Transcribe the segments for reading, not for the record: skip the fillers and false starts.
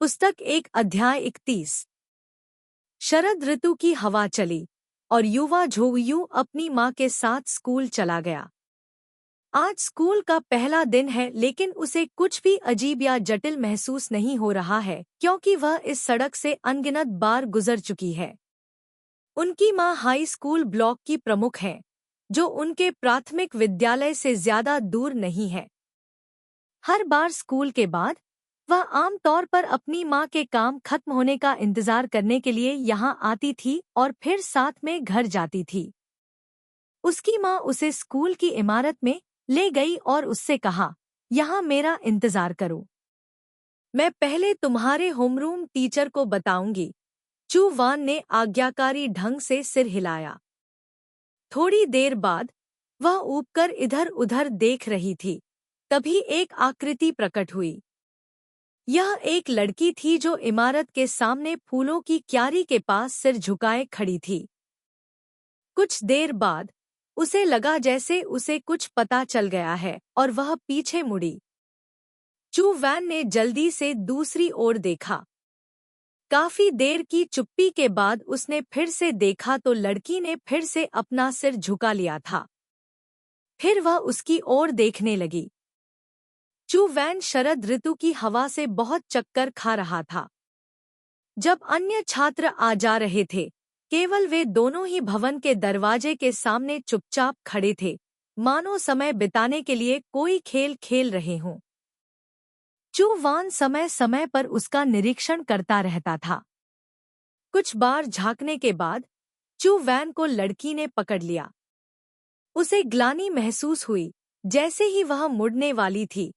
पुस्तक 1 अध्याय 31। शरद ऋतु की हवा चली और युवा झोयू अपनी माँ के साथ स्कूल चला गया। आज स्कूल का पहला दिन है, लेकिन उसे कुछ भी अजीब या जटिल महसूस नहीं हो रहा है, क्योंकि वह इस सड़क से अनगिनत बार गुजर चुकी है। उनकी माँ हाई स्कूल ब्लॉक की प्रमुख है, जो उनके प्राथमिक विद्यालय से ज्यादा दूर नहीं है। हर बार स्कूल के बाद वह आमतौर पर अपनी माँ के काम खत्म होने का इंतजार करने के लिए यहाँ आती थी और फिर साथ में घर जाती थी। उसकी माँ उसे स्कूल की इमारत में ले गई और उससे कहा, यहाँ मेरा इंतजार करो, मैं पहले तुम्हारे होमरूम टीचर को बताऊंगी। चू वान ने आज्ञाकारी ढंग से सिर हिलाया। थोड़ी देर बाद वह ऊबकर इधर उधर देख रही थी। तभी एक आकृति प्रकट हुई। यह एक लड़की थी जो इमारत के सामने फूलों की क्यारी के पास सिर झुकाए खड़ी थी। कुछ देर बाद उसे लगा जैसे उसे कुछ पता चल गया है और वह पीछे मुड़ी। चू वैन ने जल्दी से दूसरी ओर देखा। काफी देर की चुप्पी के बाद उसने फिर से देखा तो लड़की ने फिर से अपना सिर झुका लिया था। फिर वह उसकी ओर देखने लगी। चू वैन शरद ऋतु की हवा से बहुत चक्कर खा रहा था। जब अन्य छात्र आ जा रहे थे, केवल वे दोनों ही भवन के दरवाजे के सामने चुपचाप खड़े थे, मानो समय बिताने के लिए कोई खेल खेल रहे हों। चू वान समय समय पर उसका निरीक्षण करता रहता था। कुछ बार झांकने के बाद चू वैन को लड़की ने पकड़ लिया। उसे ग्लानि महसूस हुई। जैसे ही वह मुड़ने वाली थी,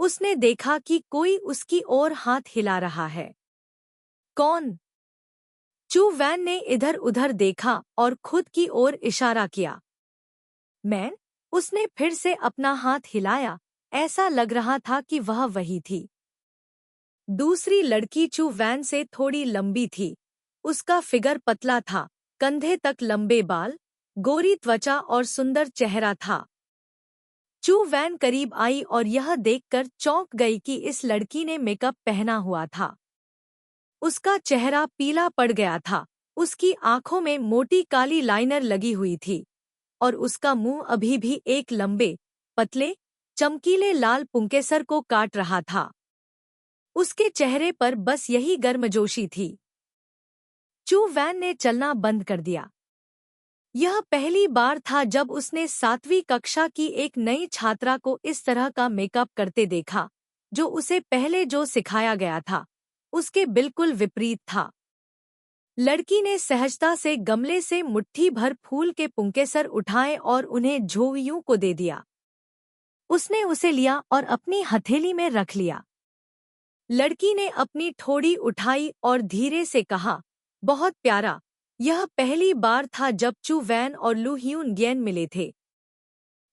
उसने देखा कि कोई उसकी ओर हाथ हिला रहा है। कौन? चू वैन ने इधर उधर देखा और खुद की ओर इशारा किया। मैं? उसने फिर से अपना हाथ हिलाया। ऐसा लग रहा था कि वह वही थी। दूसरी लड़की चू वैन से थोड़ी लंबी थी। उसका फिगर पतला था, कंधे तक लंबे बाल, गोरी त्वचा और सुंदर चेहरा था। चू वैन करीब आई और यह देखकर चौंक गई कि इस लड़की ने मेकअप पहना हुआ था। उसका चेहरा पीला पड़ गया था, उसकी आंखों में मोटी काली लाइनर लगी हुई थी और उसका मुंह अभी भी एक लंबे, पतले, चमकीले लाल पुंकेसर को काट रहा था। उसके चेहरे पर बस यही गर्मजोशी थी। चू वैन ने चलना बंद कर दिया। यह पहली बार था जब उसने 7वीं कक्षा की एक नई छात्रा को इस तरह का मेकअप करते देखा, जो उसे पहले जो सिखाया गया था उसके बिल्कुल विपरीत था। लड़की ने सहजता से गमले से मुट्ठी भर फूल के पुंकेसर उठाए और उन्हें झोयू को दे दिया। उसने उसे लिया और अपनी हथेली में रख लिया। लड़की ने अपनी ठोड़ी उठाई और धीरे से कहा, बहुत प्यारा। यह पहली बार था जब चू वैन और लू ह्यून गेन मिले थे।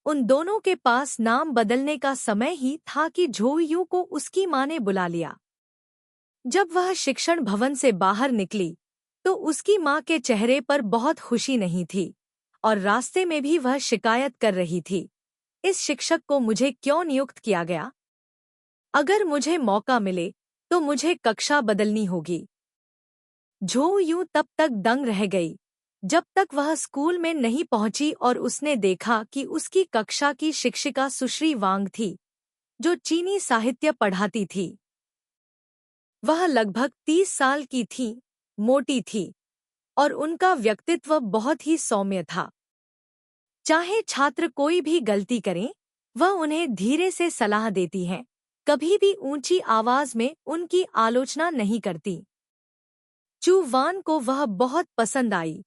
उन दोनों के पास नाम बदलने का समय ही था कि झोयू को उसकी माँ ने बुला लिया। जब वह शिक्षण भवन से बाहर निकली तो उसकी माँ के चेहरे पर बहुत खुशी नहीं थी और रास्ते में भी वह शिकायत कर रही थी, इस शिक्षक को मुझे क्यों नियुक्त किया गया? अगर मुझे मौका मिले तो मुझे कक्षा बदलनी होगी। झोयू तब तक दंग रह गई जब तक वह स्कूल में नहीं पहुंची और उसने देखा कि उसकी कक्षा की शिक्षिका सुश्री वांग थी, जो चीनी साहित्य पढ़ाती थी। वह लगभग 30 साल की थी, मोटी थी और उनका व्यक्तित्व बहुत ही सौम्य था। चाहे छात्र कोई भी गलती करें, वह उन्हें धीरे से सलाह देती हैं, कभी भी ऊंची आवाज में उनकी आलोचना नहीं करती। चू वान को वह बहुत पसंद आई।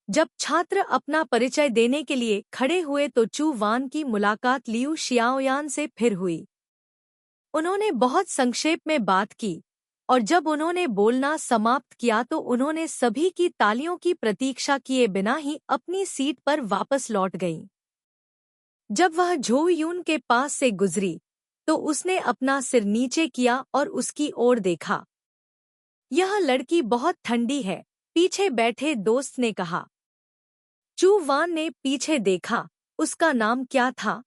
जब छात्र अपना परिचय देने के लिए खड़े हुए तो चू वान की मुलाकात लियू शियाओयान से फिर हुई। उन्होंने बहुत संक्षेप में बात की और जब उन्होंने बोलना समाप्त किया तो उन्होंने सभी की तालियों की प्रतीक्षा किए बिना ही अपनी सीट पर वापस लौट गईं। जब वह झोयून के पास से गुजरी तो उसने अपना सिर नीचे किया और उसकी ओर देखा। यह लड़की बहुत ठंडी है, पीछे बैठे दोस्त ने कहा। चू वान ने पीछे देखा। उसका नाम क्या था?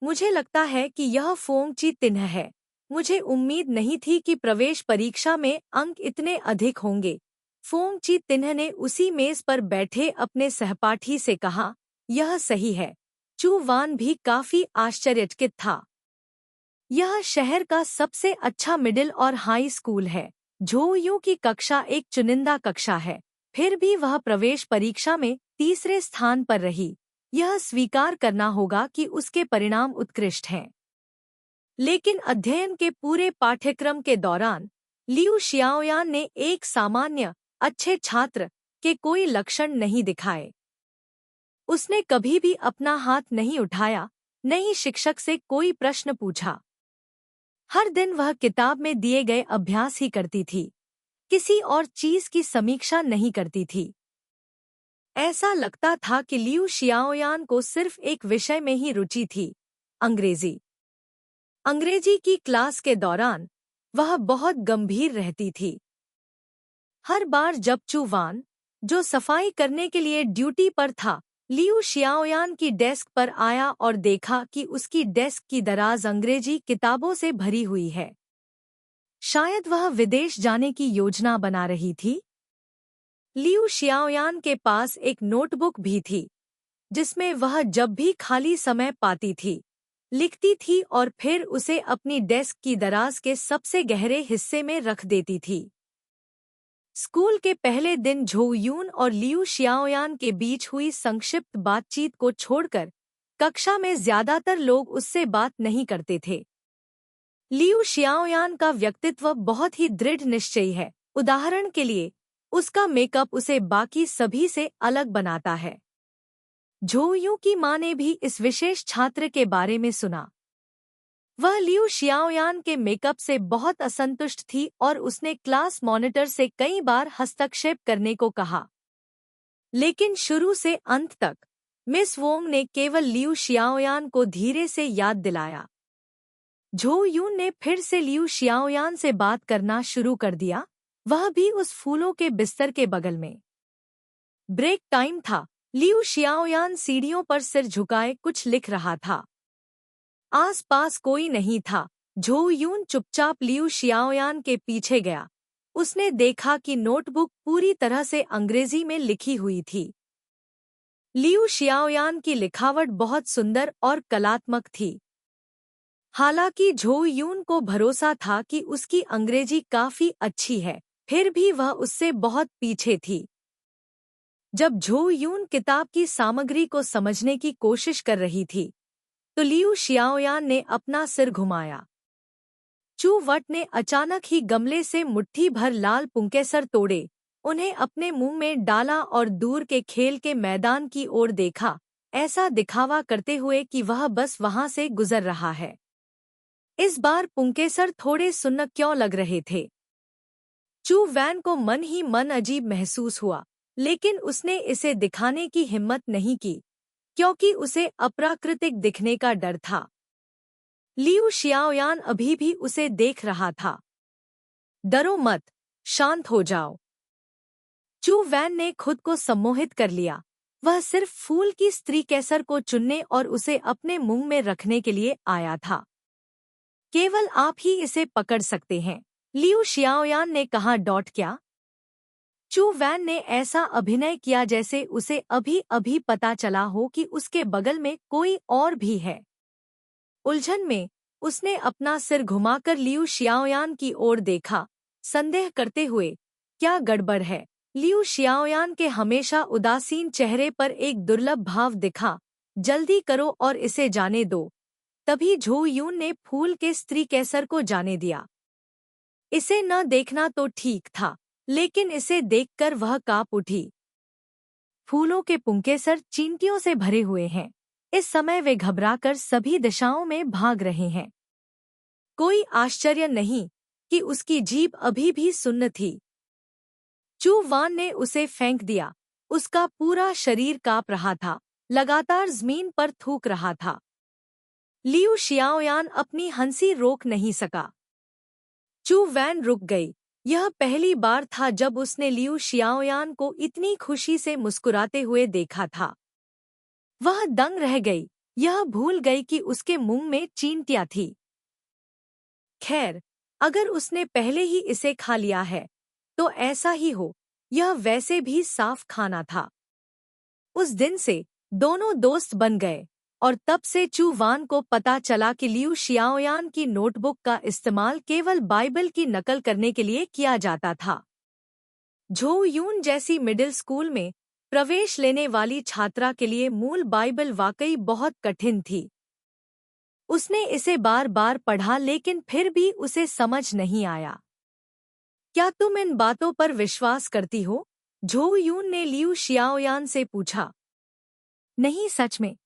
मुझे लगता है कि यह फोंग ची तिन्ह है, मुझे उम्मीद नहीं थी कि प्रवेश परीक्षा में अंक इतने अधिक होंगे। फोंग ची तिन्ह ने उसी मेज पर बैठे अपने सहपाठी से कहा, यह सही है। चू वान भी काफी आश्चर्यचकित था। यह शहर का सबसे अच्छा मिडिल और हाई स्कूल है। झोयू की कक्षा एक चुनिंदा कक्षा है, फिर भी वह प्रवेश परीक्षा में तीसरे स्थान पर रही। यह स्वीकार करना होगा कि उसके परिणाम उत्कृष्ट हैं। लेकिन अध्ययन के पूरे पाठ्यक्रम के दौरान लियू शियाओयान ने एक सामान्य अच्छे छात्र के कोई लक्षण नहीं दिखाए। उसने कभी भी अपना हाथ नहीं उठाया, न ही शिक्षक से कोई प्रश्न पूछा। हर दिन वह किताब में दिए गए अभ्यास ही करती थी, किसी और चीज की समीक्षा नहीं करती थी। ऐसा लगता था कि लियू शियाओयान को सिर्फ एक विषय में ही रुचि थी, अंग्रेजी। अंग्रेजी की क्लास के दौरान वह बहुत गंभीर रहती थी। हर बार जब चू वान, जो सफाई करने के लिए ड्यूटी पर था, लियू शियाओयान की डेस्क पर आया और देखा कि उसकी डेस्क की दराज अंग्रेजी किताबों से भरी हुई है। शायद वह विदेश जाने की योजना बना रही थी। लियू शियाओयान के पास एक नोटबुक भी थी, जिसमें वह जब भी खाली समय पाती थी, लिखती थी और फिर उसे अपनी डेस्क की दराज के सबसे गहरे हिस्से में रख देती थी। स्कूल के पहले दिन झो यून और लियू शियाओयान के बीच हुई संक्षिप्त बातचीत को छोड़कर कक्षा में ज्यादातर लोग उससे बात नहीं करते थे। लियू शियाओयान का व्यक्तित्व बहुत ही दृढ़ निश्चयी है। उदाहरण के लिए, उसका मेकअप उसे बाकी सभी से अलग बनाता है। झो यू की मां ने भी इस विशेष छात्र के बारे में सुना। वह लियू शियाओयान के मेकअप से बहुत असंतुष्ट थी और उसने क्लास मॉनिटर से कई बार हस्तक्षेप करने को कहा। लेकिन शुरू से अंत तक मिस वोंग ने केवल लियू शियाओयान को धीरे से याद दिलाया। झो यून ने फिर से लियू शियाओयान से बात करना शुरू कर दिया, वह भी उस फूलों के बिस्तर के बगल में। ब्रेक टाइम था। लियू शियाओयान सीढ़ियों पर सिर झुकाए कुछ लिख रहा था। आस-पास कोई नहीं था। झो यून चुपचाप लियू शियाओयान के पीछे गया। उसने देखा कि नोटबुक पूरी तरह से अंग्रेजी में लिखी हुई थी। लियू शियाओयान की लिखावट बहुत सुंदर और कलात्मक थी। हालांकि झो यून को भरोसा था कि उसकी अंग्रेजी काफी अच्छी है, फिर भी वह उससे बहुत पीछे थी। जब झो यून किताब की सामग्री को समझने की कोशिश कर रही थी, तो लियू शियाओयान ने अपना सिर घुमाया। चू वट ने अचानक ही गमले से मुट्ठी भर लाल पुंकेसर तोड़े, उन्हें अपने मुंह में डाला और दूर के खेल के मैदान की ओर देखा, ऐसा दिखावा करते हुए कि वह बस वहां से गुजर रहा है। इस बार पुंकेसर थोड़े सुन्नक क्यों लग रहे थे। चू वैन को मन ही मन अजीब महसूस हुआ, लेकिन उसने इसे दिखाने की हिम्मत नहीं की, क्योंकि उसे अप्राकृतिक दिखने का डर था। लियू शियाओयान अभी भी उसे देख रहा था। डरो मत, शांत हो जाओ। चू वैन ने खुद को सम्मोहित कर लिया। वह सिर्फ फूल की स्त्री कैसर को चुनने और उसे अपने मुंह में रखने के लिए आया था। केवल आप ही इसे पकड़ सकते हैं, लियू शियाओयान ने कहा। डॉट क्या? चू वैन ने ऐसा अभिनय किया जैसे उसे अभी अभी पता चला हो कि उसके बगल में कोई और भी है। उलझन में उसने अपना सिर घुमाकर लियू शियाओयान की ओर देखा, संदेह करते हुए। क्या गड़बड़ है? लियू शियाओयान के हमेशा उदासीन चेहरे पर एक दुर्लभ भाव दिखा। जल्दी करो और इसे जाने दो। तभी झो यून ने फूल के स्त्री कैसर को जाने दिया। इसे न देखना तो ठीक था, लेकिन इसे देखकर वह कांप उठी। फूलों के पुंकेसर चींटियों से भरे हुए हैं। इस समय वे घबराकर सभी दिशाओं में भाग रहे हैं। कोई आश्चर्य नहीं कि उसकी जीभ अभी भी सुन्न थी। चू वान ने उसे फेंक दिया। उसका पूरा शरीर कांप रहा था, लगातार जमीन पर थूक रहा था। लियू शियाओयान अपनी हंसी रोक नहीं सका। चू वैन रुक गई। यह पहली बार था जब उसने लियू शियाओयान को इतनी खुशी से मुस्कुराते हुए देखा था। वह दंग रह गई। यह भूल गई कि उसके मुंह में चींटियां थी। खैर, अगर उसने पहले ही इसे खा लिया है तो ऐसा ही हो, यह वैसे भी साफ खाना था। उस दिन से दोनों दोस्त बन गए और तब से चू वान को पता चला कि लियू शियाओयान की नोटबुक का इस्तेमाल केवल बाइबल की नकल करने के लिए किया जाता था। झोउ यून जैसी मिडिल स्कूल में प्रवेश लेने वाली छात्रा के लिए मूल बाइबल वाकई बहुत कठिन थी। उसने इसे बार बार पढ़ा लेकिन फिर भी उसे समझ नहीं आया। क्या तुम इन बातों पर विश्वास करती हो? झोउ यून ने लियू शियाओयान से पूछा। नहीं, सच में।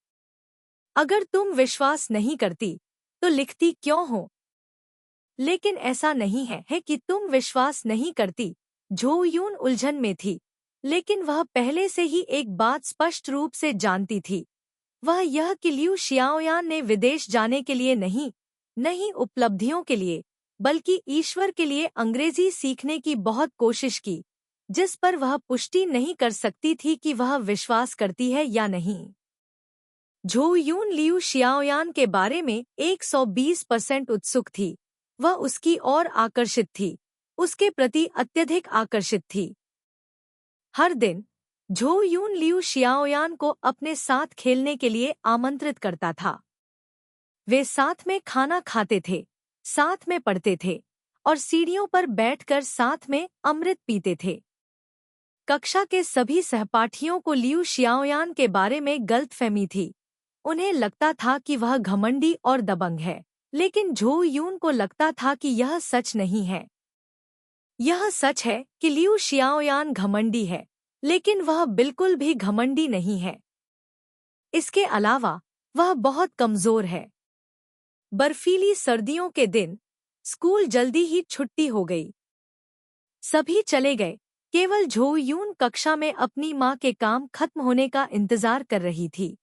अगर तुम विश्वास नहीं करती तो लिखती क्यों हो? लेकिन ऐसा नहीं है कि तुम विश्वास नहीं करती। झोउ यून उलझन में थी, लेकिन वह पहले से ही एक बात स्पष्ट रूप से जानती थी। वह यह कि लियू शियाओयान ने विदेश जाने के लिए नहीं उपलब्धियों के लिए, बल्कि ईश्वर के लिए अंग्रेजी सीखने की बहुत कोशिश की, जिस पर वह पुष्टि नहीं कर सकती थी कि वह विश्वास करती है या नहीं। झोउ यून लियू शियाओयान के बारे में 120% उत्सुक थी। वह उसकी ओर आकर्षित थी, उसके प्रति अत्यधिक आकर्षित थी। हर दिन झोउ यून लियू शियाओयान को अपने साथ खेलने के लिए आमंत्रित करता था। वे साथ में खाना खाते थे, साथ में पढ़ते थे और सीढ़ियों पर बैठकर साथ में अमृत पीते थे। कक्षा के सभी सहपाठियों को लियू शियाओयान के बारे में गलतफहमी थी। उन्हें लगता था कि वह घमंडी और दबंग है, लेकिन झोउ यून को लगता था कि यह सच नहीं है। यह सच है कि लियू शियाओयान घमंडी है, लेकिन वह बिल्कुल भी घमंडी नहीं है। इसके अलावा वह बहुत कमजोर है। बर्फीली सर्दियों के दिन स्कूल जल्दी ही छुट्टी हो गई। सभी चले गए, केवल झोउ यून कक्षा में अपनी माँ के काम खत्म होने का इंतजार कर रही थी।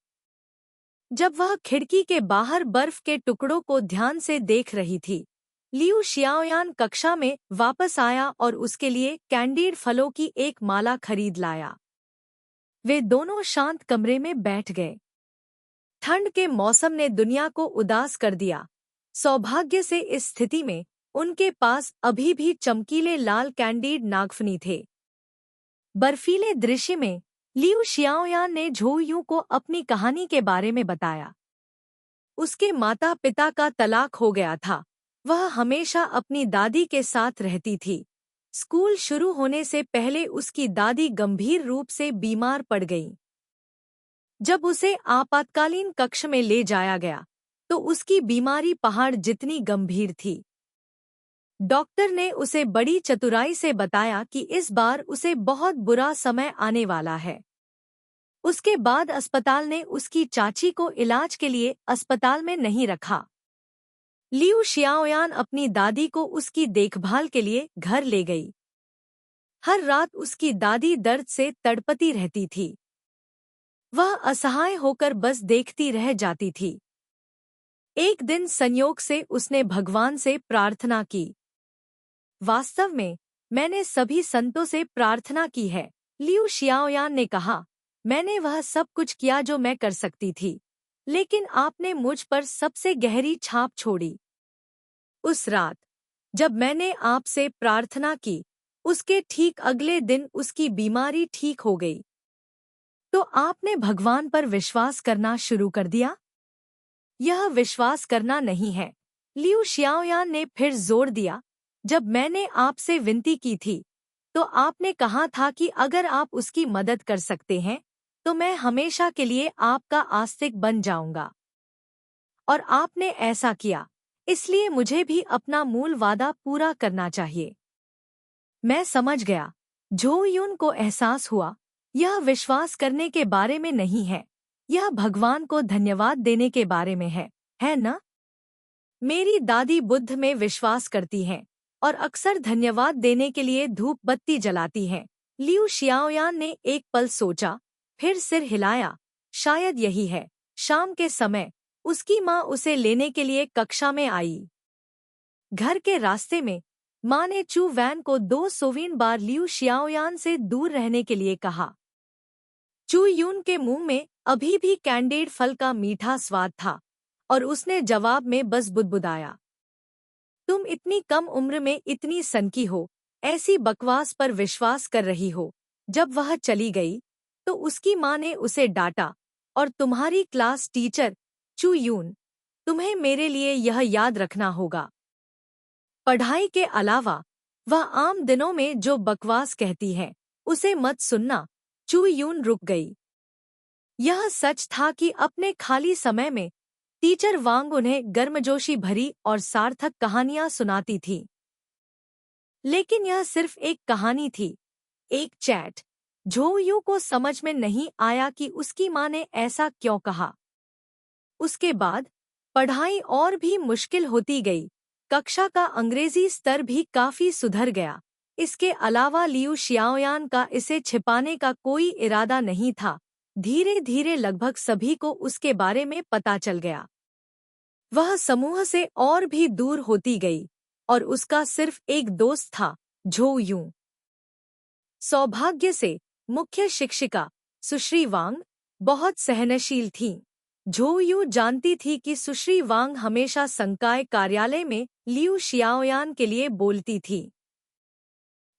जब वह खिड़की के बाहर बर्फ के टुकड़ों को ध्यान से देख रही थी, लियू शियाओयान कक्षा में वापस आया और उसके लिए कैंडीड फलों की एक माला खरीद लाया। वे दोनों शांत कमरे में बैठ गए। ठंड के मौसम ने दुनिया को उदास कर दिया। सौभाग्य से इस स्थिति में उनके पास अभी भी चमकीले लाल कैंडीड नागफनी थे। बर्फीले दृश्य में लियू शियाओयान ने झोउ यून को अपनी कहानी के बारे में बताया। उसके माता पिता का तलाक हो गया था। वह हमेशा अपनी दादी के साथ रहती थी। स्कूल शुरू होने से पहले उसकी दादी गंभीर रूप से बीमार पड़ गई। जब उसे आपातकालीन कक्ष में ले जाया गया तो उसकी बीमारी पहाड़ जितनी गंभीर थी। डॉक्टर ने उसे बड़ी चतुराई से बताया कि इस बार उसे बहुत बुरा समय आने वाला है। उसके बाद अस्पताल ने उसकी चाची को इलाज के लिए अस्पताल में नहीं रखा। लियू शियाओयान अपनी दादी को उसकी देखभाल के लिए घर ले गई। हर रात उसकी दादी दर्द से तड़पती रहती थी। वह असहाय होकर बस देखती रह जाती थी। एक दिन संयोग से उसने भगवान से प्रार्थना की। वास्तव में मैंने सभी संतों से प्रार्थना की है, लियू शियाओयान ने कहा। मैंने वह सब कुछ किया जो मैं कर सकती थी, लेकिन आपने मुझ पर सबसे गहरी छाप छोड़ी। उस रात जब मैंने आपसे प्रार्थना की, उसके ठीक अगले दिन उसकी बीमारी ठीक हो गई। तो आपने भगवान पर विश्वास करना शुरू कर दिया? यह विश्वास करना नहीं है, लियू शियाओयान ने फिर जोर दिया। जब मैंने आपसे विनती की थी तो आपने कहा था कि अगर आप उसकी मदद कर सकते हैं तो मैं हमेशा के लिए आपका आस्तिक बन जाऊंगा। और आपने ऐसा किया, इसलिए मुझे भी अपना मूल वादा पूरा करना चाहिए। मैं समझ गया। झोउ यून को एहसास हुआ, यह विश्वास करने के बारे में नहीं है, यह भगवान को धन्यवाद देने के बारे में है ना? मेरी दादी बुद्ध में विश्वास करती हैं और अक्सर धन्यवाद देने के लिए धूप बत्ती जलाती हैं। लियू शियाओयान ने एक पल सोचा, फिर सिर हिलाया। शायद यही है। शाम के समय उसकी माँ उसे लेने के लिए कक्षा में आई। घर के रास्ते में माँ ने चू वैन को 200 बार लियू शियाओयान से दूर रहने के लिए कहा। चू यून के मुंह में अभी भी कैंडीड फल का मीठा स्वाद था और उसने जवाब में बस बुदबुदाया। तुम इतनी कम उम्र में इतनी सनकी हो, ऐसी बकवास पर विश्वास कर रही हो। जब वह चली गई तो उसकी माँ ने उसे डांटा, और तुम्हारी क्लास टीचर चू यून, तुम्हें मेरे लिए यह याद रखना होगा। पढ़ाई के अलावा वह आम दिनों में जो बकवास कहती है उसे मत सुनना। चू यून रुक गई। यह सच था कि अपने खाली समय में टीचर वांग उन्हें गर्मजोशी भरी और सार्थक कहानियां सुनाती थी। लेकिन यह सिर्फ एक कहानी थी, एक चैट। झोयू को समझ में नहीं आया कि उसकी माँ ने ऐसा क्यों कहा। उसके बाद पढ़ाई और भी मुश्किल होती गई। कक्षा का अंग्रेजी स्तर भी काफी सुधर गया। इसके अलावा लियू शियाओयान का इसे छिपाने का कोई इरादा नहीं था। धीरे धीरे लगभग सभी को उसके बारे में पता चल गया। वह समूह से और भी दूर होती गई और उसका सिर्फ एक दोस्त था, झो यूं। सौभाग्य से मुख्य शिक्षिका सुश्री वांग बहुत सहनशील थीं। झो यूं जानती थी कि सुश्री वांग हमेशा संकाय कार्यालय में लियू शियाओयान के लिए बोलती थी।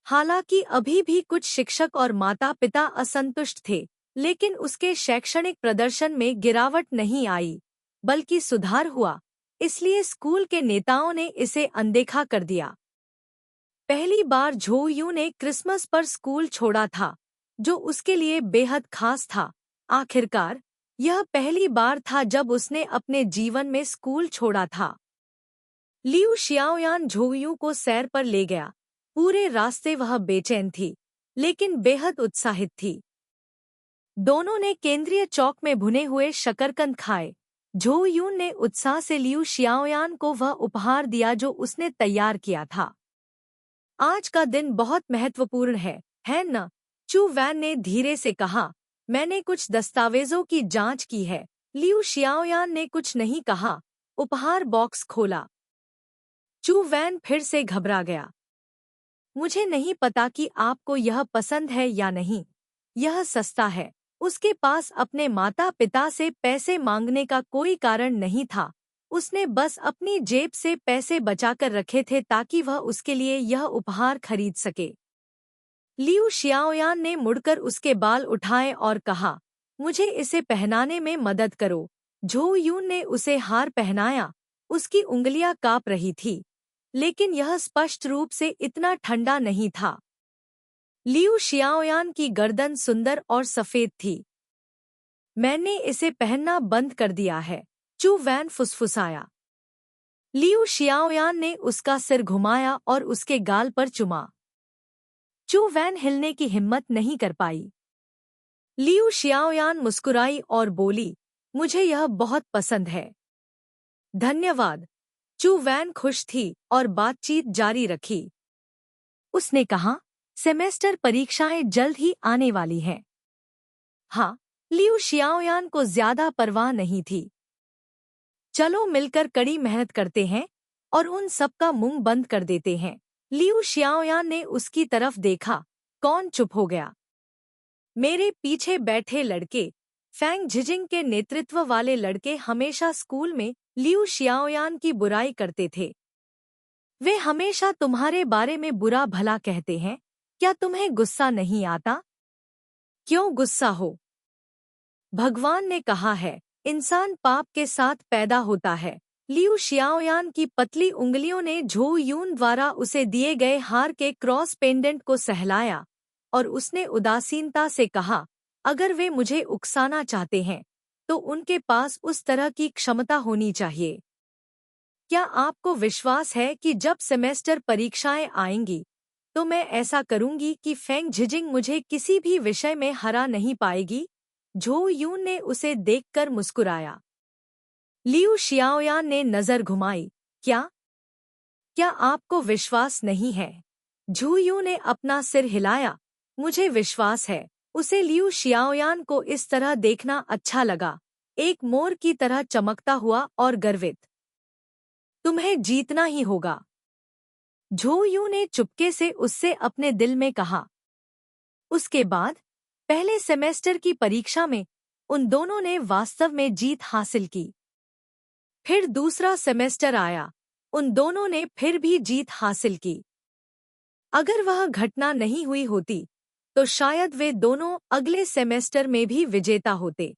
हालांकि अभी भी कुछ शिक्षक और माता-पिता असंतुष्ट थे, लेकिन उसके शैक्षणिक प्रदर्शन में गिरावट नहीं आई, बल्कि सुधार हुआ। इसलिए स्कूल के नेताओं ने इसे अनदेखा कर दिया। पहली बार झो यूं ने क्रिसमस पर स्कूल छोड़ा था, जो उसके लिए बेहद खास था। आखिरकार यह पहली बार था जब उसने अपने जीवन में स्कूल छोड़ा था। लियू शियाओयान झो यूं को सैर पर ले गया। पूरे रास्ते वह बेचैन थी, लेकिन बेहद उत्साहित थी। दोनों ने केंद्रीय चौक में भुने हुए शकरकंद खाए। झो यून ने उत्साह से लियू शियाओयान को वह उपहार दिया जो उसने तैयार किया था। आज का दिन बहुत महत्वपूर्ण है न? चू वैन ने धीरे से कहा। मैंने कुछ दस्तावेजों की जांच की है। लियू शियाओयान ने कुछ नहीं कहा। उपहार बॉक्स खोला। चू वैन फिर से घबरा गया। मुझे नहीं पता कि आपको यह पसंद है या नहीं। यह सस्ता है। उसके पास अपने माता पिता से पैसे मांगने का कोई कारण नहीं था। उसने बस अपनी जेब से पैसे बचाकर रखे थे ताकि वह उसके लिए यह उपहार खरीद सके। लियू शियाओयान ने मुड़कर उसके बाल उठाए और कहा, मुझे इसे पहनाने में मदद करो। झो यून ने उसे हार पहनाया। उसकी उंगलियां कांप रही थी, लेकिन यह स्पष्ट रूप से इतना ठंडा नहीं था। लियू शियाओयान की गर्दन सुंदर और सफेद थी। मैंने इसे पहनना बंद कर दिया है, चू वैन फुसफुसाया। लियू शियाओयान ने उसका सिर घुमाया और उसके गाल पर चुमा। चू वैन हिलने की हिम्मत नहीं कर पाई। लियू शियाओयान मुस्कुराई और बोली, मुझे यह बहुत पसंद है। धन्यवाद। चू वैन खुश थी और बातचीत जारी रखी। उसने कहा, सेमेस्टर परीक्षाएं जल्द ही आने वाली हैं। हाँ, लियू शियाओयान को ज्यादा परवाह नहीं थी। चलो मिलकर कड़ी मेहनत करते हैं और उन सब का मुंह बंद कर देते हैं। लियू शियाओयान ने उसकी तरफ देखा। कौन चुप हो गया? मेरे पीछे बैठे लड़के, फैंग झिजिंग के नेतृत्व वाले लड़के हमेशा स्कूल में लियू शियाओयान की बुराई करते थे। वे हमेशा तुम्हारे बारे में बुरा भला कहते हैं। क्या तुम्हें गुस्सा नहीं आता? क्यों गुस्सा हो? भगवान ने कहा है, इंसान पाप के साथ पैदा होता है। लियू शियाओयान की पतली उंगलियों ने झो यून द्वारा उसे दिए गए हार के क्रॉस पेंडेंट को सहलाया और उसने उदासीनता से कहा, अगर वे मुझे उकसाना चाहते हैं तो उनके पास उस तरह की क्षमता होनी चाहिए। क्या आपको विश्वास है कि जब सेमेस्टर परीक्षाएं आएंगी तो मैं ऐसा करूंगी कि फेंग झिजिंग मुझे किसी भी विषय में हरा नहीं पाएगी? झो यून ने उसे देखकर मुस्कुराया। लियू शियाओयान ने नजर घुमाई। क्या आपको विश्वास नहीं है? झू यून ने अपना सिर हिलाया। मुझे विश्वास है। उसे लियू शियाओयान को इस तरह देखना अच्छा लगा, एक मोर की तरह चमकता हुआ और गर्वित। तुम्हें जीतना ही होगा, झो यून ने चुपके से उससे अपने दिल में कहा। उसके बाद पहले सेमेस्टर की परीक्षा में उन दोनों ने वास्तव में जीत हासिल की। फिर दूसरा सेमेस्टर आया। उन दोनों ने फिर भी जीत हासिल की। अगर वह घटना नहीं हुई होती तो शायद वे दोनों अगले सेमेस्टर में भी विजेता होते।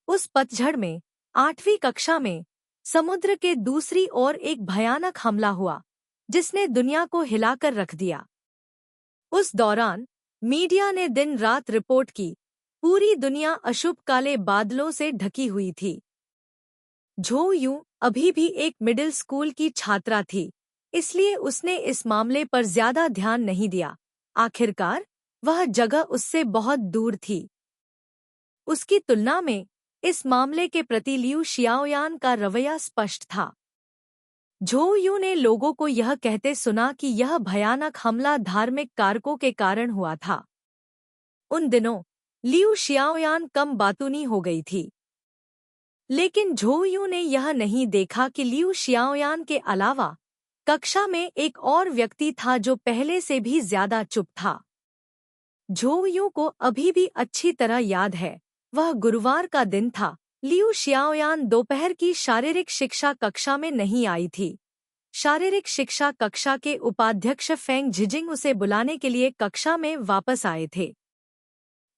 उस पतझड़ में 8वीं कक्षा में समुद्र के दूसरी ओर एक भयानक हमला हुआ जिसने दुनिया को हिलाकर रख दिया। उस दौरान मीडिया ने दिन रात रिपोर्ट की, पूरी दुनिया अशुभ काले बादलों से ढकी हुई थी। झो यूं अभी भी एक मिडिल स्कूल की छात्रा थी, इसलिए उसने इस मामले पर ज्यादा ध्यान नहीं दिया। आखिरकार वह जगह उससे बहुत दूर थी। उसकी तुलना में इस मामले के प्रति लियू शियाओयान का रवैया स्पष्ट था। झो यू ने लोगों को यह कहते सुना कि यह भयानक हमला धार्मिक कारकों के कारण हुआ था। उन दिनों लियू शियाओयान कम बातूनी हो गई थी, लेकिन झो यू ने यह नहीं देखा कि लियू शियाओयान के अलावा कक्षा में एक और व्यक्ति था जो पहले से भी ज्यादा चुप था। झो यू को अभी भी अच्छी तरह याद है, वह गुरुवार का दिन था। लियू शियाओयान दोपहर की शारीरिक शिक्षा कक्षा में नहीं आई थी। शारीरिक शिक्षा कक्षा के उपाध्यक्ष फेंग झिजिंग उसे बुलाने के लिए कक्षा में वापस आए थे।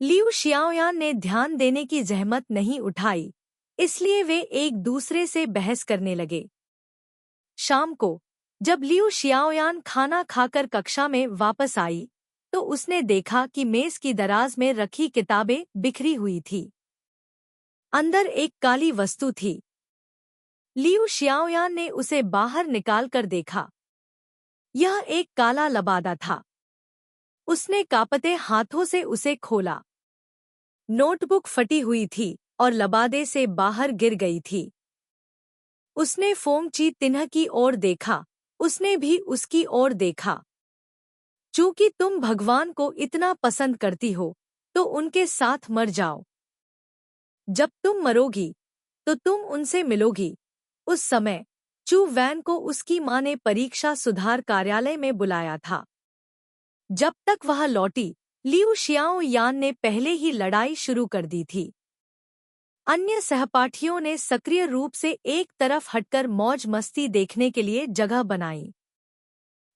लियू शियाओयान ने ध्यान देने की जहमत नहीं उठाई, इसलिए वे एक दूसरे से बहस करने लगे। शाम को जब लियू शियाओयान खाना खाकर कक्षा में वापस आई तो उसने देखा कि मेज की दराज में रखी किताबें बिखरी हुई थी। अंदर एक काली वस्तु थी। लियू शियाओयान ने उसे बाहर निकालकर देखा। यह एक काला लबादा था। उसने कांपते हाथों से उसे खोला। नोटबुक फटी हुई थी और लबादे से बाहर गिर गई थी। उसने फोंगची तिन्ह की ओर देखा, उसने भी उसकी ओर देखा। चूंकि तुम भगवान को इतना पसंद करती हो तो उनके साथ मर जाओ। जब तुम मरोगी तो तुम उनसे मिलोगी। उस समय चू वैन को उसकी मां ने परीक्षा सुधार कार्यालय में बुलाया था। जब तक वह लौटी, लियू शियाओ यान ने पहले ही लड़ाई शुरू कर दी थी। अन्य सहपाठियों ने सक्रिय रूप से एक तरफ हटकर मौज मस्ती देखने के लिए जगह बनाई।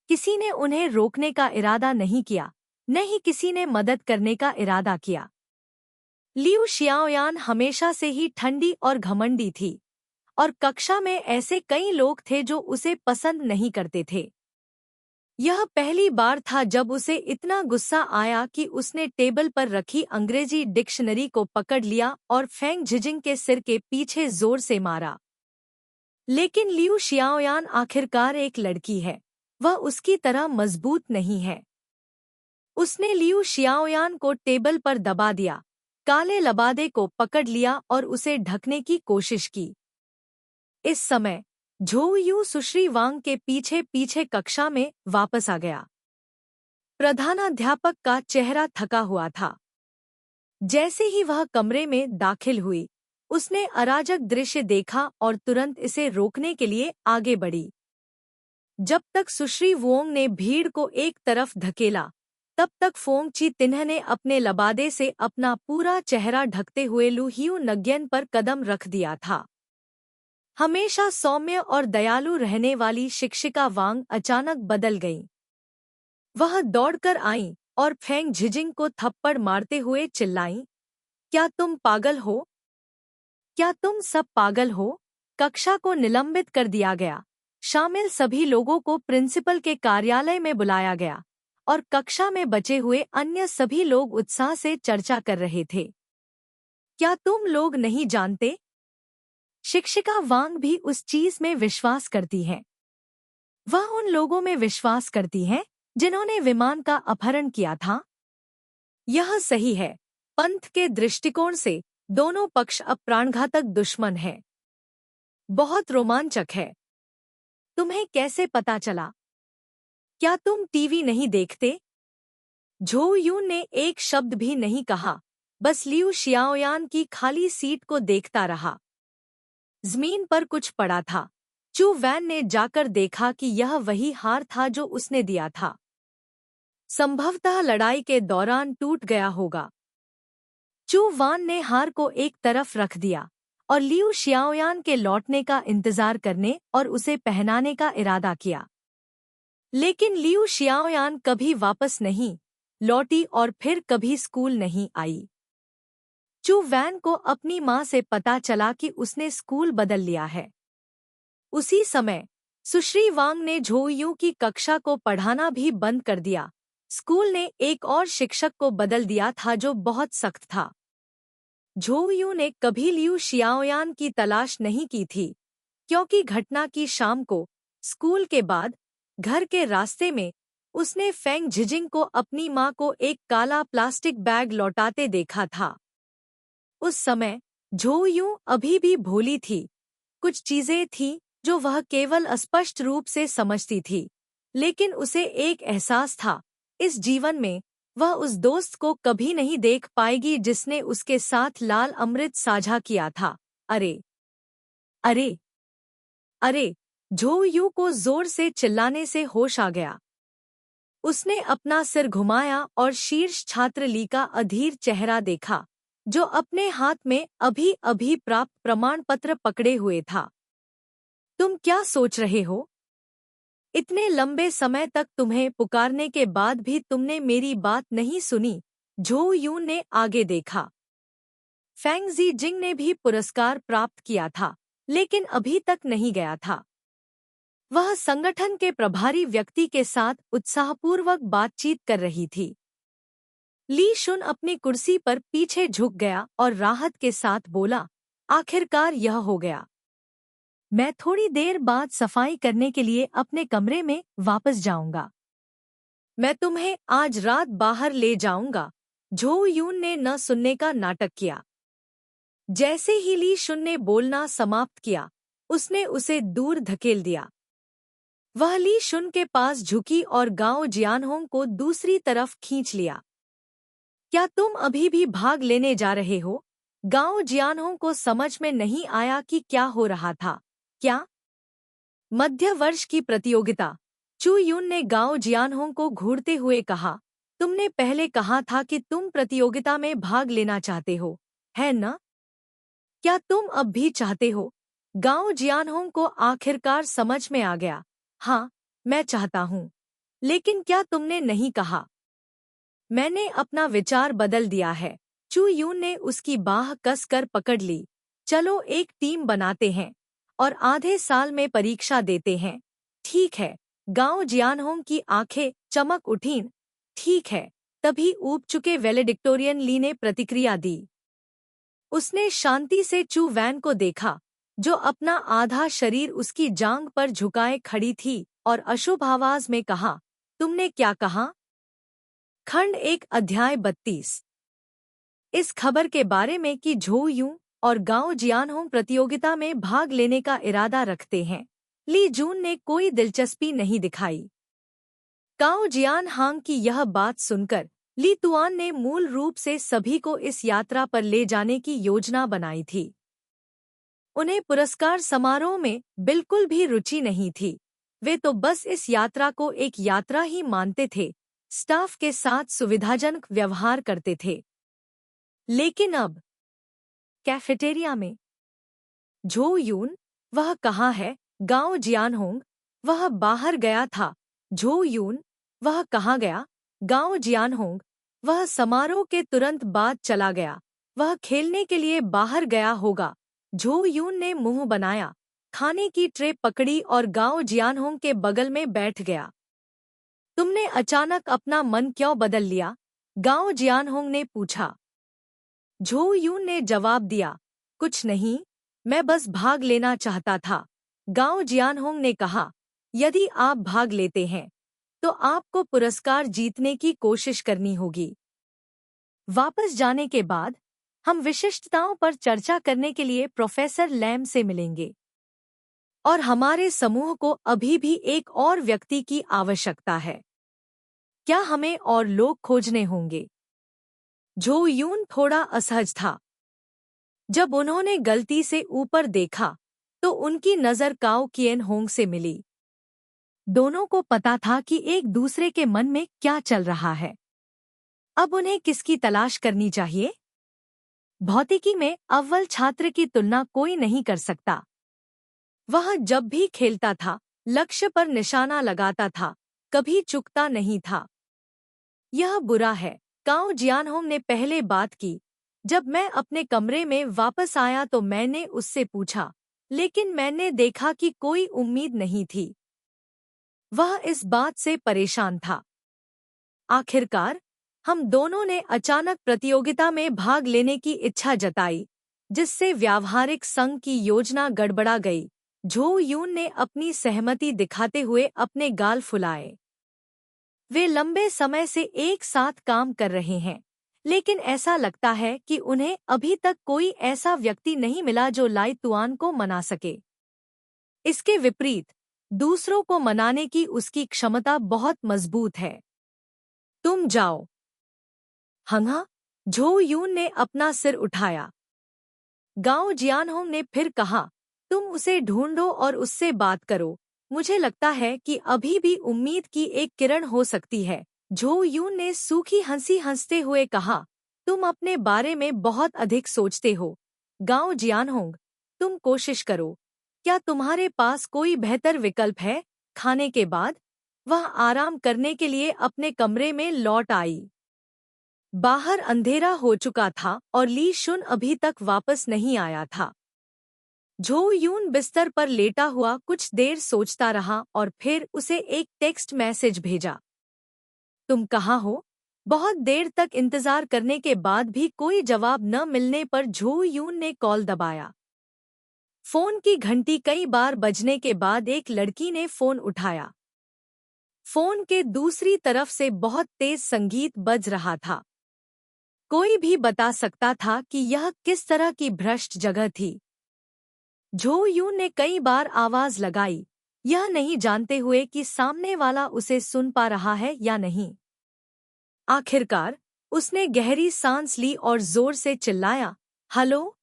किसी ने उन्हें रोकने का इरादा नहीं किया, न ही किसी ने मदद करने का इरादा किया। लियू शियाओयान हमेशा से ही ठंडी और घमंडी थी और कक्षा में ऐसे कई लोग थे जो उसे पसंद नहीं करते थे। यह पहली बार था जब उसे इतना गुस्सा आया कि उसने टेबल पर रखी अंग्रेजी डिक्शनरी को पकड़ लिया और फेंग झिजिंग के सिर के पीछे जोर से मारा। लेकिन लियू शियाओयान आखिरकार एक लड़की है, वह उसकी तरह मजबूत नहीं है। उसने लियू शियाओयान को टेबल पर दबा दिया, काले लबादे को पकड़ लिया और उसे ढकने की कोशिश की। इस समय झो यू सुश्री वांग के पीछे पीछे कक्षा में वापस आ गया। प्रधानाध्यापक का चेहरा थका हुआ था। जैसे ही वह कमरे में दाखिल हुई, उसने अराजक दृश्य देखा और तुरंत इसे रोकने के लिए आगे बढ़ी। जब तक सुश्री वोंग ने भीड़ को एक तरफ धकेला, तब तक फोंगची तिन्ह ने अपने लबादे से अपना पूरा चेहरा ढकते हुए लू हियू नग्यन पर कदम रख दिया था। हमेशा सौम्य और दयालु रहने वाली शिक्षिका वांग अचानक बदल गईं। वह दौड़कर आईं और फेंग झिजिंग को थप्पड़ मारते हुए चिल्लाईं, क्या तुम पागल हो? क्या तुम सब पागल हो? कक्षा को निलंबित कर दिया गया। शामिल सभी लोगों को प्रिंसिपल के कार्यालय में बुलाया गया और कक्षा में बचे हुए अन्य सभी लोग उत्साह से चर्चा कर रहे थे। क्या तुम लोग नहीं जानते? शिक्षिका वांग भी उस चीज में विश्वास करती है। वह उन लोगों में विश्वास करती है जिन्होंने विमान का अपहरण किया था। यह सही है। पंथ के दृष्टिकोण से दोनों पक्ष अब प्राणघातक दुश्मन हैं। बहुत रोमांचक है। तुम्हें कैसे पता चला? क्या तुम टीवी नहीं देखते? झो यून ने एक शब्द भी नहीं कहा, बस लियू शियाओयान की खाली सीट को देखता रहा। जमीन पर कुछ पड़ा था। चू वैन ने जाकर देखा कि यह वही हार था जो उसने दिया था। संभवतः लड़ाई के दौरान टूट गया होगा। चू वान ने हार को एक तरफ रख दिया और लियू शियाओयान के लौटने का इंतजार करने और उसे पहनाने का इरादा किया। लेकिन लियू शियाओयान कभी वापस नहीं लौटी और फिर कभी स्कूल नहीं आई। चू वैन को अपनी माँ से पता चला कि उसने स्कूल बदल लिया है। उसी समय सुश्री वांग ने झोयू की कक्षा को पढ़ाना भी बंद कर दिया। स्कूल ने एक और शिक्षक को बदल दिया था जो बहुत सख्त था। झोयू ने कभी लियू शियाओयान की तलाश नहीं की थी, क्योंकि घटना की शाम को स्कूल के बाद घर के रास्ते में उसने फेंग झिजिंग को अपनी माँ को एक काला प्लास्टिक बैग लौटाते देखा था। उस समय झोयू अभी भी भोली थी। कुछ चीजें थीं जो वह केवल अस्पष्ट रूप से समझती थी, लेकिन उसे एक एहसास था, इस जीवन में वह उस दोस्त को कभी नहीं देख पाएगी जिसने उसके साथ लाल अमृत साझा किया था। अरे अरे अरे! झोयू को जोर से चिल्लाने से होश आ गया। उसने अपना सिर घुमाया और शीर्ष छात्र ली का अधीर चेहरा देखा, जो अपने हाथ में अभी अभी प्राप्त प्रमाण पत्र पकड़े हुए था। तुम क्या सोच रहे हो? इतने लंबे समय तक तुम्हें पुकारने के बाद भी तुमने मेरी बात नहीं सुनी। झो यून ने आगे देखा। फेंग ज़ीजिंग ने भी पुरस्कार प्राप्त किया था, लेकिन अभी तक नहीं गया था। वह संगठन के प्रभारी व्यक्ति के साथ उत्साहपूर्वक बातचीत कर रही थी। ली शुन अपनी कुर्सी पर पीछे झुक गया और राहत के साथ बोला, आखिरकार यह हो गया। मैं थोड़ी देर बाद सफाई करने के लिए अपने कमरे में वापस जाऊंगा। मैं तुम्हें आज रात बाहर ले जाऊंगा। झो यून ने न सुनने का नाटक किया। जैसे ही ली शुन ने बोलना समाप्त किया, उसने उसे दूर धकेल दिया। वह ली शुन के पास झुकी और गाओ जियानहोंग को दूसरी तरफ खींच लिया। क्या तुम अभी भी भाग लेने जा रहे हो? गाओ जियानहोंग को समझ में नहीं आया कि क्या हो रहा था। क्या? मध्य वर्ष की प्रतियोगिता। चू यून ने गाओ जियानहोंग को घूरते हुए कहा, तुमने पहले कहा था कि तुम प्रतियोगिता में भाग लेना चाहते हो, है न? क्या तुम अब भी चाहते हो? गाओ जियानहोंग को आखिरकार समझ में आ गया। हाँ, मैं चाहता हूँ। लेकिन क्या तुमने नहीं कहा? मैंने अपना विचार बदल दिया है। चू यून ने उसकी बाह कसकर पकड़ ली। चलो एक टीम बनाते हैं और आधे साल में परीक्षा देते हैं। ठीक है। गाओ जियानहोंग की आंखें चमक उठीं। ठीक है। तभी ऊब चुके वैलेडिक्टोरियन ली ने प्रतिक्रिया दी। उसने शांति से चू वैन को देखा, जो अपना आधा शरीर उसकी जांघ पर झुकाए खड़ी थी, और अशुभ आवाज में कहा, तुमने क्या कहा? खंड 1 अध्याय 32। इस खबर के बारे में कि झो यूं और गाओ जियानहोंग प्रतियोगिता में भाग लेने का इरादा रखते हैं, ली जून ने कोई दिलचस्पी नहीं दिखाई। गाओ जियानहांग की यह बात सुनकर ली तुआन ने मूल रूप से सभी को इस यात्रा पर ले जाने की योजना बनाई थी। उन्हें पुरस्कार समारोह में बिल्कुल भी रुचि नहीं थी। वे तो बस इस यात्रा को एक यात्रा ही मानते थे, स्टाफ के साथ सुविधाजनक व्यवहार करते थे। लेकिन अब कैफेटेरिया में झो यून, वह कहाँ है? गाओ जियानहोंग, वह बाहर गया था। झो यून, वह कहाँ गया? गाओ जियानहोंग, वह समारोह के तुरंत बाद चला गया। वह खेलने के लिए बाहर गया होगा। झो यून ने मुंह बनाया, खाने की ट्रे पकड़ी और गाओ जियानहोंग के बगल में बैठ गया। तुमने अचानक अपना मन क्यों बदल लिया? गाओ जियानहोंग ने पूछा। झो यून ने जवाब दिया, कुछ नहीं, मैं बस भाग लेना चाहता था। गाओ जियानहोंग ने कहा, यदि आप भाग लेते हैं तो आपको पुरस्कार जीतने की कोशिश करनी होगी। वापस जाने के बाद हम विशिष्टताओं पर चर्चा करने के लिए प्रोफेसर लैम से मिलेंगे। और हमारे समूह को अभी भी एक और व्यक्ति की आवश्यकता है। क्या हमें और लोग खोजने होंगे? झो यून थोड़ा असहज था। जब उन्होंने गलती से ऊपर देखा तो उनकी नज़र काओ किएन होंग से मिली। दोनों को पता था कि एक दूसरे के मन में क्या चल रहा है। अब उन्हें किसकी तलाश करनी चाहिए? भौतिकी में अव्वल छात्र की तुलना कोई नहीं कर सकता। वह जब भी खेलता था, लक्ष्य पर निशाना लगाता था, कभी चूकता नहीं था। यह बुरा है, काओ जियानहोंग ने पहले बात की। जब मैं अपने कमरे में वापस आया तो मैंने उससे पूछा, लेकिन मैंने देखा कि कोई उम्मीद नहीं थी। वह इस बात से परेशान था। आखिरकार हम दोनों ने अचानक प्रतियोगिता में भाग लेने की इच्छा जताई, जिससे व्यावहारिक संघ की योजना गड़बड़ा गई। झो यून ने अपनी सहमति दिखाते हुए अपने गाल फुलाए। वे लंबे समय से एक साथ काम कर रहे हैं, लेकिन ऐसा लगता है कि उन्हें अभी तक कोई ऐसा व्यक्ति नहीं मिला जो लाई तुआन को मना सके। इसके विपरीत, दूसरों को मनाने की उसकी क्षमता बहुत मजबूत है। तुम जाओ। हंगा, झो यून ने अपना सिर उठाया। गाओ जियानहोंग ने फिर कहा, तुम उसे ढूंढो और उससे बात करो। मुझे लगता है कि अभी भी उम्मीद की एक किरण हो सकती है। झो यून ने सूखी हंसी हंसते हुए कहा, तुम अपने बारे में बहुत अधिक सोचते हो। गाओ जियानहोंग, तुम कोशिश करो। क्या तुम्हारे पास कोई बेहतर विकल्प है? खाने के बाद वह आराम करने के लिए अपने कमरे में लौट आई। बाहर अंधेरा हो चुका था और ली शुन अभी तक वापस नहीं आया था। झो यून बिस्तर पर लेटा हुआ कुछ देर सोचता रहा और फिर उसे एक टेक्स्ट मैसेज भेजा। तुम कहाँ हो? बहुत देर तक इंतजार करने के बाद भी कोई जवाब न मिलने पर झो यून ने कॉल दबाया। फोन की घंटी कई बार बजने के बाद एक लड़की ने फोन उठाया। फोन के दूसरी तरफ से बहुत तेज संगीत बज रहा था। कोई भी बता सकता था कि यह किस तरह की भ्रष्ट जगह थी। झो यून ने कई बार आवाज लगाई, यह नहीं जानते हुए कि सामने वाला उसे सुन पा रहा है या नहीं। आखिरकार उसने गहरी सांस ली और जोर से चिल्लाया, हेलो,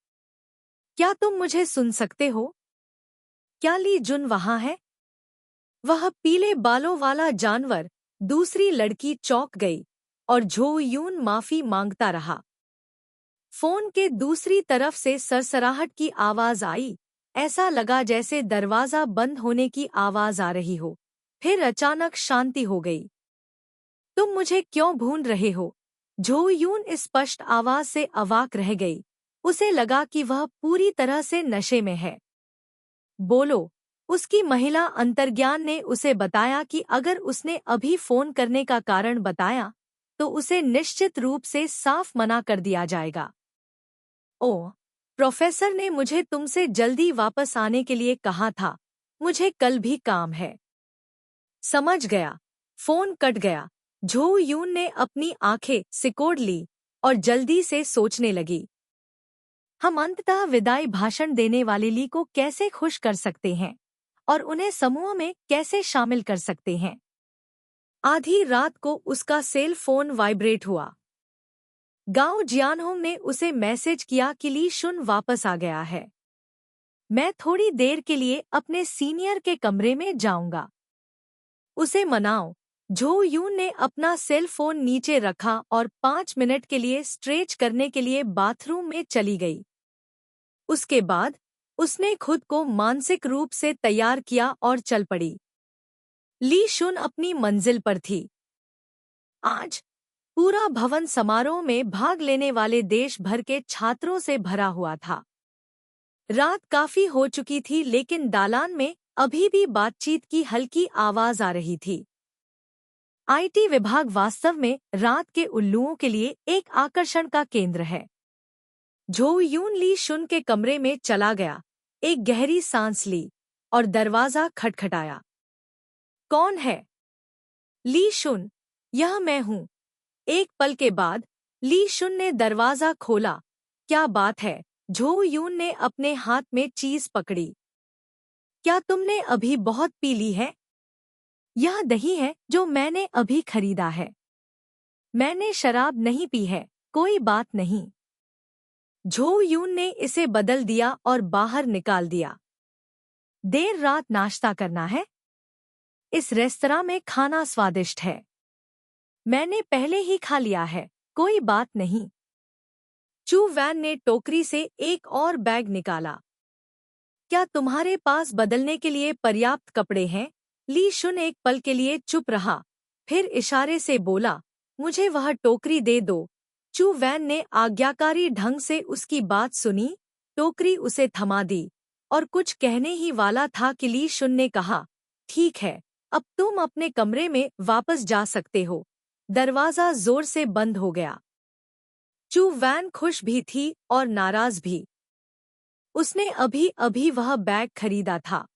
क्या तुम मुझे सुन सकते हो? क्या ली जुन वहां है? वह पीले बालों वाला जानवर। दूसरी लड़की चौंक गई और झो यून माफी मांगता रहा। फोन के दूसरी तरफ से सरसराहट की आवाज आई। ऐसा लगा जैसे दरवाजा बंद होने की आवाज आ रही हो। फिर अचानक शांति हो गई। तुम मुझे क्यों ढूंढ रहे हो? झो यून स्पष्ट आवाज से अवाक रह गई। उसे लगा कि वह पूरी तरह से नशे में है। बोलो। उसकी महिला अंतर्ज्ञान ने उसे बताया कि अगर उसने अभी फोन करने का कारण बताया तो उसे निश्चित रूप से साफ मना कर दिया जाएगा। ओह, प्रोफेसर ने मुझे तुमसे जल्दी वापस आने के लिए कहा था। मुझे कल भी काम है। समझ गया। फोन कट गया। झो यून ने अपनी आंखें सिकोड़ ली और जल्दी से सोचने लगी। हम अंततः विदाई भाषण देने वाले ली को कैसे खुश कर सकते हैं और उन्हें समूह में कैसे शामिल कर सकते हैं। आधी रात को उसका सेल फोन वाइब्रेट हुआ। गाओ जियानहोंग ने उसे मैसेज किया कि ली शुन वापस आ गया है। मैं थोड़ी देर के लिए अपने सीनियर के कमरे में जाऊंगा। उसे मनाओ। झो यून ने अपना सेल फोन नीचे रखा और 5 मिनट के लिए स्ट्रेच करने के लिए बाथरूम में चली गई। उसके बाद उसने खुद को मानसिक रूप से तैयार किया और चल पड़ी। ली शुन अपनी मंजिल पर थी। आज पूरा भवन समारोह में भाग लेने वाले देश भर के छात्रों से भरा हुआ था। रात काफी हो चुकी थी लेकिन दालान में अभी भी बातचीत की हल्की आवाज आ रही थी। आईटी विभाग वास्तव में रात के उल्लुओं के लिए एक आकर्षण का केंद्र है। झो यून ली शुन के कमरे में चला गया, एक गहरी सांस ली और दरवाजा खटखटाया। कौन है? ली शुन, यह मैं हूँ। एक पल के बाद ली शुन ने दरवाजा खोला। क्या बात है? झो यून ने अपने हाथ में चीज पकड़ी। क्या तुमने अभी बहुत पी ली है? यह दही है जो मैंने अभी खरीदा है। मैंने शराब नहीं पी है। कोई बात नहीं। झो यून ने इसे बदल दिया और बाहर निकाल दिया। देर रात नाश्ता करना है? इस रेस्तरां में खाना स्वादिष्ट है। मैंने पहले ही खा लिया है। कोई बात नहीं। चू वैन ने टोकरी से एक और बैग निकाला। क्या तुम्हारे पास बदलने के लिए पर्याप्त कपड़े हैं? ली शुन एक पल के लिए चुप रहा, फिर इशारे से बोला, मुझे वह टोकरी दे दो। चू वैन ने आज्ञाकारी ढंग से उसकी बात सुनी, टोकरी उसे थमा दी, और कुछ कहने ही वाला था कि ली शुन ने कहा, ठीक है, अब तुम अपने कमरे में वापस जा सकते हो। दरवाजा जोर से बंद हो गया। चू वैन खुश भी थी और नाराज भी। उसने अभी अभी वह बैग खरीदा था।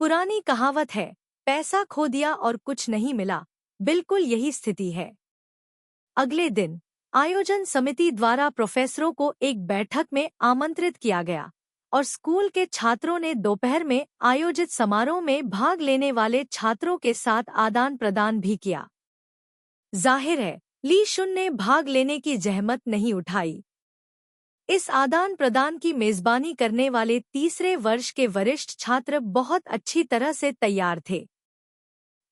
पुरानी कहावत है, पैसा खो दिया और कुछ नहीं मिला, बिल्कुल यही स्थिति है। अगले दिन आयोजन समिति द्वारा प्रोफेसरों को एक बैठक में आमंत्रित किया गया और स्कूल के छात्रों ने दोपहर में आयोजित समारोह में भाग लेने वाले छात्रों के साथ आदान प्रदान भी किया। जाहिर है, ली शुन ने भाग लेने की जहमत नहीं उठाई। इस आदान प्रदान की मेजबानी करने वाले तीसरे वर्ष के वरिष्ठ छात्र बहुत अच्छी तरह से तैयार थे।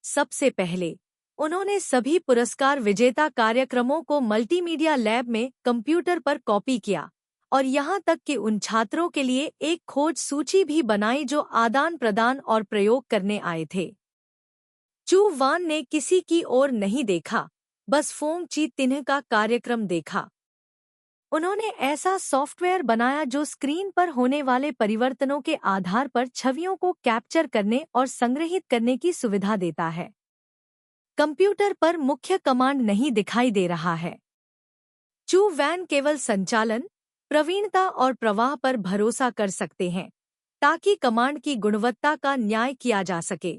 सबसे पहले उन्होंने सभी पुरस्कार विजेता कार्यक्रमों को मल्टीमीडिया लैब में कंप्यूटर पर कॉपी किया और यहाँ तक कि उन छात्रों के लिए एक खोज सूची भी बनाई जो आदान प्रदान और प्रयोग करने आए थे। चू वान ने किसी की ओर नहीं देखा, बस फोंग ची तिन्ह का कार्यक्रम देखा। उन्होंने ऐसा सॉफ्टवेयर बनाया जो स्क्रीन पर होने वाले परिवर्तनों के आधार पर छवियों को कैप्चर करने और संग्रहित करने की सुविधा देता है। कंप्यूटर पर मुख्य कमांड नहीं दिखाई दे रहा है। चू वैन केवल संचालन, प्रवीणता और प्रवाह पर भरोसा कर सकते हैं ताकि कमांड की गुणवत्ता का न्याय किया जा सके।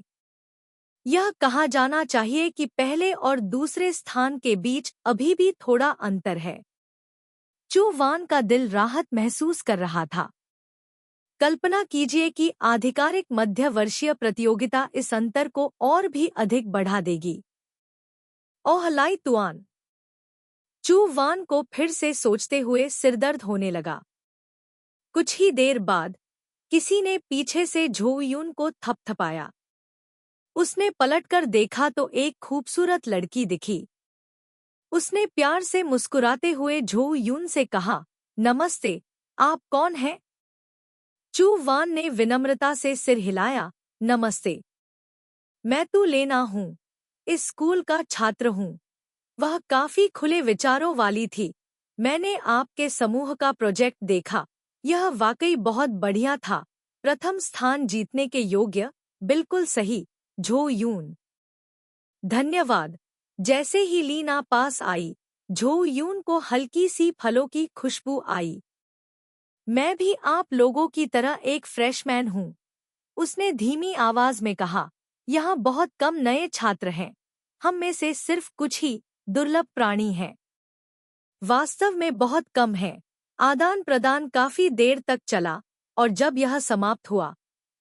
यह कहा जाना चाहिए कि पहले और दूसरे स्थान के बीच अभी भी थोड़ा अंतर है। चू वान का दिल राहत महसूस कर रहा था। कल्पना कीजिए कि आधिकारिक मध्य वर्षीय प्रतियोगिता इस अंतर को और भी अधिक बढ़ा देगी। ओह लाई तुआन। चू वान को फिर से सोचते हुए सिरदर्द होने लगा। कुछ ही देर बाद किसी ने पीछे से झो यून को थपथपाया। उसने पलटकर देखा तो एक खूबसूरत लड़की दिखी। उसने प्यार से मुस्कुराते हुए झो यून से कहा, नमस्ते, आप कौन हैं? चू वान ने विनम्रता से सिर हिलाया, नमस्ते, मैं तू लेना हूँ, इस स्कूल का छात्र हूँ। वह काफी खुले विचारों वाली थी। मैंने आपके समूह का प्रोजेक्ट देखा, यह वाकई बहुत बढ़िया था, प्रथम स्थान जीतने के योग्य, बिल्कुल सही, झो यून। धन्यवाद। जैसे ही लीना पास आई, झो यून को हल्की सी फलों की खुशबू आई। मैं भी आप लोगों की तरह एक फ्रेशमैन हूँ, उसने धीमी आवाज में कहा। यहाँ बहुत कम नए छात्र हैं, हम में से सिर्फ कुछ ही दुर्लभ प्राणी हैं। वास्तव में बहुत कम है। आदान प्रदान काफी देर तक चला और जब यह समाप्त हुआ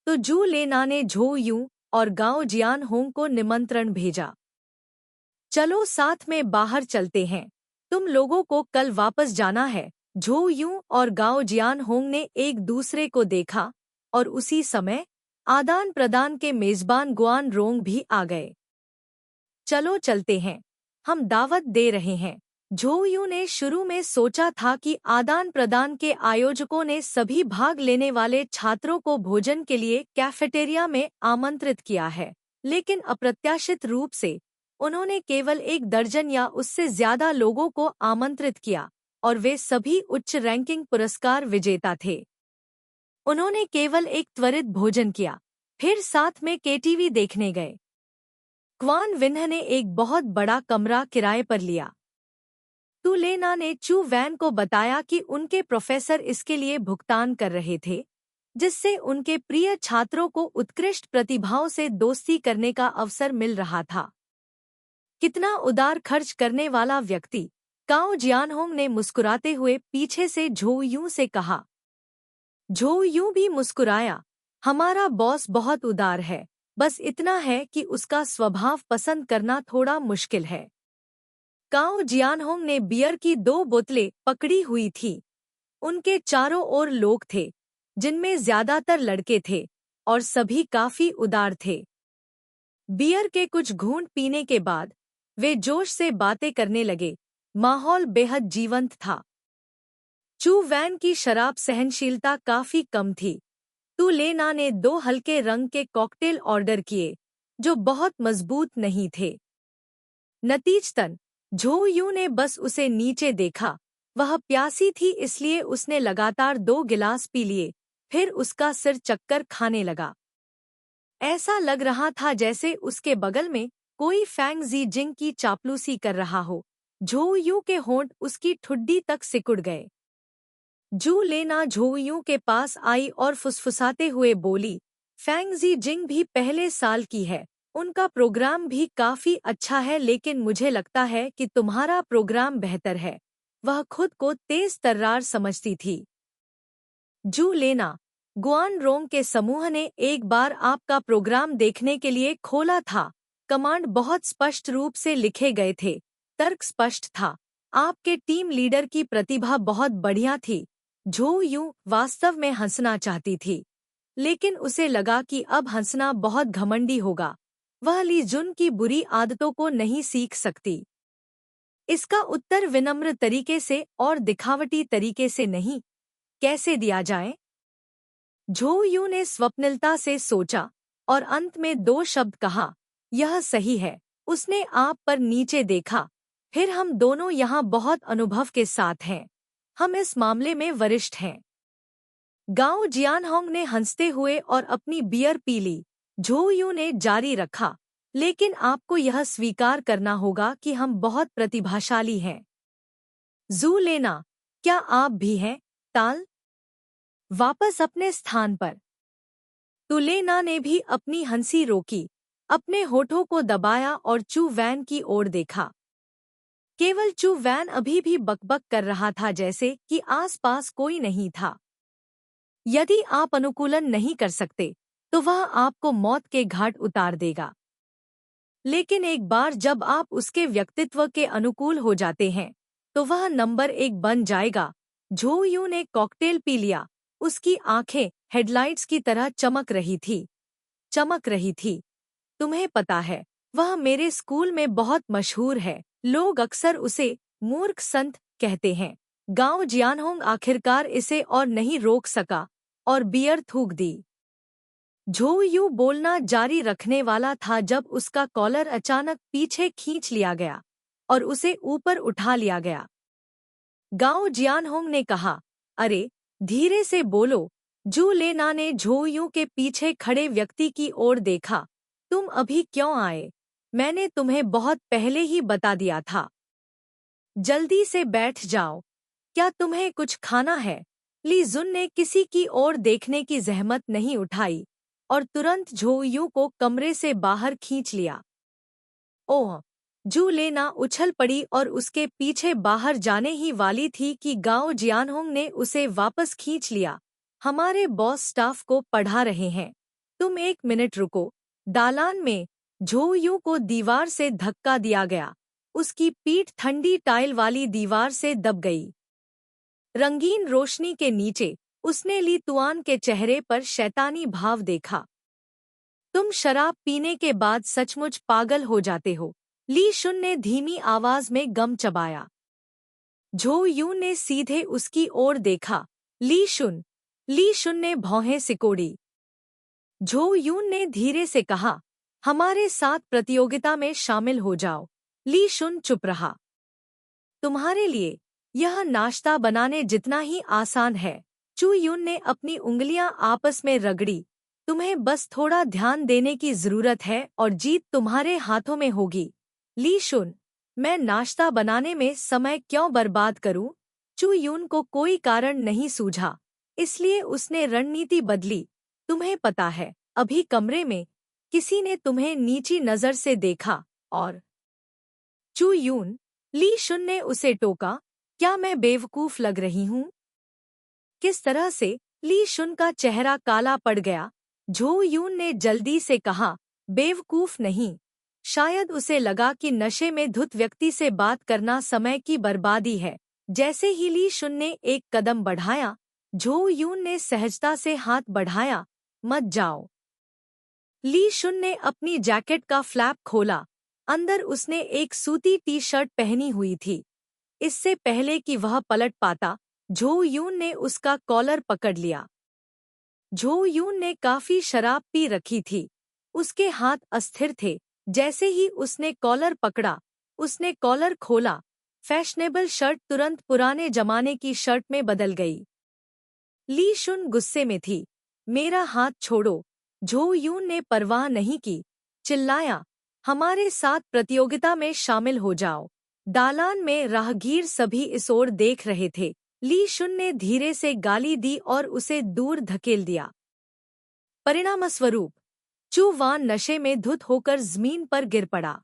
तो जू लेना ने झो यूं और गाओ जियान होंग को निमंत्रण भेजा। चलो साथ में बाहर चलते हैं, तुम लोगों को कल वापस जाना है। झो यूं और गाओ जियान होंग ने एक दूसरे को देखा और उसी समय आदान प्रदान के मेजबान गुआन रोंग भी आ गए। चलो चलते हैं, हम दावत दे रहे हैं। झो यूं ने शुरू में सोचा था कि आदान प्रदान के आयोजकों ने सभी भाग लेने वाले छात्रों को भोजन के लिए कैफेटेरिया में आमंत्रित किया है, लेकिन अप्रत्याशित रूप से उन्होंने केवल 1 दर्जन या उससे ज्यादा लोगों को आमंत्रित किया और वे सभी उच्च रैंकिंग पुरस्कार विजेता थे। उन्होंने केवल एक त्वरित भोजन किया, फिर साथ में केटीवी देखने गए। क्वान विन्ह ने एक बहुत बड़ा कमरा किराए पर लिया। तू लेना ने चू वैन को बताया कि उनके प्रोफेसर इसके लिए भुगतान कर रहे थे, जिससे उनके प्रिय छात्रों को उत्कृष्ट प्रतिभाओं से दोस्ती करने का अवसर मिल रहा था। कितना उदार खर्च करने वाला व्यक्ति, काओ जियानहोंग ने मुस्कुराते हुए पीछे से झो यूं से कहा। झो यूं भी मुस्कुराया, हमारा बॉस बहुत उदार है, बस इतना है कि उसका स्वभाव पसंद करना थोड़ा मुश्किल है। काओ जियानहोंग ने बियर की 2 बोतलें पकड़ी हुई थी। उनके चारों ओर लोग थे, जिनमें ज्यादातर लड़के थे और सभी काफी उदार थे। बियर के कुछ घूंट पीने के बाद वे जोश से बातें करने लगे। माहौल बेहद जीवंत था। चू वैन की शराब सहनशीलता काफी कम थी। तू लेना ने 2 हल्के रंग के कॉकटेल ऑर्डर किए, जो बहुत मजबूत नहीं थे। नतीजतन झो यू ने बस उसे नीचे देखा। वह प्यासी थी, इसलिए उसने लगातार 2 गिलास पी लिए। फिर उसका सिर चक्कर खाने लगा। ऐसा लग रहा था जैसे उसके बगल में कोई फैंग जी जिंग की चापलूसी कर रहा हो। झो यू के होंठ उसकी ठुड्डी तक सिकुड़ गए। जू लेना झो यू के पास आई और फुसफुसाते हुए बोली, फैंग जी जिंग भी पहले साल की है। उनका प्रोग्राम भी काफी अच्छा है, लेकिन मुझे लगता है कि तुम्हारा प्रोग्राम बेहतर है। वह खुद को तेज तर्रार समझती थी। जू लेना, गुआन रोंग के समूह ने एक बार आपका प्रोग्राम देखने के लिए खोला था। कमांड बहुत स्पष्ट रूप से लिखे गए थे। तर्क स्पष्ट था। आपके टीम लीडर की प्रतिभा बहुत बढ़िया थी। झो यू वास्तव में हंसना चाहती थी, लेकिन उसे लगा कि अब हंसना बहुत घमंडी होगा। वह ली जुन की बुरी आदतों को नहीं सीख सकती। इसका उत्तर विनम्र तरीके से और दिखावटी तरीके से नहीं, कैसे दिया जाए? झो यू ने स्वप्निलता से सोचा और अंत में 2 शब्द कहा, यह सही है। उसने आप पर नीचे देखा। फिर हम दोनों यहाँ बहुत अनुभव के साथ हैं। हम इस मामले में वरिष्ठ हैं। गाओ जियानहोंग ने हंसते हुए और अपनी बियर पी ली। झो यू ने जारी रखा, लेकिन आपको यह स्वीकार करना होगा कि हम बहुत प्रतिभाशाली हैं। जू लेना, क्या आप भी हैं? ताल वापस अपने स्थान पर। तुलेना ने भी अपनी हंसी रोकी, अपने होठों को दबाया और चू वैन की ओर देखा। केवल चू वैन अभी भी बकबक कर रहा था, जैसे कि आसपास कोई नहीं था। यदि आप अनुकूलन नहीं कर सकते, तो वह आपको मौत के घाट उतार देगा। लेकिन एक बार जब आप उसके व्यक्तित्व के अनुकूल हो जाते हैं, तो वह नंबर 1 बन जाएगा। झो यू ने कॉकटेल पी लिया। उसकी आंखें हेडलाइट्स की तरह चमक रही थी। तुम्हें पता है, वह मेरे स्कूल में बहुत मशहूर है। लोग अक्सर उसे मूर्ख संत कहते हैं। गांव जियानहोंग आखिरकार इसे और नहीं रोक सका और बियर थूक दी। झो यू बोलना जारी रखने वाला था जब उसका कॉलर अचानक पीछे खींच लिया गया और उसे ऊपर उठा लिया गया। गाओ जियानहोंग ने कहा, अरे धीरे से बोलो। जू लेना ने झो यू के पीछे खड़े व्यक्ति की ओर देखा। तुम अभी क्यों आए? मैंने तुम्हें बहुत पहले ही बता दिया था। जल्दी से बैठ जाओ। क्या तुम्हें कुछ खाना है? ली जुन ने किसी की ओर देखने की जहमत नहीं उठाई और तुरंत झो यू को कमरे से बाहर खींच लिया। ओह! जू लेना उछल पड़ी और उसके पीछे बाहर जाने ही वाली थी कि गाओ जियानहोंग ने उसे वापस खींच लिया। हमारे बॉस स्टाफ को पढ़ा रहे हैं। तुम 1 मिनट रुको। दालान में झो यू को दीवार से धक्का दिया गया। उसकी पीठ ठंडी टाइल वाली दीवार से दब गई। रंगीन रोशनी के नीचे उसने ली तुआन के चेहरे पर शैतानी भाव देखा। तुम शराब पीने के बाद सचमुच पागल हो जाते हो। ली शुन ने धीमी आवाज में गम चबाया। झो यू ने सीधे उसकी ओर देखा। ली शुन ने भौहें सिकोड़ी। झो यून ने धीरे से कहा, हमारे साथ प्रतियोगिता में शामिल हो जाओ। ली शुन चुप रहा। तुम्हारे लिए यह नाश्ता बनाने जितना ही आसान है। चू यून ने अपनी उंगलियां आपस में रगड़ी। तुम्हें बस थोड़ा ध्यान देने की जरूरत है और जीत तुम्हारे हाथों में होगी। ली शुन, मैं नाश्ता बनाने में समय क्यों बर्बाद करूं? चू यून को कोई कारण नहीं सूझा, इसलिए उसने रणनीति बदली। तुम्हें पता है, अभी कमरे में किसी ने तुम्हें नीची नजर से देखा और चू यून, ली शुन ने उसे टोका, क्या मैं बेवकूफ लग रही हूं? किस तरह से? ली शुन का चेहरा काला पड़ गया। झो यून ने जल्दी से कहा, बेवकूफ नहीं। शायद उसे लगा कि नशे में धुत व्यक्ति से बात करना समय की बर्बादी है। जैसे ही ली शुन ने एक कदम बढ़ाया, झो यून ने सहजता से हाथ बढ़ाया। मत जाओ। ली शुन ने अपनी जैकेट का फ्लैप खोला। अंदर उसने एक सूती टी शर्ट पहनी हुई थी। इससे पहले कि वह पलट पाता, झो यून ने उसका कॉलर पकड़ लिया। झो यून ने काफी शराब पी रखी थी। उसके हाथ अस्थिर थे। जैसे ही उसने कॉलर पकड़ा, उसने कॉलर खोला, फैशनेबल शर्ट तुरंत पुराने जमाने की शर्ट में बदल गई। ली शुन गुस्से में थी। मेरा हाथ छोड़ो। झो यून ने परवाह नहीं की, चिल्लाया, हमारे साथ प्रतियोगिता में शामिल हो जाओ। दालान में राहगीर सभी इस ओर देख रहे थे। ली शुन ने धीरे से गाली दी और उसे दूर धकेल दिया। परिणामस्वरूप चू वान नशे में धुत होकर जमीन पर गिर पड़ा।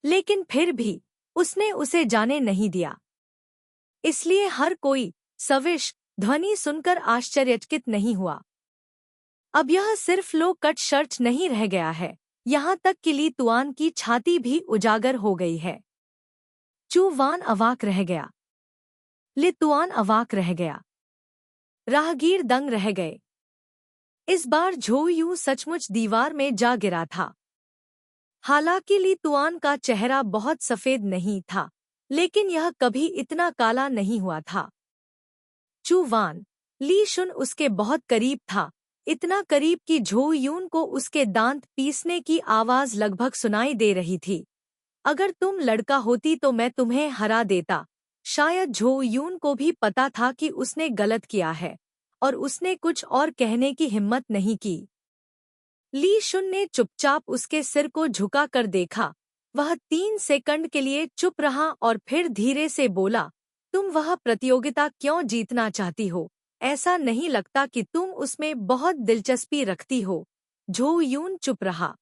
लेकिन फिर भी उसने उसे जाने नहीं दिया। इसलिए हर कोई सविश ध्वनि सुनकर आश्चर्यचकित नहीं हुआ। अब यह सिर्फ लो कट शर्ट नहीं रह गया है, यहाँ तक कि ली तुआन की छाती भी उजागर हो गई है। चू वान अवाक रह गया। ली तुआन अवाक रह गया। राहगीर दंग रह गए। इस बार झो यूं सचमुच दीवार में जा गिरा था। हालांकि ली तुआन का चेहरा बहुत सफेद नहीं था, लेकिन यह कभी इतना काला नहीं हुआ था। चू वान, ली शुन उसके बहुत करीब था, इतना करीब कि झो यून को उसके दांत पीसने की आवाज लगभग सुनाई दे रही थी। अगर तुम लड़का होती तो मैं तुम्हें हरा देता। शायद झो यून को भी पता था कि उसने गलत किया है, और उसने कुछ और कहने की हिम्मत नहीं की। ली शुन ने चुपचाप उसके सिर को झुका कर देखा। वह 3 सेकंड के लिए चुप रहा और फिर धीरे से बोला, तुम वह प्रतियोगिता क्यों जीतना चाहती हो? ऐसा नहीं लगता कि तुम उसमें बहुत दिलचस्पी रखती हो। झो यून चुप रहा।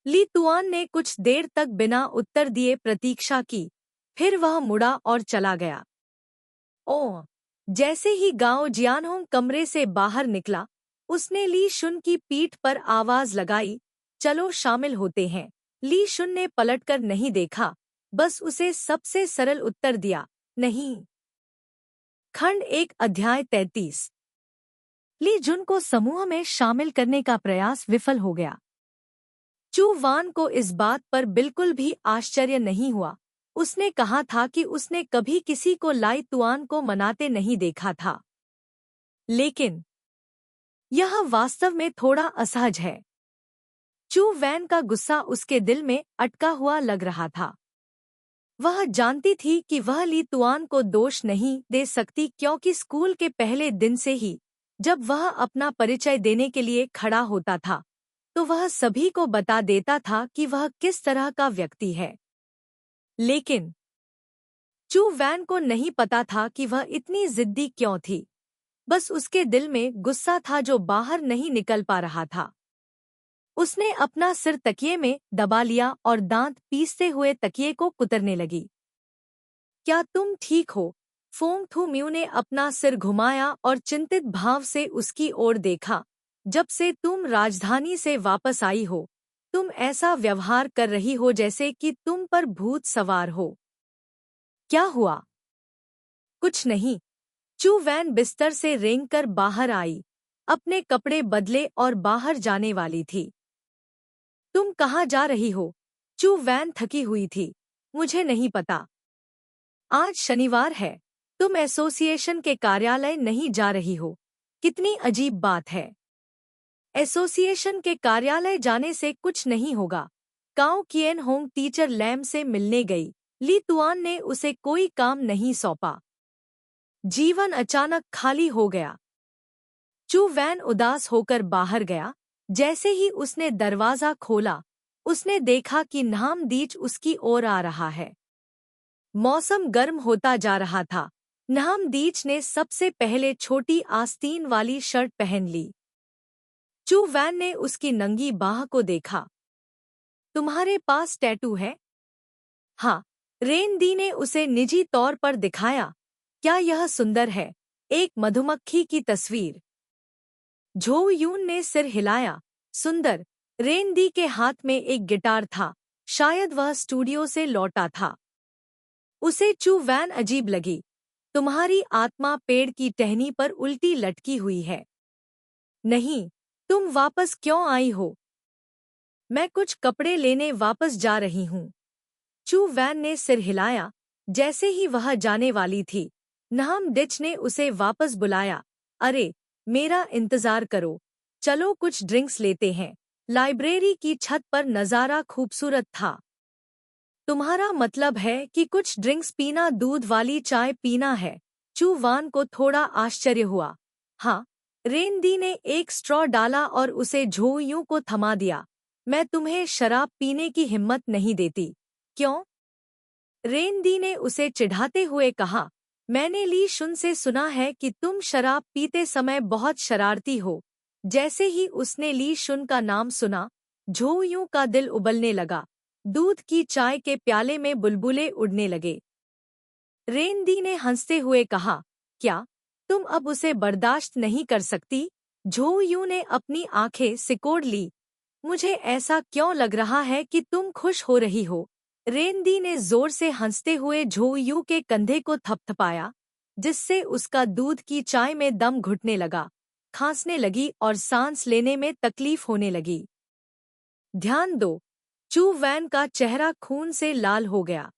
ली तुआन ने कुछ देर तक बिना उत्तर दिए प्रतीक्षा की, फिर वह मुड़ा और चला गया। ओह! जैसे ही गाओ जियानहोंग कमरे से बाहर निकला, उसने ली शुन की पीठ पर आवाज लगाई, चलो शामिल होते हैं। ली शुन ने पलटकर नहीं देखा, बस उसे सबसे सरल उत्तर दिया, नहीं। खंड 1 अध्याय 33। ली जुन को समूह में शामिल करने का प्रयास विफल हो गया। चू वान को इस बात पर बिल्कुल भी आश्चर्य नहीं हुआ। उसने कहा था कि उसने कभी किसी को लाई तुआन को मनाते नहीं देखा था। लेकिन यह वास्तव में थोड़ा असहज है। चू वैन का गुस्सा उसके दिल में अटका हुआ लग रहा था। वह जानती थी कि वह ली तुआन को दोष नहीं दे सकती, क्योंकि स्कूल के पहले दिन से ही जब वह अपना परिचय देने के लिए खड़ा होता था, तो वह सभी को बता देता था कि वह किस तरह का व्यक्ति है। लेकिन चू वैन को नहीं पता था कि वह इतनी जिद्दी क्यों थी। बस उसके दिल में गुस्सा था जो बाहर नहीं निकल पा रहा था। उसने अपना सिर तकिए में दबा लिया और दांत पीसते हुए तकिए को कुतरने लगी। क्या तुम ठीक हो? फोंग थू म्यू ने अपना सिर घुमाया और चिंतित भाव से उसकी ओर देखा। जब से तुम राजधानी से वापस आई हो, तुम ऐसा व्यवहार कर रही हो जैसे कि तुम पर भूत सवार हो। क्या हुआ? कुछ नहीं। चू वैन बिस्तर से रेंगकर बाहर आई, अपने कपड़े बदले और बाहर जाने वाली थी। तुम कहाँ जा रही हो? चू वैन थकी हुई थी। मुझे नहीं पता। आज शनिवार है। तुम एसोसिएशन के कार्यालय नहीं जा रही हो। कितनी अजीब बात है। एसोसिएशन के कार्यालय जाने से कुछ नहीं होगा। काओ किएन होंग टीचर लैम से मिलने गई। ली तुआन ने उसे कोई काम नहीं सौंपा। जीवन अचानक खाली हो गया। चू वैन उदास होकर बाहर गया। जैसे ही उसने दरवाजा खोला, उसने देखा कि न्हामदीच उसकी ओर आ रहा है। मौसम गर्म होता जा रहा था। न्हामदीच ने सबसे पहले छोटी आस्तीन वाली शर्ट पहन ली। चू वैन ने उसकी नंगी बाह को देखा। तुम्हारे पास टैटू है? हाँ, रेन दी ने उसे निजी तौर पर दिखाया। क्या यह सुंदर है? एक मधुमक्खी की तस्वीर। झो यून ने सिर हिलाया। सुंदर। रेन दी के हाथ में एक गिटार था। शायद वह स्टूडियो से लौटा था। उसे चू वैन अजीब लगी। तुम्हारी आत्मा पेड़ की टहनी पर उल्टी लटकी हुई है। नहीं, तुम वापस क्यों आई हो? मैं कुछ कपड़े लेने वापस जा रही हूँ। चू वैन ने सिर हिलाया। जैसे ही वह जाने वाली थी, नाहम डिच ने उसे वापस बुलाया। अरे, मेरा इंतजार करो, चलो कुछ ड्रिंक्स लेते हैं। लाइब्रेरी की छत पर नज़ारा खूबसूरत था। तुम्हारा मतलब है कि कुछ ड्रिंक्स पीना, दूध वाली चाय पीना है? चू वान को थोड़ा आश्चर्य हुआ। हाँ। रेनदी ने एक स्ट्रॉ डाला और उसे झो यूं को थमा दिया। मैं तुम्हें शराब पीने की हिम्मत नहीं देती। क्यों? रेनदी ने उसे चिढ़ाते हुए कहा। मैंने ली शुन से सुना है कि तुम शराब पीते समय बहुत शरारती हो। जैसे ही उसने ली शुन का नाम सुना, झो यूं का दिल उबलने लगा। दूध की चाय के प्याले में बुलबुले उड़ने लगे। रेनदी ने हंसते हुए कहा, क्या तुम अब उसे बर्दाश्त नहीं कर सकती? झो यूं ने अपनी आंखें सिकोड़ ली। मुझे ऐसा क्यों लग रहा है कि तुम खुश हो रही हो? रेनदी ने जोर से हंसते हुए झो यूं के कंधे को थपथपाया, जिससे उसका दूध की चाय में दम घुटने लगा, खांसने लगी और सांस लेने में तकलीफ होने लगी। ध्यान दो, चू वैन का चेहरा खून से लाल हो गया।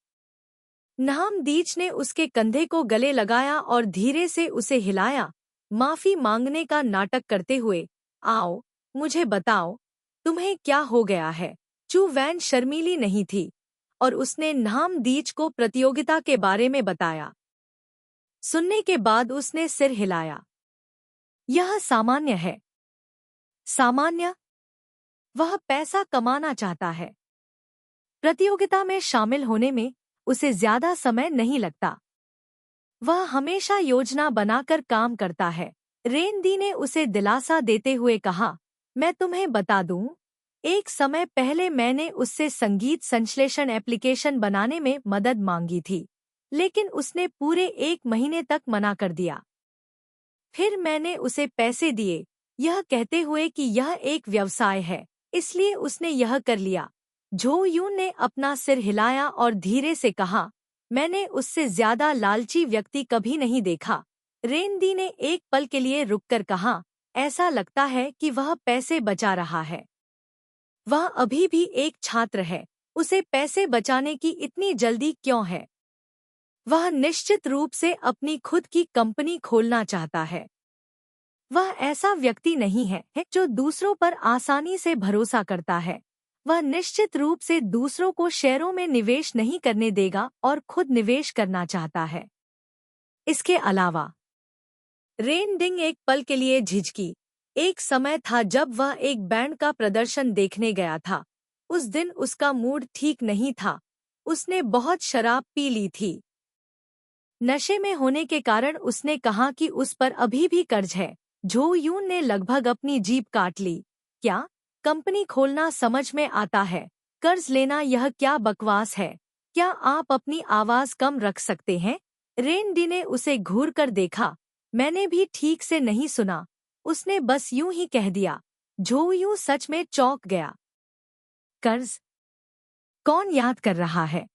नाहम दीच ने उसके कंधे को गले लगाया और धीरे से उसे हिलाया, माफी मांगने का नाटक करते हुए। आओ, मुझे बताओ, तुम्हें क्या हो गया है? चू वैन शर्मीली नहीं थी और उसने नाहम दीच को प्रतियोगिता के बारे में बताया। सुनने के बाद उसने सिर हिलाया। यह सामान्य है। सामान्य? वह पैसा कमाना चाहता है। प्रतियोगिता में शामिल होने में उसे ज्यादा समय नहीं लगता। वह हमेशा योजना बनाकर काम करता है। रेनदी ने उसे दिलासा देते हुए कहा, मैं तुम्हें बता दूं, एक समय पहले मैंने उससे संगीत संश्लेषण एप्लीकेशन बनाने में मदद मांगी थी, लेकिन उसने पूरे 1 महीने तक मना कर दिया। फिर मैंने उसे पैसे दिए, यह कहते हुए कि यह एक व्यवसाय है, इसलिए उसने यह कर लिया। झो यून ने अपना सिर हिलाया और धीरे से कहा, मैंने उससे ज्यादा लालची व्यक्ति कभी नहीं देखा। रेनदी ने एक पल के लिए रुककर कहा, ऐसा लगता है कि वह पैसे बचा रहा है। वह अभी भी एक छात्र है, उसे पैसे बचाने की इतनी जल्दी क्यों है? वह निश्चित रूप से अपनी खुद की कंपनी खोलना चाहता है। वह ऐसा व्यक्ति नहीं है जो दूसरों पर आसानी से भरोसा करता है। वह निश्चित रूप से दूसरों को शेयरों में निवेश नहीं करने देगा और खुद निवेश करना चाहता है। इसके अलावा रेनडिंग एक पल के लिए झिझकी। एक समय था जब वह एक बैंड का प्रदर्शन देखने गया था। उस दिन उसका मूड ठीक नहीं था। उसने बहुत शराब पी ली थी। नशे में होने के कारण उसने कहा कि उस पर अभी भी कर्ज है। झो यून ने लगभग अपनी जीभ काट ली। क्या? कंपनी खोलना समझ में आता है, कर्ज लेना यह क्या बकवास है? क्या आप अपनी आवाज कम रख सकते हैं? रेनडी ने उसे घूर कर देखा। मैंने भी ठीक से नहीं सुना, उसने बस यूं ही कह दिया। झो यूं सच में चौंक गया। कर्ज? कौन याद कर रहा है?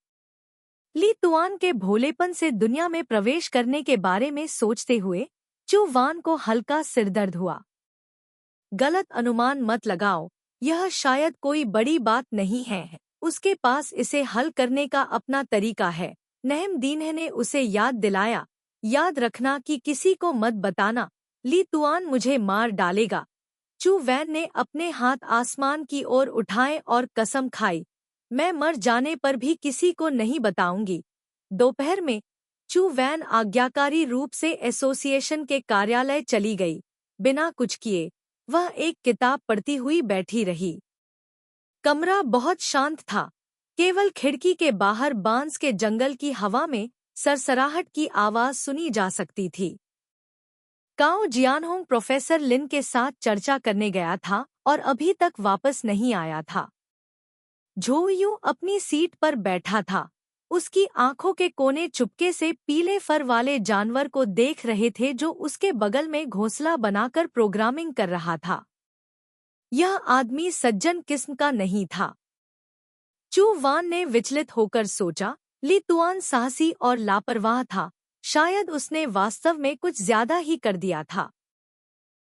ली तुआन के भोलेपन से दुनिया में प्रवेश करने के बारे में सोचते हुए चू वान को हल्का सिरदर्द हुआ। गलत अनुमान मत लगाओ, यह शायद कोई बड़ी बात नहीं है। उसके पास इसे हल करने का अपना तरीका है। नहम दीन ने उसे याद दिलाया। याद रखना कि किसी को मत बताना, ली तुआन मुझे मार डालेगा। चू वैन ने अपने हाथ आसमान की ओर उठाए और कसम खाई, मैं मर जाने पर भी किसी को नहीं बताऊंगी। दोपहर में चू वैन आज्ञाकारी रूप से एसोसिएशन के कार्यालय चली गई। बिना कुछ किए वह एक किताब पढ़ती हुई बैठी रही। कमरा बहुत शांत था। केवल खिड़की के बाहर बांस के जंगल की हवा में सरसराहट की आवाज सुनी जा सकती थी। काओ जियानहोंग प्रोफेसर लिन के साथ चर्चा करने गया था और अभी तक वापस नहीं आया था। झो यूं अपनी सीट पर बैठा था। उसकी आंखों के कोने चुपके से पीले फर वाले जानवर को देख रहे थे जो उसके बगल में घोंसला बनाकर प्रोग्रामिंग कर रहा था। यह आदमी सज्जन किस्म का नहीं था। चू वान ने विचलित होकर सोचा, ली तुआन साहसी और लापरवाह था। शायद उसने वास्तव में कुछ ज्यादा ही कर दिया था।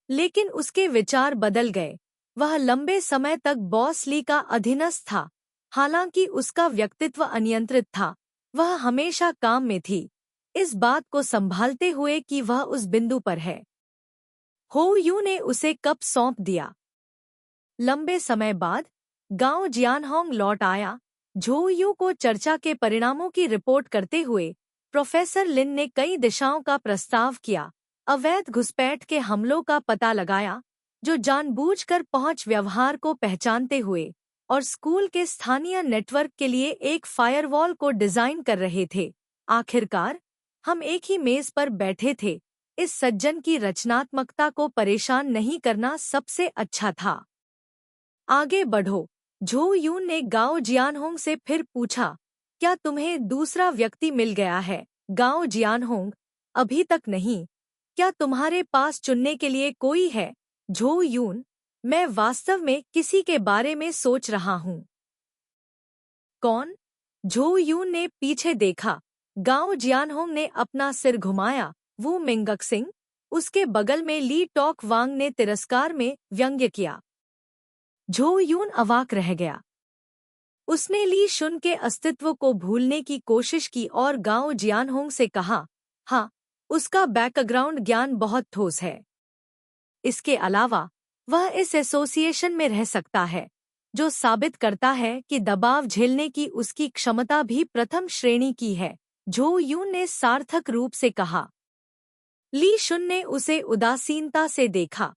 लेकिन उसके विचार बदल गए। वह लंबे समय तक बॉस ली का अधीनस्थ था। हालांकि उसका व्यक्तित्व अनियंत्रित था, वह हमेशा काम में थी। इस बात को संभालते हुए कि वह उस बिंदु पर है। हो यू ने उसे कप सौंप दिया। लंबे समय बाद गांव जियानहोंग लौट आया। झो यू को चर्चा के परिणामों की रिपोर्ट करते हुए प्रोफेसर लिन ने कई दिशाओं का प्रस्ताव किया। अवैध घुसपैठ के हमलों का पता लगाया जो जानबूझकर पहुंच व्यवहार को पहचानते हुए और स्कूल के स्थानीय नेटवर्क के लिए एक फायरवॉल को डिजाइन कर रहे थे। आखिरकार हम एक ही मेज पर बैठे थे। इस सज्जन की रचनात्मकता को परेशान नहीं करना सबसे अच्छा था। आगे बढ़ो, झो यून ने गाओ जियानहोंग से फिर पूछा, क्या तुम्हें दूसरा व्यक्ति मिल गया है? गाओ जियानहोंग, अभी तक नहीं। क्या तुम्हारे पास चुनने के लिए कोई है? झो यून, मैं वास्तव में किसी के बारे में सोच रहा हूँ। कौन? झो यून ने पीछे देखा। गाओ जियानहोंग ने अपना सिर घुमाया। वो मिंगक सिंह। उसके बगल में ली टॉक वांग ने तिरस्कार में व्यंग्य किया। झो यून अवाक रह गया। उसने ली शुन के अस्तित्व को भूलने की कोशिश की और गाओ जियानहोंग से कहा, हाँ, उसका बैकग्राउंड ज्ञान बहुत ठोस है। इसके अलावा वह इस एसोसिएशन में रह सकता है, जो साबित करता है कि दबाव झेलने की उसकी क्षमता भी प्रथम श्रेणी की है। झो यून ने सार्थक रूप से कहा। ली शुन ने उसे उदासीनता से देखा।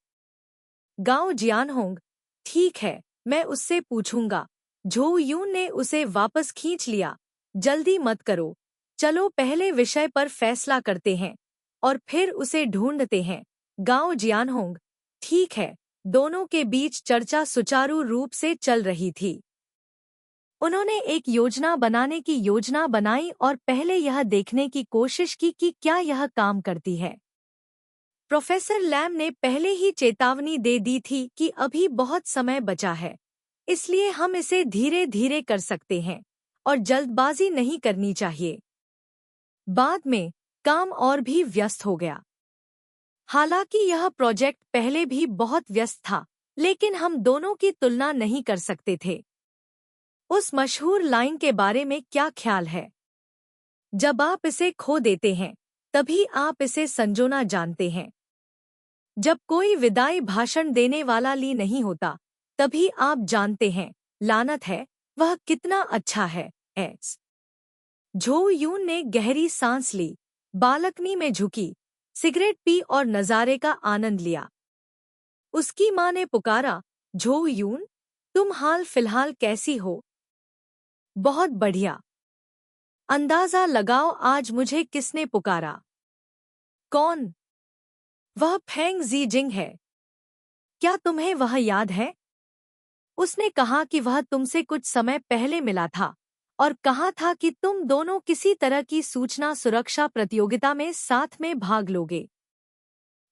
गाओ जियानहोंग, ठीक है, मैं उससे पूछूंगा। झो यून ने उसे वापस खींच लिया। जल्दी मत करो, चलो पहले विषय पर फैसला करते हैं और फिर उसे ढूंढते हैं। गाओ जियानहोंग, ठीक है। दोनों के बीच चर्चा सुचारू रूप से चल रही थी। उन्होंने एक योजना बनाने की योजना बनाई और पहले यह देखने की कोशिश की कि क्या यह काम करती है। प्रोफेसर लैम ने पहले ही चेतावनी दे दी थी कि अभी बहुत समय बचा है, इसलिए हम इसे धीरे धीरे कर सकते हैं और जल्दबाजी नहीं करनी चाहिए। बाद में काम और भी व्यस्त हो गया। हालांकि यह प्रोजेक्ट पहले भी बहुत व्यस्त था, लेकिन हम दोनों की तुलना नहीं कर सकते थे। उस मशहूर लाइन के बारे में क्या ख्याल है? जब आप इसे खो देते हैं, तभी आप इसे संजोना जानते हैं। जब कोई विदाई भाषण देने वाला ली नहीं होता, तभी आप जानते हैं, लानत है, वह कितना अच्छा है। एस झो यून ने गहरी सांस ली, बालकनी में झुकी, सिगरेट पी और नज़ारे का आनंद लिया। उसकी माँ ने पुकारा, झो यून, तुम हाल फिलहाल कैसी हो? बहुत बढ़िया। अंदाजा लगाओ आज मुझे किसने पुकारा? कौन? वह फेंग ज़ीजिंग है। क्या तुम्हें वह याद है? उसने कहा कि वह तुमसे कुछ समय पहले मिला था और कहा था कि तुम दोनों किसी तरह की सूचना सुरक्षा प्रतियोगिता में साथ में भाग लोगे।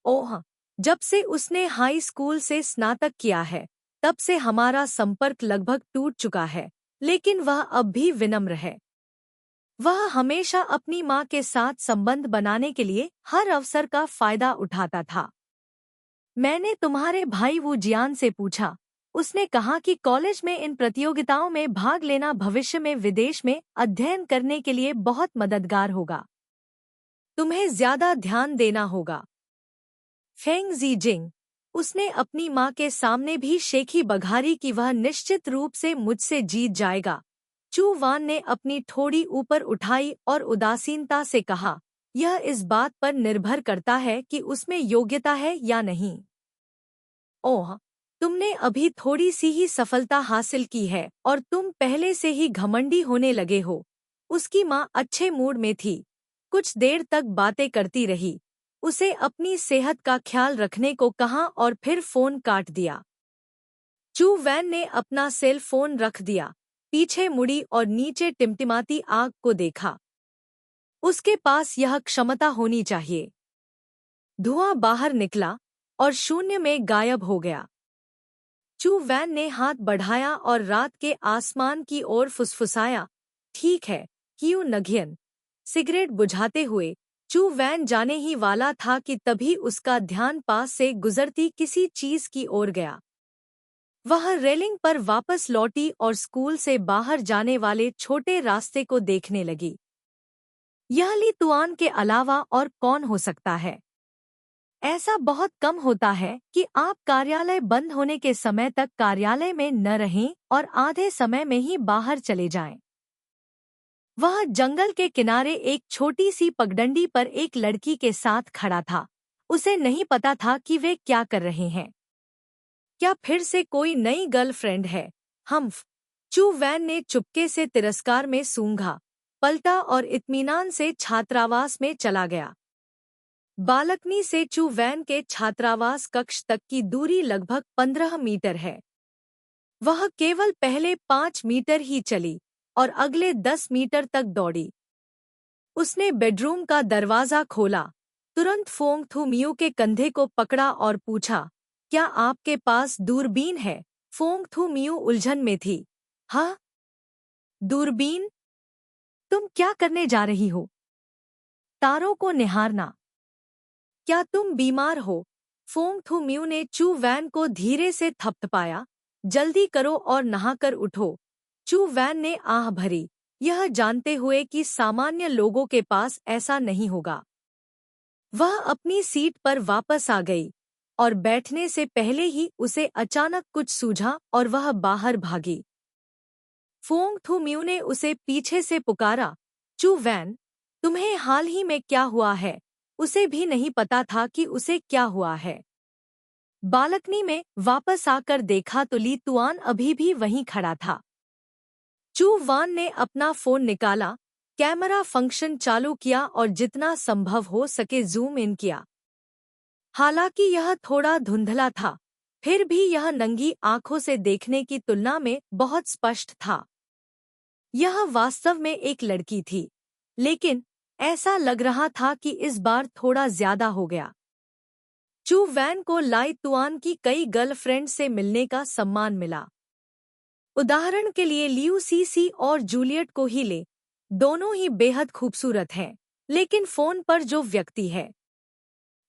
ओह, जब से उसने हाई स्कूल से स्नातक किया है, तब से हमारा संपर्क लगभग टूट चुका है, लेकिन वह अब भी विनम्र है। वह हमेशा अपनी माँ के साथ संबंध बनाने के लिए हर अवसर का फायदा उठाता था। मैंने तुम्हारे भाई वू जियान से पूछा। उसने कहा कि कॉलेज में इन प्रतियोगिताओं में भाग लेना भविष्य में विदेश में अध्ययन करने के लिए बहुत मददगार होगा। तुम्हें ज्यादा ध्यान देना होगा। फेंग ज़ीजिंग, उसने अपनी माँ के सामने भी शेखी बघारी कि वह निश्चित रूप से मुझसे जीत जाएगा। चू वान ने अपनी ठोड़ी ऊपर उठाई और उदासीनता से कहा, यह इस बात पर निर्भर करता है कि उसमें योग्यता है या नहीं। ओह, तुमने अभी थोड़ी सी ही सफलता हासिल की है और तुम पहले से ही घमंडी होने लगे हो। उसकी माँ अच्छे मूड में थी। कुछ देर तक बातें करती रही। उसे अपनी सेहत का ख्याल रखने को कहा और फिर फोन काट दिया। चू वैन ने अपना सेल फोन रख दिया, पीछे मुड़ी और नीचे टिमटिमाती आग को देखा। उसके पास यह क्षमता होनी चाहिए। धुआं बाहर निकला और शून्य में गायब हो गया। चू वैन ने हाथ बढ़ाया और रात के आसमान की ओर फुसफुसाया, ठीक है, क्यू नघियन। सिगरेट बुझाते हुए चू वैन जाने ही वाला था कि तभी उसका ध्यान पास से गुजरती किसी चीज की ओर गया। वह रेलिंग पर वापस लौटी और स्कूल से बाहर जाने वाले छोटे रास्ते को देखने लगी। यह ली तुआन के अलावा और कौन हो सकता है? ऐसा बहुत कम होता है कि आप कार्यालय बंद होने के समय तक कार्यालय में न रहें और आधे समय में ही बाहर चले जाएं। वह जंगल के किनारे एक छोटी सी पगडंडी पर एक लड़की के साथ खड़ा था। उसे नहीं पता था कि वे क्या कर रहे हैं। क्या फिर से कोई नई गर्लफ्रेंड है? हम्फ। चू वैन ने चुपके से तिरस्कार में सूंघा, पलटा और इत्मीनान से छात्रावास में चला गया। बालकनी से चू वैन के छात्रावास कक्ष तक की दूरी लगभग 15 मीटर है। वह केवल पहले 5 मीटर ही चली और अगले 10 मीटर तक दौड़ी। उसने बेडरूम का दरवाजा खोला, तुरंत फोंग थू मियू के कंधे को पकड़ा और पूछा, क्या आपके पास दूरबीन है? फोंग थू मियू उलझन में थी। हाँ? दूरबीन? तुम क्या करने जा रही हो? तारों को निहारना। क्या तुम बीमार हो? फोंग थू मियू ने चू वैन को धीरे से थपथपाया। जल्दी करो और नहाकर उठो। चू वैन ने आह भरी, यह जानते हुए कि सामान्य लोगों के पास ऐसा नहीं होगा। वह अपनी सीट पर वापस आ गई और बैठने से पहले ही उसे अचानक कुछ सूझा और वह बाहर भागी। फोंग थू मियू ने उसे पीछे से पुकारा, चू वैन, तुम्हें हाल ही में क्या हुआ है? उसे भी नहीं पता था कि उसे क्या हुआ है। बालकनी में वापस आकर देखा तो ली तुआन अभी भी वहीं खड़ा था। चू वान ने अपना फोन निकाला, कैमरा फंक्शन चालू किया और जितना संभव हो सके जूम इन किया। हालांकि यह थोड़ा धुंधला था, फिर भी यह नंगी आंखों से देखने की तुलना में बहुत स्पष्ट था। यह वास्तव में एक लड़की थी, लेकिन ऐसा लग रहा था कि इस बार थोड़ा ज्यादा हो गया। चू वैन को लाई तुआन की कई गर्लफ्रेंड से मिलने का सम्मान मिला। उदाहरण के लिए लियू सीसी और जूलियट को ही ले, दोनों ही बेहद खूबसूरत हैं, लेकिन फोन पर जो व्यक्ति है,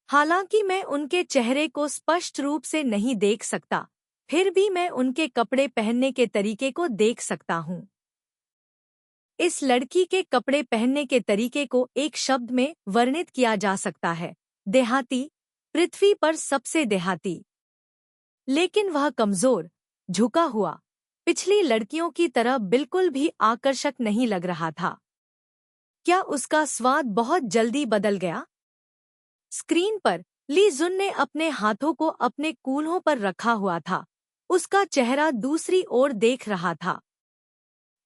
हालांकि मैं उनके चेहरे को स्पष्ट रूप से नहीं देख सकता, फिर भी मैं उनके कपड़े पहनने के तरीके को देख सकता हूँ। इस लड़की के कपड़े पहनने के तरीके को एक शब्द में वर्णित किया जा सकता है, देहाती, पृथ्वी पर सबसे देहाती। लेकिन वह कमजोर, झुका हुआ, पिछली लड़कियों की तरह बिल्कुल भी आकर्षक नहीं लग रहा था। क्या उसका स्वाद बहुत जल्दी बदल गया? स्क्रीन पर ली जुन ने अपने हाथों को अपने कूल्हों पर रखा हुआ था। उसका चेहरा दूसरी ओर देख रहा था।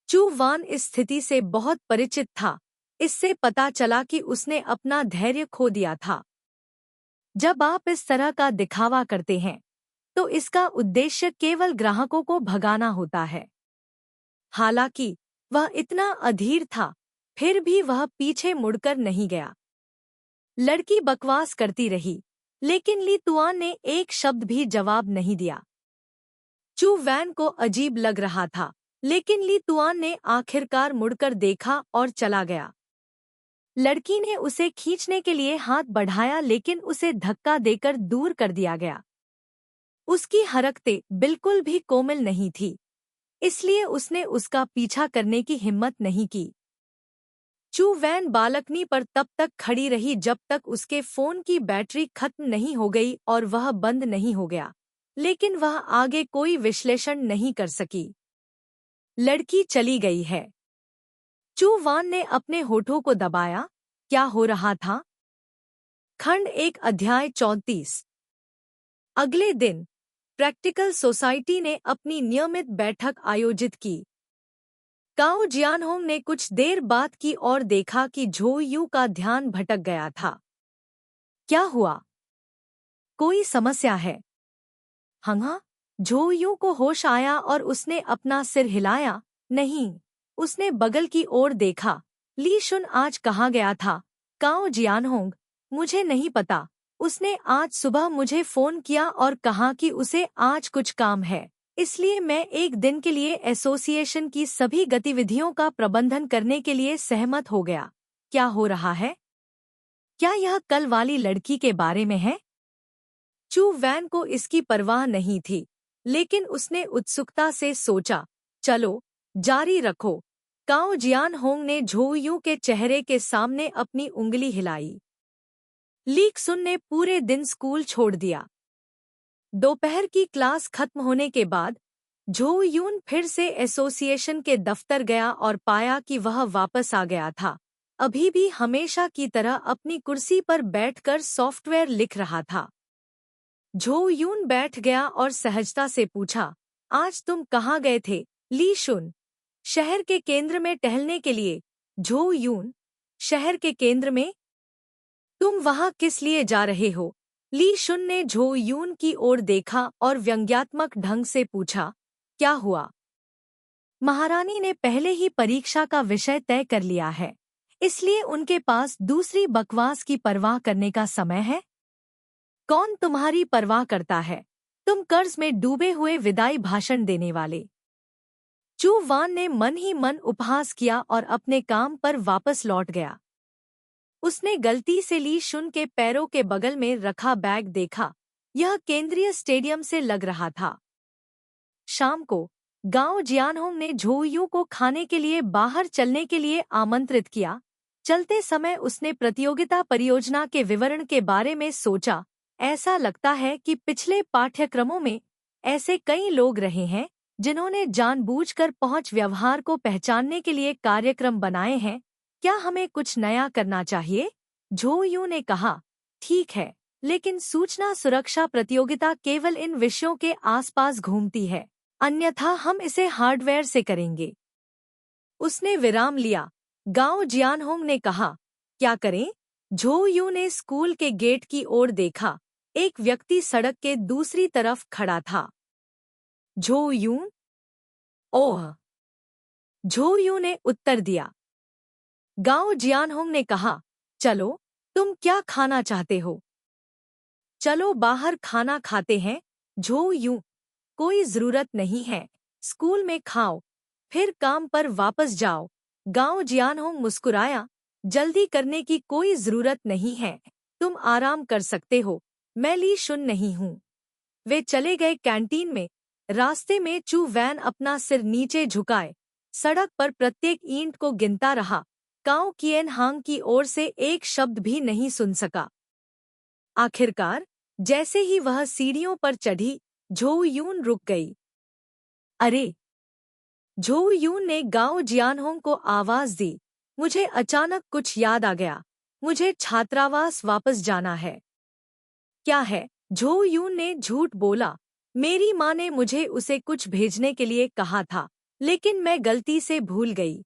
चू वान इस स्थिति से बहुत परिचित था। इससे पता चला कि उसने अपना धैर्य खो दिया था। जब आप इस तरह का दिखावा करते हैं, तो इसका उद्देश्य केवल ग्राहकों को भगाना होता है। हालांकि वह इतना अधीर था, फिर भी वह पीछे मुड़कर नहीं गया। लड़की बकवास करती रही, लेकिन ली तुआन ने एक शब्द भी जवाब नहीं दिया। चू वैन को अजीब लग रहा था, लेकिन ली तुआन ने आखिरकार मुड़कर देखा और चला गया। लड़की ने उसे खींचने के लिए हाथ बढ़ाया, लेकिन उसे धक्का देकर दूर कर दिया गया। उसकी हरकतें बिल्कुल भी कोमल नहीं थी, इसलिए उसने उसका पीछा करने की हिम्मत नहीं की। चू वैन बालकनी पर तब तक खड़ी रही जब तक उसके फोन की बैटरी खत्म नहीं हो गई और वह बंद नहीं हो गया, लेकिन वह आगे कोई विश्लेषण नहीं कर सकी। लड़की चली गई है। चू वान ने अपने होठों को दबाया। क्या हो रहा था? खंड 1 अध्याय 34। अगले दिन प्रैक्टिकल सोसाइटी ने अपनी नियमित बैठक आयोजित की। काओ जियानहोंग ने कुछ देर बाद की और देखा कि झो यू का ध्यान भटक गया था। क्या हुआ? कोई समस्या है? हाँ, झो यू को होश आया और उसने अपना सिर हिलाया। नहीं, उसने बगल की ओर देखा। ली शुन आज कहाँ गया था? काओ जियानहोंग, मुझे नहीं पता। उसने आज सुबह मुझे फोन किया और कहा कि उसे आज कुछ काम है, इसलिए मैं एक दिन के लिए एसोसिएशन की सभी गतिविधियों का प्रबंधन करने के लिए सहमत हो गया। क्या हो रहा है? क्या यह कल वाली लड़की के बारे में है? चू वैन को इसकी परवाह नहीं थी, लेकिन उसने उत्सुकता से सोचा, चलो, जारी रखो। काओ जियानहोंग ने झोयू के चेहरे के सामने अपनी उंगली हिलाई। ली सुन ने पूरे दिन स्कूल छोड़ दिया। दोपहर की क्लास खत्म होने के बाद झो यून फिर से एसोसिएशन के दफ्तर गया और पाया कि वह वापस आ गया था, अभी भी हमेशा की तरह अपनी कुर्सी पर बैठकर सॉफ्टवेयर लिख रहा था। झो यून बैठ गया और सहजता से पूछा, आज तुम कहाँ गए थे, ली शुन? शहर के केंद्र में टहलने के लिए। झो यून, शहर के केंद्र में? तुम वहाँ किस लिए जा रहे हो? ली शुन ने झो यून की ओर देखा और व्यंग्यात्मक ढंग से पूछा, क्या हुआ? महारानी ने पहले ही परीक्षा का विषय तय कर लिया है, इसलिए उनके पास दूसरी बकवास की परवाह करने का समय है। कौन तुम्हारी परवाह करता है, तुम कर्ज में डूबे हुए विदाई भाषण देने वाले। चू वान ने मन ही मन उपहास किया और अपने काम पर वापस लौट गया। उसने गलती से ली शुन के पैरों के बगल में रखा बैग देखा, यह केंद्रीय स्टेडियम से लग रहा था। शाम को गांव जियानहोंग ने झोयू को खाने के लिए बाहर चलने के लिए आमंत्रित किया। चलते समय उसने प्रतियोगिता परियोजना के विवरण के बारे में सोचा, ऐसा लगता है कि पिछले पाठ्यक्रमों में ऐसे कई लोग रहे हैं जिन्होंने जानबूझकर पहुंच व्यवहार को पहचानने के लिए कार्यक्रम बनाए हैं। क्या हमें कुछ नया करना चाहिए? झोयू ने कहा, ठीक है, लेकिन सूचना सुरक्षा प्रतियोगिता केवल इन विषयों के आसपास घूमती है, अन्यथा हम इसे हार्डवेयर से करेंगे। उसने विराम लिया। गांव जियानहोंग ने कहा, क्या करें? झोयू ने स्कूल के गेट की ओर देखा, एक व्यक्ति सड़क के दूसरी तरफ खड़ा था। झोयू? ओह! झोयू ने उत्तर दिया। गांव जियानहोंग ने कहा, चलो, तुम क्या खाना चाहते हो? चलो बाहर खाना खाते हैं। झोयू, कोई जरूरत नहीं है, स्कूल में खाओ, फिर काम पर वापस जाओ। गांव जियानहोंग मुस्कुराया, जल्दी करने की कोई जरूरत नहीं है, तुम आराम कर सकते हो, मैं ली शुन नहीं हूँ। वे चले गए कैंटीन में। रास्ते में चू वैन अपना सिर नीचे झुकाए सड़क पर प्रत्येक ईंट को गिनता रहा। काओ किएन हांग की ओर से एक शब्द भी नहीं सुन सका। आखिरकार जैसे ही वह सीढ़ियों पर चढ़ी, झो यून रुक गई। अरे! झो यून ने गांव जियानहोंग को आवाज दी, मुझे अचानक कुछ याद आ गया, मुझे छात्रावास वापस जाना है। क्या है? झो यून ने झूठ बोला, मेरी माँ ने मुझे उसे कुछ भेजने के लिए कहा था, लेकिन मैं गलती से भूल गई।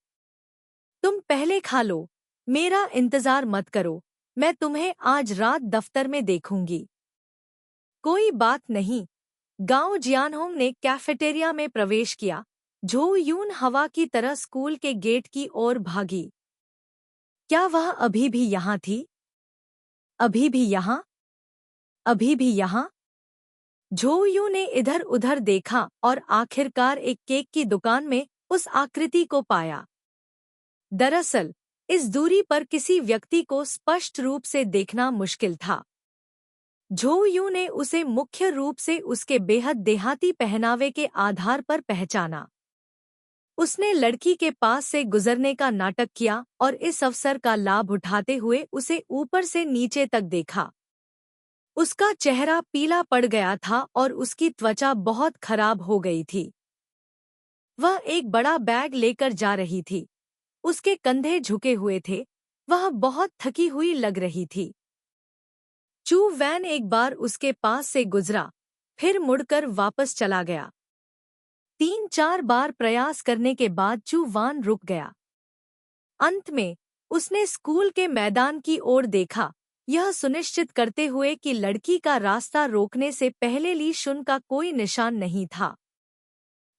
तुम पहले खा लो, मेरा इंतजार मत करो, मैं तुम्हें आज रात दफ्तर में देखूंगी। कोई बात नहीं। गांव जियानहोंग ने कैफेटेरिया में प्रवेश किया। झो यून हवा की तरह स्कूल के गेट की ओर भागी। क्या वह अभी भी यहाँ थी? अभी भी यहाँ? अभी भी यहाँ? झो यून ने इधर उधर देखा और आखिरकार एक केक की दुकान में उस आकृति को पाया। दरअसल इस दूरी पर किसी व्यक्ति को स्पष्ट रूप से देखना मुश्किल था। झो यून ने उसे मुख्य रूप से उसके बेहद देहाती पहनावे के आधार पर पहचाना। उसने लड़की के पास से गुजरने का नाटक किया और इस अवसर का लाभ उठाते हुए उसे ऊपर से नीचे तक देखा। उसका चेहरा पीला पड़ गया था और उसकी त्वचा बहुत खराब हो गई थी। वह एक बड़ा बैग लेकर जा रही थी। उसके कंधे झुके हुए थे, वह बहुत थकी हुई लग रही थी। चू वैन एक बार उसके पास से गुजरा, फिर मुड़कर वापस चला गया। 3-4 बार प्रयास करने के बाद चू वान रुक गया। अंत में उसने स्कूल के मैदान की ओर देखा, यह सुनिश्चित करते हुए कि लड़की का रास्ता रोकने से पहले ली शुन का कोई निशान नहीं था।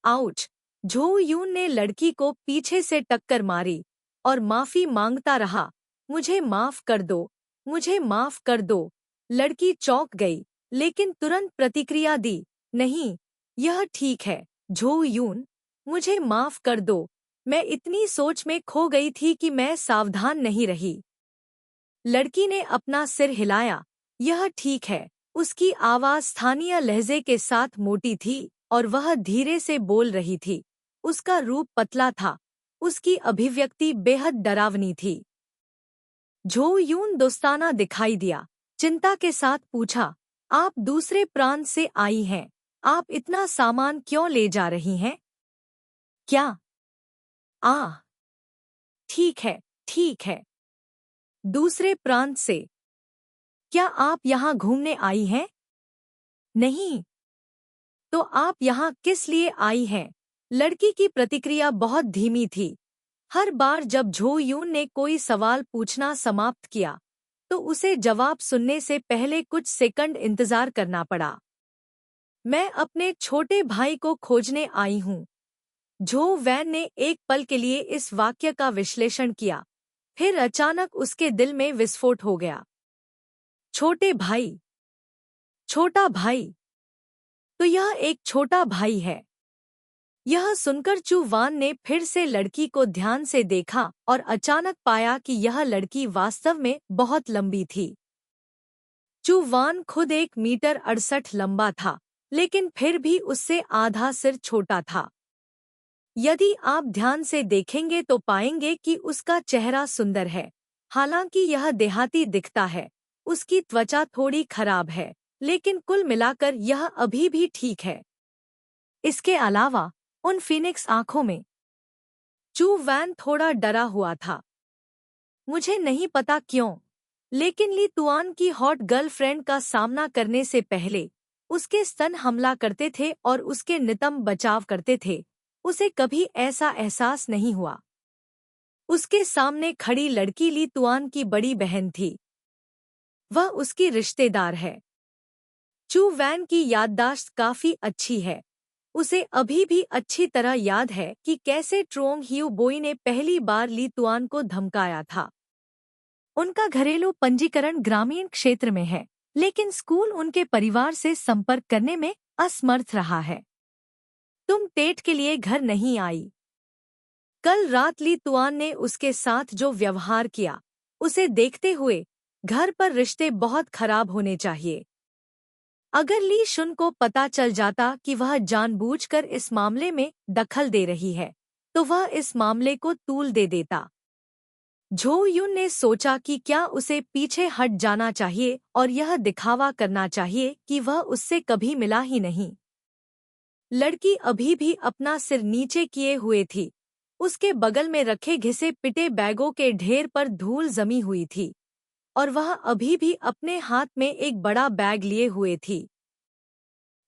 आउच! झो यून ने लड़की को पीछे से टक्कर मारी और माफी मांगता रहा, मुझे माफ कर दो, मुझे माफ कर दो। लड़की चौंक गई, लेकिन तुरंत प्रतिक्रिया दी, नहीं, यह ठीक है, झो यून, मुझे माफ कर दो, मैं इतनी सोच में खो गई थी कि मैं सावधान नहीं रही। लड़की ने अपना सिर हिलाया, यह ठीक है। उसकी आवाज स्थानीय लहजे के साथ मोटी थी और वह धीरे से बोल रही थी। उसका रूप पतला था, उसकी अभिव्यक्ति बेहद डरावनी थी। झो यून दोस्ताना दिखाई दिया, चिंता के साथ पूछा, आप दूसरे प्रांत से आई हैं, आप इतना सामान क्यों ले जा रही हैं? क्या? आ, ठीक है, ठीक है। दूसरे प्रांत से? क्या आप यहाँ घूमने आई हैं? नहीं। तो आप यहाँ किस लिए आई हैं? लड़की की प्रतिक्रिया बहुत धीमी थी। हर बार जब झो यून ने कोई सवाल पूछना समाप्त किया, तो उसे जवाब सुनने से पहले कुछ सेकंड इंतजार करना पड़ा। मैं अपने छोटे भाई को खोजने आई हूँ। झो वैन ने एक पल के लिए इस वाक्य का विश्लेषण किया, फिर अचानक उसके दिल में विस्फोट हो गया। छोटे भाई? छोटा भाई? तो यह एक छोटा भाई है। यह सुनकर चू वान ने फिर से लड़की को ध्यान से देखा और अचानक पाया कि यह लड़की वास्तव में बहुत लंबी थी। चू वान खुद 1 मीटर 68 लंबा था, लेकिन फिर भी उससे आधा सिर छोटा था। यदि आप ध्यान से देखेंगे तो पाएंगे कि उसका चेहरा सुंदर है। हालांकि यह देहाती दिखता है, उसकी त्वचा थोड़ी खराब है, लेकिन कुल मिलाकर यह अभी भी ठीक है। इसके अलावा उन फिनिक्स आंखों में। चू वैन थोड़ा डरा हुआ था। मुझे नहीं पता क्यों, लेकिन ली तुआन की हॉट गर्लफ्रेंड का सामना करने से पहले उसके स्तन हमला करते थे और उसके नितंब बचाव करते थे, उसे कभी ऐसा एहसास नहीं हुआ। उसके सामने खड़ी लड़की ली तुआन की बड़ी बहन थी। वह उसकी रिश्तेदार है। चू वैन की याददाश्त काफी अच्छी है। उसे अभी भी अच्छी तरह याद है कि कैसे ट्रोंग हियू बोई ने पहली बार ली तुआन को धमकाया था। उनका घरेलू पंजीकरण ग्रामीण क्षेत्र में है, लेकिन स्कूल उनके परिवार से संपर्क करने में असमर्थ रहा है। तुम टेट के लिए घर नहीं आई। कल रात ली तुआन ने उसके साथ जो व्यवहार किया, उसे देखते हुए घर पर रिश्ते बहुत खराब होने चाहिए। अगर ली शुन को पता चल जाता कि वह जानबूझकर इस मामले में दखल दे रही है, तो वह इस मामले को तूल दे देता। झो यून ने सोचा कि क्या उसे पीछे हट जाना चाहिए और यह दिखावा करना चाहिए कि वह उससे कभी मिला ही नहीं। लड़की अभी भी अपना सिर नीचे किए हुए थी। उसके बगल में रखे घिसे पिटे बैगों के ढेर पर धूल जमी हुई थी, और वह अभी भी अपने हाथ में एक बड़ा बैग लिए हुए थी।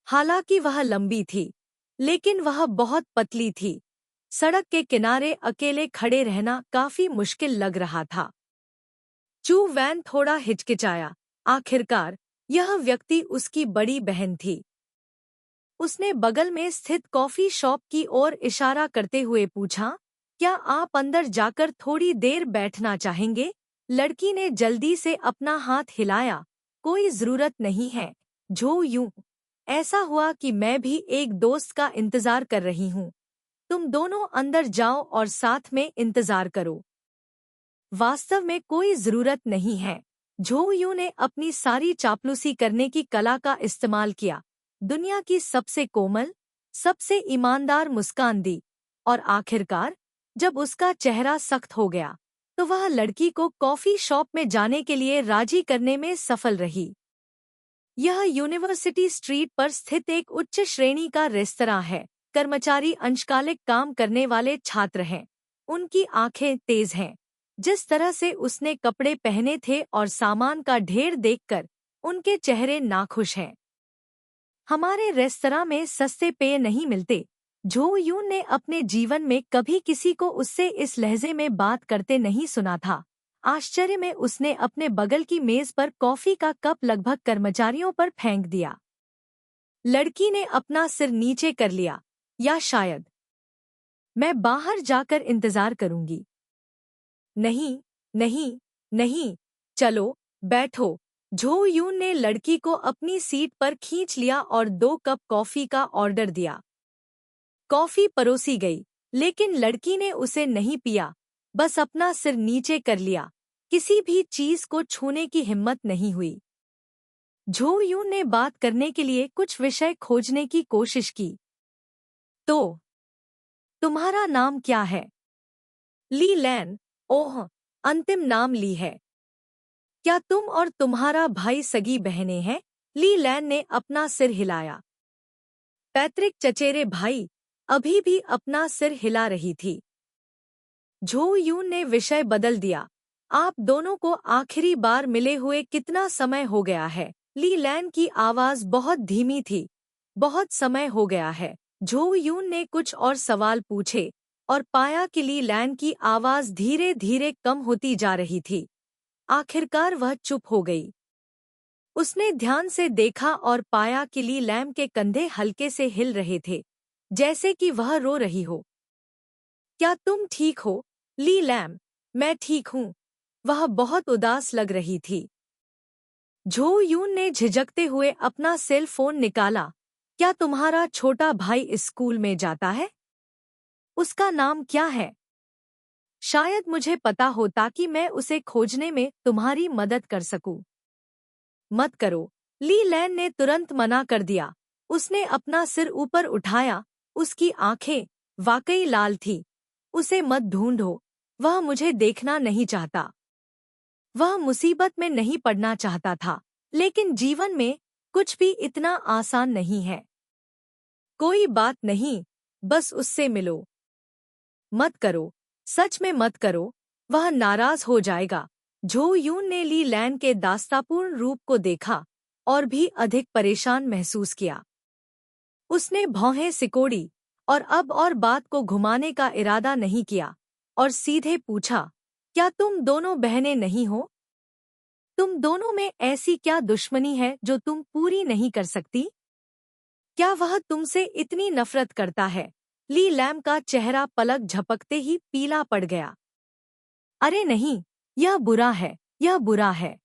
हालांकि वह लंबी थी, लेकिन वह बहुत पतली थी। सड़क के किनारे अकेले खड़े रहना काफी मुश्किल लग रहा था। चू वैन थोड़ा हिचकिचाया। आखिरकार यह व्यक्ति उसकी बड़ी बहन थी। उसने बगल में स्थित कॉफी शॉप की ओर इशारा करते हुए पूछा, क्या आप अंदर जाकर थोड़ी देर बैठना चाहेंगे? लड़की ने जल्दी से अपना हाथ हिलाया। कोई जरूरत नहीं है, झो यूं। ऐसा हुआ कि मैं भी एक दोस्त का इंतजार कर रही हूँ। तुम दोनों अंदर जाओ और साथ में इंतजार करो। वास्तव में कोई जरूरत नहीं है। झो यूं ने अपनी सारी चापलूसी करने की कला का इस्तेमाल किया। दुनिया की सबसे कोमल, सबसे ईमानदार मुस्कान दी, और आखिरकार जब उसका चेहरा सख्त हो गया, तो वह लड़की को कॉफी शॉप में जाने के लिए राजी करने में सफल रही। यह यूनिवर्सिटी स्ट्रीट पर स्थित एक उच्च श्रेणी का रेस्तरां है। कर्मचारी अंशकालिक काम करने वाले छात्र हैं। उनकी आंखें तेज हैं। जिस तरह से उसने कपड़े पहने थे और सामान का ढेर देखकर उनके चेहरे नाखुश हैं। हमारे रेस्तरां में सस्ते पेय नहीं मिलते। झो यून ने अपने जीवन में कभी किसी को उससे इस लहजे में बात करते नहीं सुना था। आश्चर्य में उसने अपने बगल की मेज पर कॉफी का कप लगभग कर्मचारियों पर फेंक दिया। लड़की ने अपना सिर नीचे कर लिया। या शायद मैं बाहर जाकर इंतजार करूंगी। नहीं, नहीं, नहीं, चलो बैठो। झो यून ने लड़की को अपनी सीट पर खींच लिया और 2 कप कॉफी का ऑर्डर दिया। कॉफी परोसी गई, लेकिन लड़की ने उसे नहीं पिया, बस अपना सिर नीचे कर लिया। किसी भी चीज को छूने की हिम्मत नहीं हुई। झो यून ने बात करने के लिए कुछ विषय खोजने की कोशिश की। तो तुम्हारा नाम क्या है? ली लैन, ओह, अंतिम नाम ली है। क्या तुम और तुम्हारा भाई सगी बहनें हैं? ली लैन ने अपना सिर हिलाया। पैतृक चचेरे भाई, अभी भी अपना सिर हिला रही थी। झो यून ने विषय बदल दिया। आप दोनों को आखिरी बार मिले हुए कितना समय हो गया है? ली लैन की आवाज बहुत धीमी थी। बहुत समय हो गया है। झो यून ने कुछ और सवाल पूछे और पाया कि ली लैन की आवाज धीरे धीरे कम होती जा रही थी। आखिरकार वह चुप हो गई। उसने ध्यान से देखा और पाया कि ली लैम के कंधे हल्के से हिल रहे थे, जैसे कि वह रो रही हो। क्या तुम ठीक हो, ली लैम? मैं ठीक हूँ। वह बहुत उदास लग रही थी। झो यून ने झिझकते हुए अपना सेल फोन निकाला। क्या तुम्हारा छोटा भाई स्कूल में जाता है? उसका नाम क्या है? शायद मुझे पता हो ताकि मैं उसे खोजने में तुम्हारी मदद कर सकूं। मत करो, ली लैन ने तुरंत मना कर दिया। उसने अपना सिर ऊपर उठाया। उसकी आंखें वाकई लाल थी। उसे मत ढूंढो, वह मुझे देखना नहीं चाहता। वह मुसीबत में नहीं पड़ना चाहता था, लेकिन जीवन में कुछ भी इतना आसान नहीं है। कोई बात नहीं, बस उससे मिलो। मत करो, सच में मत करो, वह नाराज हो जाएगा। झो यून ने ली लैन के दास्तापूर्ण रूप को देखा और भी अधिक परेशान महसूस किया। उसने भौहें सिकोड़ी और अब और बात को घुमाने का इरादा नहीं किया और सीधे पूछा, क्या तुम दोनों बहनें नहीं हो? तुम दोनों में ऐसी क्या दुश्मनी है जो तुम पूरी नहीं कर सकती? क्या वह तुमसे इतनी नफरत करता है? ली लैम का चेहरा पलक झपकते ही पीला पड़ गया। अरे नहीं, यह बुरा है, यह बुरा है।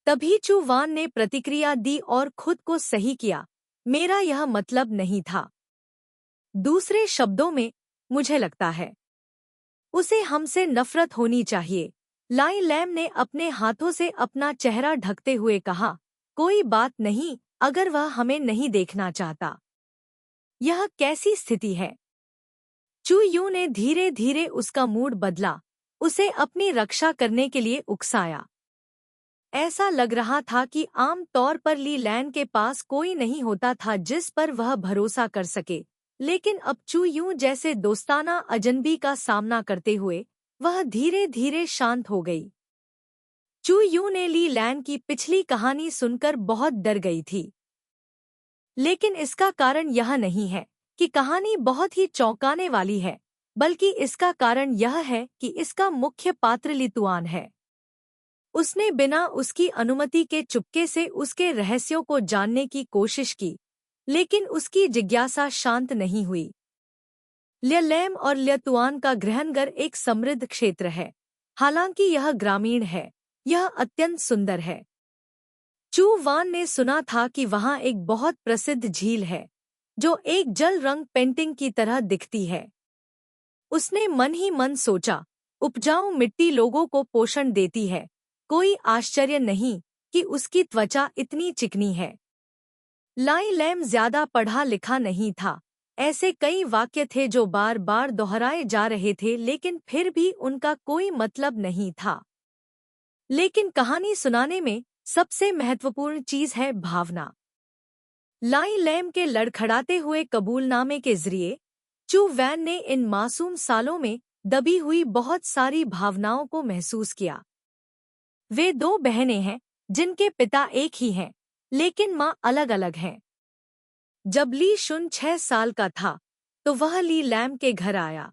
तभी चू वान ने प्रतिक्रिया दी और खुद को सही किया। मेरा यह मतलब नहीं था। दूसरे शब्दों में, मुझे लगता है उसे हमसे नफरत होनी चाहिए। लाई लैम ने अपने हाथों से अपना चेहरा ढकते हुए कहा, कोई बात नहीं अगर वह हमें नहीं देखना चाहता। यह कैसी स्थिति है? चू यू ने धीरे धीरे उसका मूड बदला। उसे अपनी रक्षा करने के लिए उकसाया। ऐसा लग रहा था कि आम तौर पर ली लैन के पास कोई नहीं होता था जिस पर वह भरोसा कर सके, लेकिन अब चू यू जैसे दोस्ताना अजनबी का सामना करते हुए वह धीरे धीरे शांत हो गई। चू यू ने ली लैन की पिछली कहानी सुनकर बहुत डर गई थी, लेकिन इसका कारण यह नहीं है कि कहानी बहुत ही चौंकाने वाली है, बल्कि इसका कारण यह है कि इसका मुख्य पात्र लितुआन है। उसने बिना उसकी अनुमति के चुपके से उसके रहस्यों को जानने की कोशिश की, लेकिन उसकी जिज्ञासा शांत नहीं हुई। ल्यलैम और ल्यतुआन का गृहनगर एक समृद्ध क्षेत्र है। हालांकि यह ग्रामीण है, यह अत्यंत सुंदर है। चू वान ने सुना था कि वहाँ एक बहुत प्रसिद्ध झील है, जो एक जल रंग पेंटिंग की तरह दिखती है। उसने मन ही मन सोचा, उपजाऊ मिट्टी लोगों को पोषण देती है। कोई आश्चर्य नहीं कि उसकी त्वचा इतनी चिकनी है। लाई लैम ज्यादा पढ़ा लिखा नहीं था। ऐसे कई वाक्य थे जो बार बार दोहराए जा रहे थे, लेकिन फिर भी उनका कोई मतलब नहीं था। लेकिन कहानी सुनाने में सबसे महत्वपूर्ण चीज है भावना। लाई लैम के लड़खड़ाते हुए कबूलनामे के जरिए चू वैन ने इन मासूम सालों में दबी हुई बहुत सारी भावनाओं को महसूस किया। वे दो बहनें हैं जिनके पिता एक ही हैं, लेकिन माँ अलग-अलग हैं। जब ली शुन 6 साल का था, तो वह ली लैम के घर आया।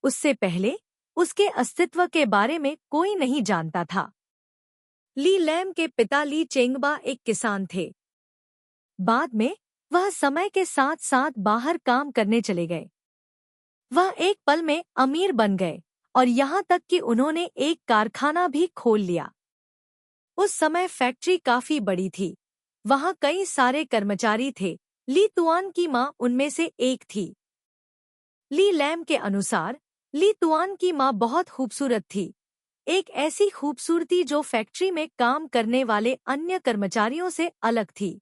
उससे पहले उसके अस्तित्व के बारे में कोई नहीं जानता था। ली लैम के पिता ली चेंगबा एक किसान थे। बाद में वह समय के साथ साथ बाहर काम करने चले गए। वह एक पल में अमीर बन गए और यहाँ तक कि उन्होंने एक कारखाना भी खोल लिया। उस समय फैक्ट्री काफी बड़ी थी। वहाँ कई सारे कर्मचारी थे। ली तुआन की माँ उनमें से एक थी। ली लैम के अनुसार ली तुआन की माँ बहुत खूबसूरत थी, एक ऐसी खूबसूरती जो फैक्ट्री में काम करने वाले अन्य कर्मचारियों से अलग थी।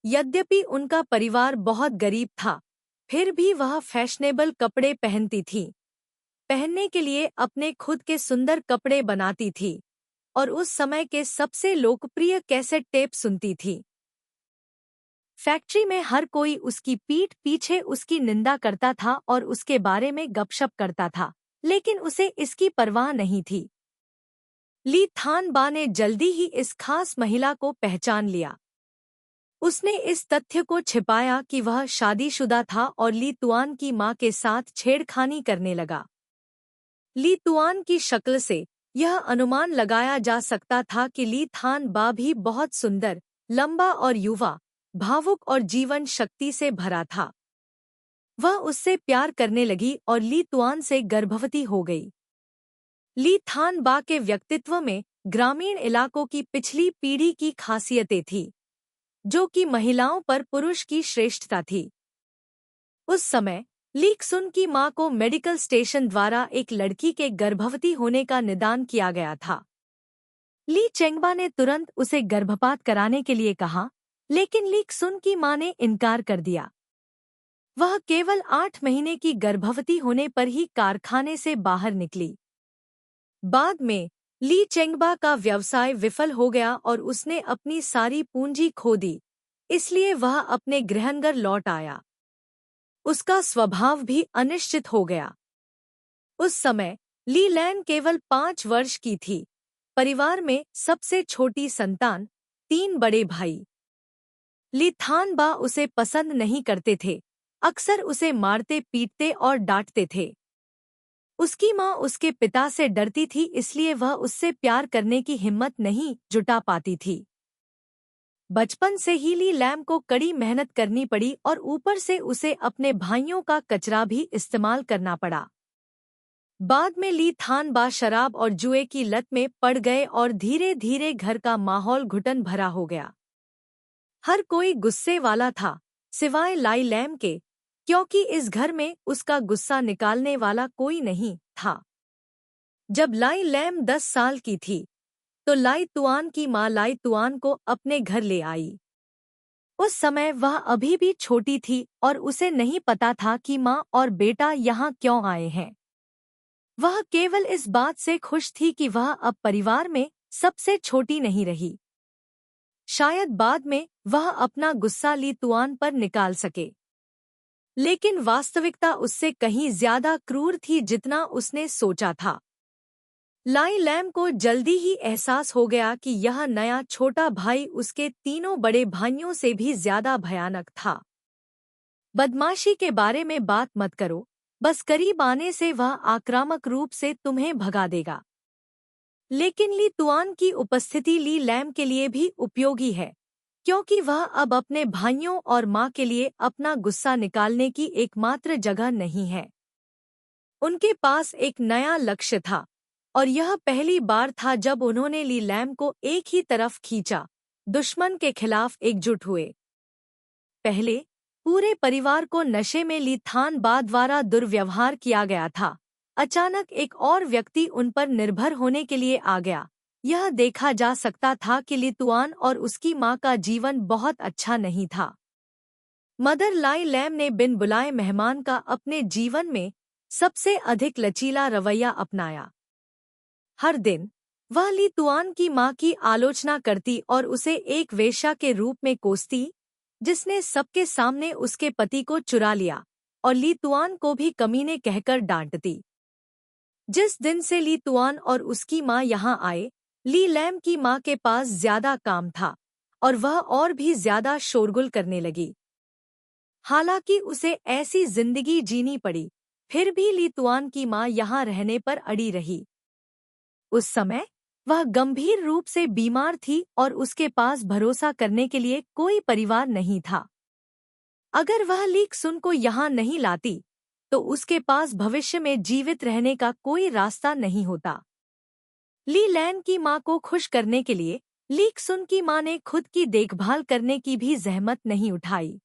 यद्यपि उनका परिवार बहुत गरीब था, फिर भी वह फैशनेबल कपड़े पहनती थी। पहनने के लिए अपने खुद के सुंदर कपड़े बनाती थी और उस समय के सबसे लोकप्रिय कैसेट टेप सुनती थी। फैक्ट्री में हर कोई उसकी पीठ पीछे उसकी निंदा करता था और उसके बारे में गपशप करता था, लेकिन उसे इसकी परवाह नहीं थी। ली थान बा ने जल्दी ही इस खास महिला को पहचान लिया। उसने इस तथ्य को छिपाया कि वह शादीशुदा था और ली तुआन की मां के साथ छेड़खानी करने लगा। ली तुआन की शक्ल से यह अनुमान लगाया जा सकता था कि ली थान बा भी बहुत सुंदर, लंबा और युवा, भावुक और जीवन शक्ति से भरा था। वह उससे प्यार करने लगी और ली तुआन से गर्भवती हो गई। ली थान बा के व्यक्तित्व में ग्रामीण इलाकों की पिछली पीढ़ी की खासियतें थी, जो कि महिलाओं पर पुरुष की श्रेष्ठता थी। उस समय ली क्सुन की मां को मेडिकल स्टेशन द्वारा एक लड़की के गर्भवती होने का निदान किया गया था। ली चेंगबा ने तुरंत उसे गर्भपात कराने के लिए कहा, लेकिन ली क्सुन की मां ने इनकार कर दिया। वह केवल 8 महीने की गर्भवती होने पर ही कारखाने से बाहर निकली। बाद में ली चेंगबा का व्यवसाय विफल हो गया और उसने अपनी सारी पूंजी खो दी, इसलिए वह अपने गृहनगर लौट आया। उसका स्वभाव भी अनिश्चित हो गया। उस समय ली लैन केवल 5 वर्ष की थी। परिवार में सबसे छोटी संतान, 3 बड़े भाई। ली थान बा उसे पसंद नहीं करते थे, अक्सर उसे मारते पीटते और डांटते थे। उसकी मां उसके पिता से डरती थी, इसलिए वह उससे प्यार करने की हिम्मत नहीं जुटा पाती थी। बचपन से ही ली लैम को कड़ी मेहनत करनी पड़ी और ऊपर से उसे अपने भाइयों का कचरा भी इस्तेमाल करना पड़ा। बाद में ली थान बा शराब और जुए की लत में पड़ गए और धीरे धीरे घर का माहौल घुटन भरा हो गया। हर कोई गुस्से वाला था, सिवाय लाई लैम के, क्योंकि इस घर में उसका गुस्सा निकालने वाला कोई नहीं था। जब लाई लैम 10 साल की थी, तो लाई तुआन की मां लाई तुआन को अपने घर ले आई। उस समय वह अभी भी छोटी थी और उसे नहीं पता था कि मां और बेटा यहाँ क्यों आए हैं। वह केवल इस बात से खुश थी कि वह अब परिवार में सबसे छोटी नहीं रही। शायद बाद में वह अपना गुस्सा ली तुआन पर निकाल सके, लेकिन वास्तविकता उससे कहीं ज्यादा क्रूर थी जितना उसने सोचा था। लाई लैम को जल्दी ही एहसास हो गया कि यह नया छोटा भाई उसके तीनों बड़े भाइयों से भी ज्यादा भयानक था। बदमाशी के बारे में बात मत करो, बस करीब आने से वह आक्रामक रूप से तुम्हें भगा देगा। लेकिन ली तुआन की उपस्थिति ली लैम के लिए भी उपयोगी है, क्योंकि वह अब अपने भाइयों और मां के लिए अपना गुस्सा निकालने की एकमात्र जगह नहीं है। उनके पास एक नया लक्ष्य था, और यह पहली बार था जब उन्होंने ली लैम को एक ही तरफ खींचा, दुश्मन के खिलाफ एकजुट हुए। पहले पूरे परिवार को नशे में ली थान बा द्वारा दुर्व्यवहार किया गया था। अचानक एक और व्यक्ति उन पर निर्भर होने के लिए आ गया। यह देखा जा सकता था कि ली तुआन और उसकी मां का जीवन बहुत अच्छा नहीं था। मदर लाई लैम ने बिन बुलाए मेहमान का अपने जीवन में सबसे अधिक लचीला रवैया अपनाया। हर दिन वह ली तुआन की मां की आलोचना करती और उसे एक वेश्या के रूप में कोसती, जिसने सबके सामने उसके पति को चुरा लिया, और ली तुआन को भी कमीने कहकर डांटती। जिस दिन से ली तुआन और उसकी मां यहाँ आए, ली लैम की मां के पास ज्यादा काम था और वह और भी ज्यादा शोरगुल करने लगी। हालांकि उसे ऐसी जिंदगी जीनी पड़ी, फिर भी ली तुआन की मां यहाँ रहने पर अड़ी रही। उस समय वह गंभीर रूप से बीमार थी और उसके पास भरोसा करने के लिए कोई परिवार नहीं था। अगर वह ली क्सुन को यहाँ नहीं लाती, तो उसके पास भविष्य में जीवित रहने का कोई रास्ता नहीं होता। ली लैन की मां को खुश करने के लिए ली क्सुन की मां ने खुद की देखभाल करने की भी जहमत नहीं उठाई।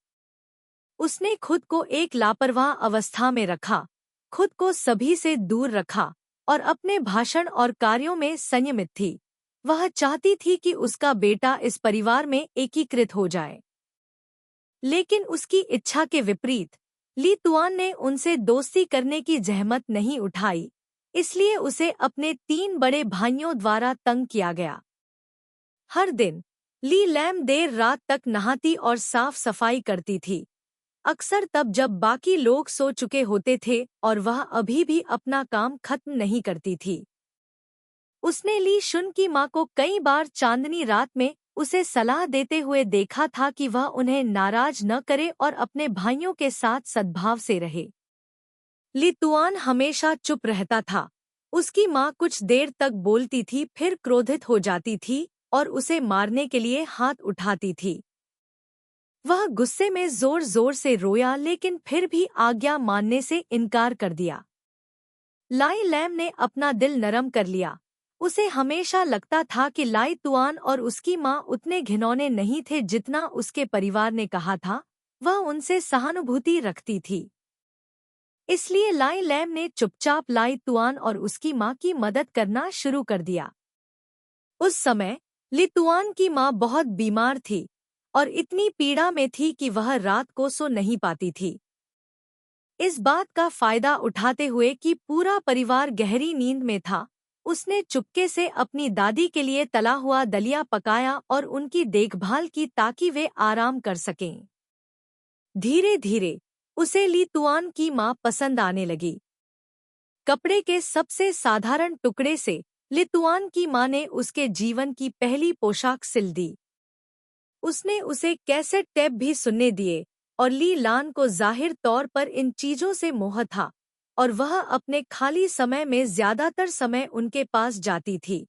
उसने खुद को एक लापरवाह अवस्था में रखा, खुद को सभी से दूर रखा और अपने भाषण और कार्यों में संयमित थी। वह चाहती थी कि उसका बेटा इस परिवार में एकीकृत हो जाए। लेकिन उसकी इच्छा के विपरीत ली तुआन ने उनसे दोस्ती करने की जहमत नहीं उठाई, इसलिए उसे अपने 3 बड़े भाइयों द्वारा तंग किया गया। हर दिन ली लैम देर रात तक नहाती और साफ सफाई करती थी, अक्सर तब जब बाकी लोग सो चुके होते थे और वह अभी भी अपना काम खत्म नहीं करती थी। उसने ली शुन की माँ को कई बार चांदनी रात में उसे सलाह देते हुए देखा था कि वह उन्हें नाराज न करे और अपने भाइयों के साथ सद्भाव से रहे। ली तुआन हमेशा चुप रहता था। उसकी माँ कुछ देर तक बोलती थी, फिर क्रोधित हो जाती थी और उसे मारने के लिए हाथ उठाती थी। वह गुस्से में जोर जोर से रोया, लेकिन फिर भी आज्ञा मानने से इनकार कर दिया। लाई लैम ने अपना दिल नरम कर लिया। उसे हमेशा लगता था कि लाई तुआन और उसकी माँ उतने घिनौने नहीं थे जितना उसके परिवार ने कहा था। वह उनसे सहानुभूति रखती थी। इसलिए लाई लैम ने चुपचाप लाई तुआन और उसकी माँ की मदद करना शुरू कर दिया। उस समय ली तुआन की माँ बहुत बीमार थी और इतनी पीड़ा में थी कि वह रात को सो नहीं पाती थी। इस बात का फायदा उठाते हुए कि पूरा परिवार गहरी नींद में था, उसने चुपके से अपनी दादी के लिए तला हुआ दलिया पकाया और उनकी देखभाल की ताकि वे आराम कर सकें। धीरे धीरे उसे ली तुआन की माँ पसंद आने लगी। कपड़े के सबसे साधारण टुकड़े से ली तुआन की माँ ने उसके जीवन की पहली पोशाक सिल दी। उसने उसे कैसेट टेप भी सुनने दिए और ली लान को जाहिर तौर पर इन चीजों से मोह था और वह अपने खाली समय में ज्यादातर समय उनके पास जाती थी।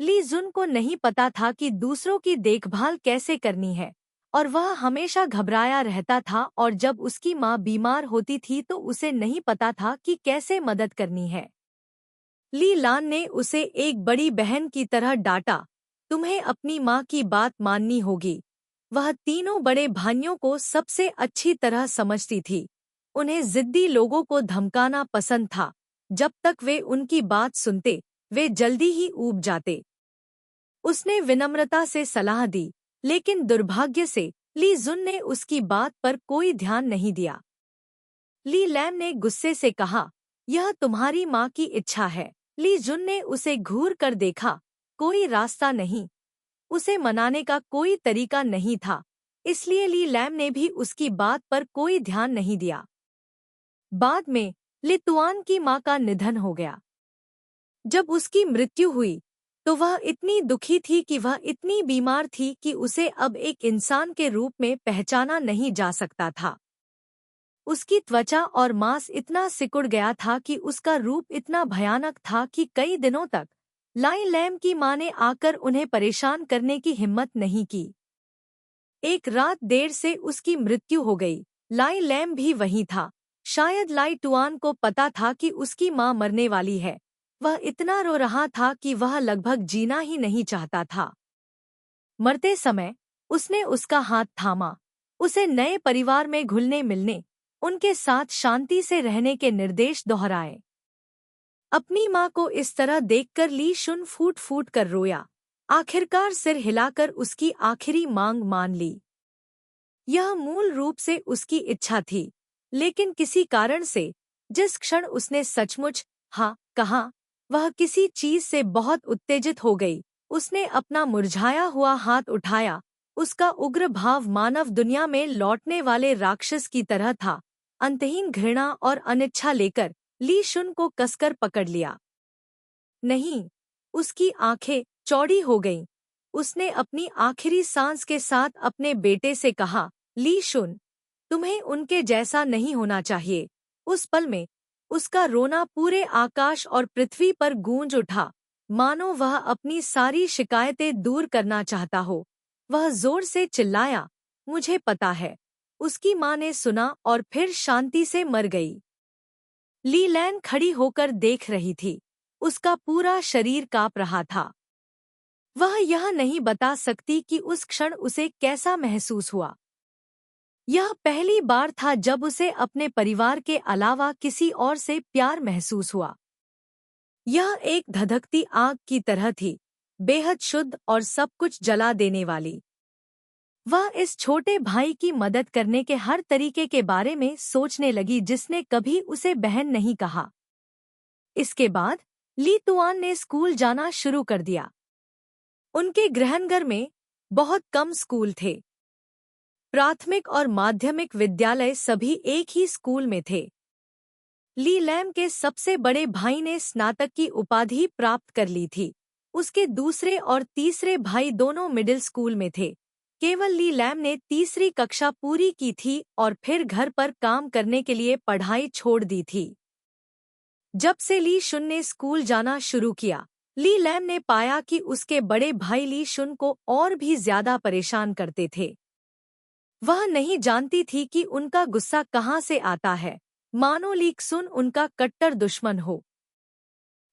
ली जुन को नहीं पता था कि दूसरों की देखभाल कैसे करनी है और वह हमेशा घबराया रहता था, और जब उसकी माँ बीमार होती थी तो उसे नहीं पता था कि कैसे मदद करनी है। ली लान ने उसे एक बड़ी बहन की तरह डांटा, तुम्हें अपनी माँ की बात माननी होगी। वह तीनों बड़े भाइयों को सबसे अच्छी तरह समझती थी। उन्हें जिद्दी लोगों को धमकाना पसंद था। जब तक वे उनकी बात सुनते, वे जल्दी ही ऊब जाते। उसने विनम्रता से सलाह दी, लेकिन दुर्भाग्य से ली जुन ने उसकी बात पर कोई ध्यान नहीं दिया। ली लैम ने गुस्से से कहा, यह तुम्हारी माँ की इच्छा है। ली जुन ने उसे घूर कर देखा, कोई रास्ता नहीं, उसे मनाने का कोई तरीका नहीं था, इसलिए ली लैम ने भी उसकी बात पर कोई ध्यान नहीं दिया। बाद में ली तुआन की माँ का निधन हो गया। जब उसकी मृत्यु हुई तो वह इतनी दुखी थी कि वह इतनी बीमार थी कि उसे अब एक इंसान के रूप में पहचाना नहीं जा सकता था। उसकी त्वचा और मांस इतना सिकुड़ गया था कि उसका रूप इतना भयानक था कि कई दिनों तक लाई लैम की माँ ने आकर उन्हें परेशान करने की हिम्मत नहीं की। एक रात देर से उसकी मृत्यु हो गई। लाई लैम भी वहीं था। शायद लाई तुआन को पता था कि उसकी माँ मरने वाली है। वह इतना रो रहा था कि वह लगभग जीना ही नहीं चाहता था। मरते समय उसने उसका हाथ थामा, उसे नए परिवार में घुलने मिलने, उनके साथ शांति से रहने के निर्देश दोहराए। अपनी माँ को इस तरह देखकर ली शुन फूट फूट कर रोया। आखिरकार सिर हिलाकर उसकी आखिरी मांग मान ली। यह मूल रूप से उसकी इच्छा थी, लेकिन किसी कारण से जिस क्षण उसने सचमुच हाँ कहा, वह किसी चीज से बहुत उत्तेजित हो गई। उसने अपना मुरझाया हुआ हाथ उठाया। उसका उग्र भाव मानव दुनिया में लौटने वाले राक्षस की तरह था। अंतहीन घृणा और अनिच्छा लेकर ली शुन को कसकर पकड़ लिया। नहीं, उसकी आंखें चौड़ी हो गईं। उसने अपनी आखिरी सांस के साथ अपने बेटे से कहा, ली शुन, तुम्हें उनके जैसा नहीं होना चाहिए। उस पल में उसका रोना पूरे आकाश और पृथ्वी पर गूंज उठा, मानो वह अपनी सारी शिकायतें दूर करना चाहता हो। वह जोर से चिल्लाया, मुझे पता है। उसकी माँ ने सुना और फिर शांति से मर गई। ली लैन खड़ी होकर देख रही थी। उसका पूरा शरीर कांप रहा था। वह यह नहीं बता सकती कि उस क्षण उसे कैसा महसूस हुआ। यह पहली बार था जब उसे अपने परिवार के अलावा किसी और से प्यार महसूस हुआ। यह एक धधकती आग की तरह थी, बेहद शुद्ध और सब कुछ जला देने वाली। वह इस छोटे भाई की मदद करने के हर तरीके के बारे में सोचने लगी जिसने कभी उसे बहन नहीं कहा। इसके बाद ली तुआन ने स्कूल जाना शुरू कर दिया। उनके गृहनगर में बहुत कम स्कूल थे। प्राथमिक और माध्यमिक विद्यालय सभी एक ही स्कूल में थे। ली लैम के सबसे बड़े भाई ने स्नातक की उपाधि प्राप्त कर ली थी। उसके दूसरे और तीसरे भाई दोनों मिडिल स्कूल में थे। केवल ली लैम ने तीसरी कक्षा पूरी की थी और फिर घर पर काम करने के लिए पढ़ाई छोड़ दी थी। जब से ली शुन ने स्कूल जाना शुरू किया, ली लैम ने पाया कि उसके बड़े भाई ली शुन को और भी ज्यादा परेशान करते थे। वह नहीं जानती थी कि उनका गुस्सा कहाँ से आता है, मानो लीक सुन उनका कट्टर दुश्मन हो।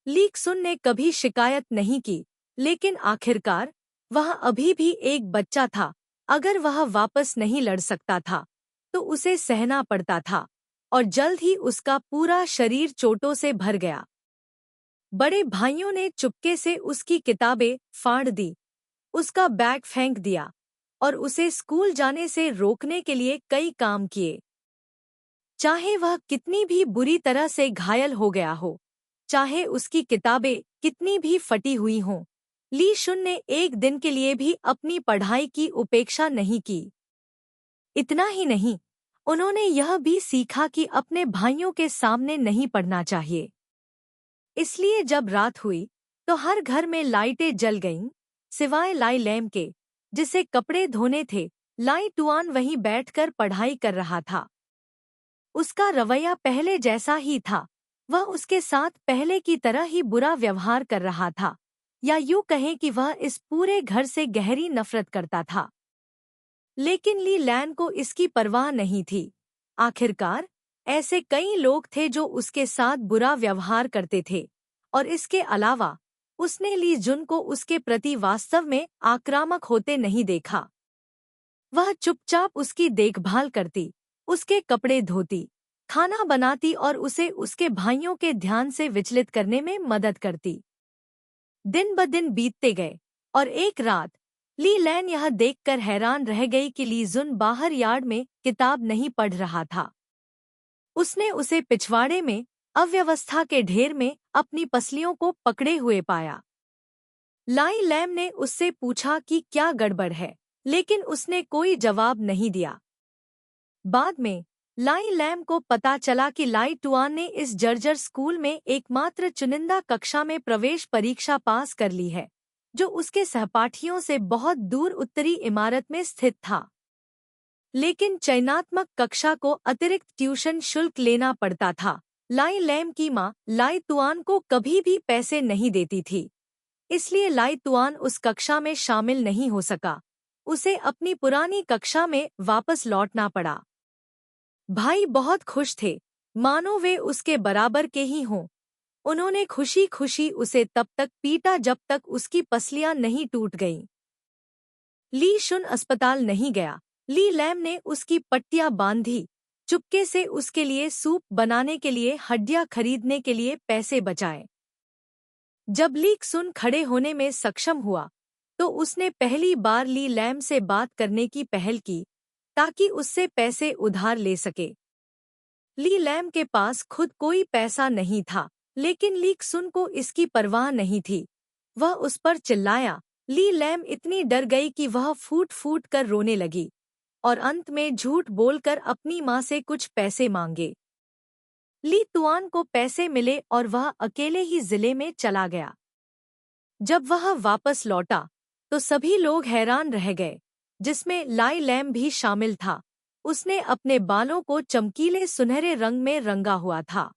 लीक सुन ने कभी शिकायत नहीं की, लेकिन आखिरकार वह अभी भी एक बच्चा था। अगर वह वापस नहीं लड़ सकता था तो उसे सहना पड़ता था, और जल्द ही उसका पूरा शरीर चोटों से भर गया। बड़े भाइयों ने चुपके से उसकी किताबें फाड़ दी, उसका बैग फेंक दिया और उसे स्कूल जाने से रोकने के लिए कई काम किए। चाहे वह कितनी भी बुरी तरह से घायल हो गया हो, चाहे उसकी किताबें कितनी भी फटी हुई हों, ली शुन ने एक दिन के लिए भी अपनी पढ़ाई की उपेक्षा नहीं की। इतना ही नहीं, उन्होंने यह भी सीखा कि अपने भाइयों के सामने नहीं पढ़ना चाहिए। इसलिए जब रात हुई तो हर घर में लाइटें जल गईं, सिवाय लाई लैम के, जिसे कपड़े धोने थे। लाई टुआन वहीं बैठकर पढ़ाई कर रहा था। उसका रवैया पहले जैसा ही था। वह उसके साथ पहले की तरह ही बुरा व्यवहार कर रहा था, या यूं कहें कि वह इस पूरे घर से गहरी नफरत करता था। लेकिन ली लैन को इसकी परवाह नहीं थी। आखिरकार ऐसे कई लोग थे जो उसके साथ बुरा व्यवहार करते थे, और इसके अलावा उसने ली जुन को उसके प्रति वास्तव में आक्रामक होते नहीं देखा। वह चुपचाप उसकी देखभाल करती, उसके कपड़े धोती, खाना बनाती और उसे उसके भाइयों के ध्यान से विचलित करने में मदद करती। दिन ब दिन बीतते गए और एक रात ली लैन यह देखकर हैरान रह गई कि ली जुन बाहर यार्ड में किताब नहीं पढ़ रहा था। उसने उसे पिछवाड़े में अव्यवस्था के ढेर में अपनी पसलियों को पकड़े हुए पाया। लाई लैम ने उससे पूछा कि क्या गड़बड़ है, लेकिन उसने कोई जवाब नहीं दिया। बाद में लाई लैम को पता चला कि लाई टुआन ने इस जर्जर स्कूल में एकमात्र चुनिंदा कक्षा में प्रवेश परीक्षा पास कर ली है, जो उसके सहपाठियों से बहुत दूर उत्तरी इमारत में स्थित था। लेकिन चयनात्मक कक्षा को अतिरिक्त ट्यूशन शुल्क लेना पड़ता था। लाई लैम की मां लाई तुआन को कभी भी पैसे नहीं देती थी, इसलिए लाई तुआन उस कक्षा में शामिल नहीं हो सका। उसे अपनी पुरानी कक्षा में वापस लौटना पड़ा। भाई बहुत खुश थे, मानो वे उसके बराबर के ही हों। उन्होंने खुशी खुशी उसे तब तक पीटा जब तक उसकी पसलियां नहीं टूट गईं। ली शुन अस्पताल नहीं गया। ली लैम ने उसकी पट्टियां बांधी, चुपके से उसके लिए सूप बनाने के लिए हड्डियां खरीदने के लिए पैसे बचाए। जब ली सुन खड़े होने में सक्षम हुआ तो उसने पहली बार ली लैम से बात करने की पहल की, ताकि उससे पैसे उधार ले सके। ली लैम के पास खुद कोई पैसा नहीं था, लेकिन ली सुन को इसकी परवाह नहीं थी। वह उस पर चिल्लाया। ली लैम इतनी डर गई कि वह फूट फूट कर रोने लगी और अंत में झूठ बोलकर अपनी मां से कुछ पैसे मांगे। ली तुआन को पैसे मिले और वह अकेले ही जिले में चला गया। जब वह वापस लौटा तो सभी लोग हैरान रह गए, जिसमें लाई लैम भी शामिल था। उसने अपने बालों को चमकीले सुनहरे रंग में रंगा हुआ था।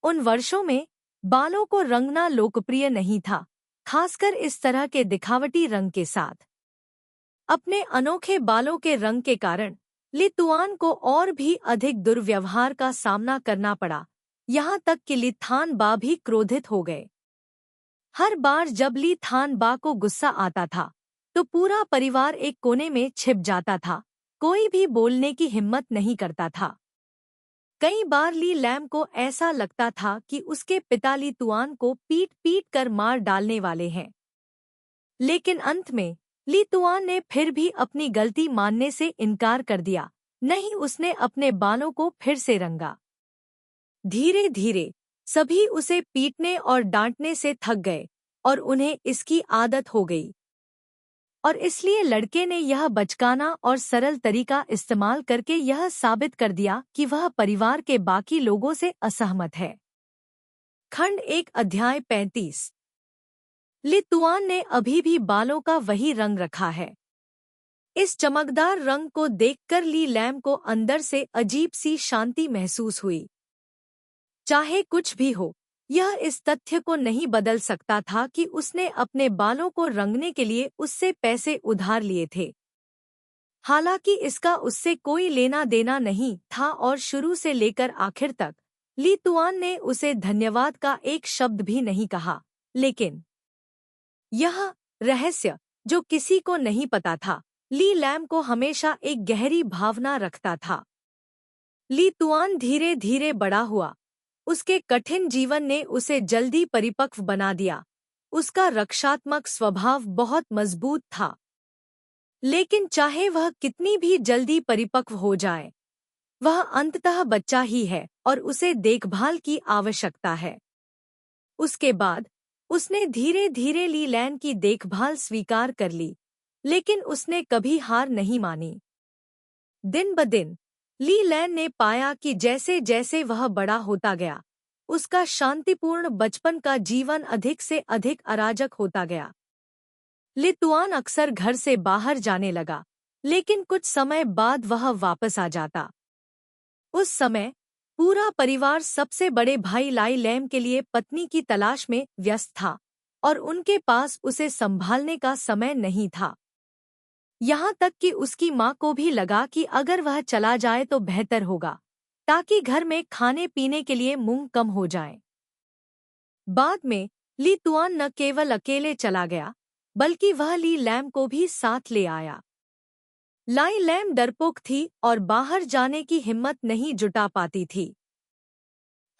उन वर्षों में बालों को रंगना लोकप्रिय नहीं था, खासकर इस तरह के दिखावटी रंग के साथ। अपने अनोखे बालों के रंग के कारण ली तुआन को और भी अधिक दुर्व्यवहार का सामना करना पड़ा, यहाँ तक कि ली थान बा भी क्रोधित हो गए। हर बार जब ली थान बा को गुस्सा आता था तो पूरा परिवार एक कोने में छिप जाता था, कोई भी बोलने की हिम्मत नहीं करता था। कई बार ली लैम को ऐसा लगता था कि उसके पिता ली तुआन को पीट पीट कर मार डालने वाले हैं, लेकिन अंत में ली तुआन ने फिर भी अपनी गलती मानने से इनकार कर दिया। नहीं, उसने अपने बालों को फिर से रंगा। धीरे धीरे सभी उसे पीटने और डांटने से थक गए और उन्हें इसकी आदत हो गई। और इसलिए लड़के ने यह बचकाना और सरल तरीका इस्तेमाल करके यह साबित कर दिया कि वह परिवार के बाकी लोगों से असहमत है। खंड 1 अध्याय 35। ली तुआन ने अभी भी बालों का वही रंग रखा है। इस चमकदार रंग को देखकर ली लैम को अंदर से अजीब सी शांति महसूस हुई। चाहे कुछ भी हो, यह इस तथ्य को नहीं बदल सकता था कि उसने अपने बालों को रंगने के लिए उससे पैसे उधार लिए थे। हालांकि इसका उससे कोई लेना देना नहीं था और शुरू से लेकर आखिर तक ली तुआन ने उसे धन्यवाद का एक शब्द भी नहीं कहा। लेकिन यह रहस्य जो किसी को नहीं पता था, ली लैम को हमेशा एक गहरी भावना रखता था। ली तुआन धीरे धीरे बड़ा हुआ। उसके कठिन जीवन ने उसे जल्दी परिपक्व बना दिया। उसका रक्षात्मक स्वभाव बहुत मजबूत था। लेकिन चाहे वह कितनी भी जल्दी परिपक्व हो जाए, वह अंततः बच्चा ही है और उसे देखभाल की आवश्यकता है। उसके बाद उसने धीरे धीरे ली लैन की देखभाल स्वीकार कर ली, लेकिन उसने कभी हार नहीं मानी। दिन ब दिन ली लैन ने पाया कि जैसे जैसे वह बड़ा होता गया, उसका शांतिपूर्ण बचपन का जीवन अधिक से अधिक अराजक होता गया। ली तुआन अक्सर घर से बाहर जाने लगा, लेकिन कुछ समय बाद वह वापस आ जाता। उस समय पूरा परिवार सबसे बड़े भाई लाई लैम के लिए पत्नी की तलाश में व्यस्त था और उनके पास उसे संभालने का समय नहीं था। यहाँ तक कि उसकी माँ को भी लगा कि अगर वह चला जाए तो बेहतर होगा, ताकि घर में खाने पीने के लिए मूंग कम हो जाए। बाद में ली तुआन न केवल अकेले चला गया, बल्कि वह ली लैम को भी साथ ले आया। लाई लैम डरपोक थी और बाहर जाने की हिम्मत नहीं जुटा पाती थी।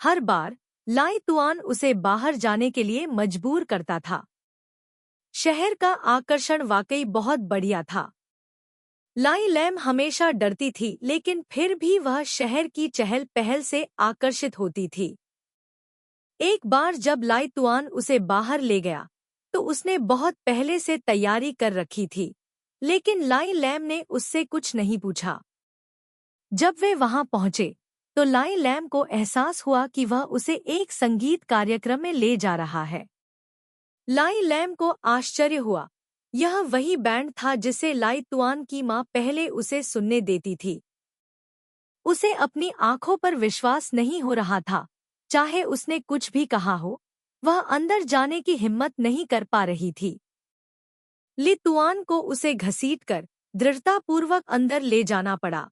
हर बार लाई तुआन उसे बाहर जाने के लिए मजबूर करता था। शहर का आकर्षण वाकई बहुत बढ़िया था। लाई लैम हमेशा डरती थी, लेकिन फिर भी वह शहर की चहल पहल से आकर्षित होती थी। एक बार जब लाई तुआन उसे बाहर ले गया, तो उसने बहुत पहले से तैयारी कर रखी थी, लेकिन लाई लैम ने उससे कुछ नहीं पूछा। जब वे वहां पहुंचे, तो लाई लैम को एहसास हुआ कि वह उसे एक संगीत कार्यक्रम में ले जा रहा है। लाई लैम को आश्चर्य हुआ। यह वही बैंड था जिसे लाई तुआन की माँ पहले उसे सुनने देती थी। उसे अपनी आंखों पर विश्वास नहीं हो रहा था। चाहे उसने कुछ भी कहा हो, वह अंदर जाने की हिम्मत नहीं कर पा रही थी। ली तुआन को उसे घसीटकर दृढ़तापूर्वक अंदर ले जाना पड़ा।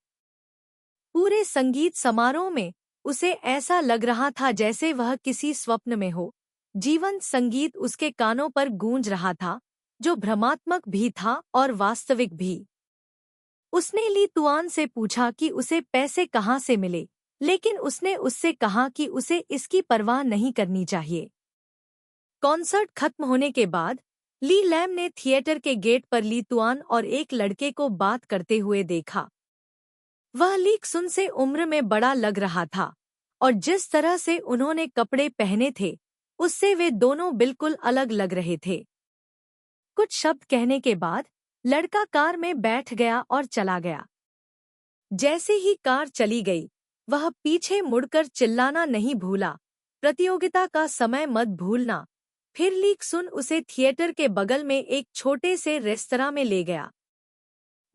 पूरे संगीत समारोह में उसे ऐसा लग रहा था जैसे वह किसी स्वप्न में हो। जीवंत संगीत उसके कानों पर गूंज रहा था, जो भ्रमात्मक भी था और वास्तविक भी। उसने ली तुआन से पूछा कि उसे पैसे कहाँ से मिले, लेकिन उसने उससे कहा कि उसे इसकी परवाह नहीं करनी चाहिए। कॉन्सर्ट खत्म होने के बाद ली लैम ने थिएटर के गेट पर ली तुआन और एक लड़के को बात करते हुए देखा। वह ली क्सुन से उम्र में बड़ा लग रहा था और जिस तरह से उन्होंने कपड़े पहने थे, उससे वे दोनों बिल्कुल अलग लग रहे थे। कुछ शब्द कहने के बाद लड़का कार में बैठ गया और चला गया। जैसे ही कार चली गई, वह पीछे मुड़कर चिल्लाना नहीं भूला, प्रतियोगिता का समय मत भूलना। फिर ली क्सुन उसे थिएटर के बगल में एक छोटे से रेस्तरां में ले गया।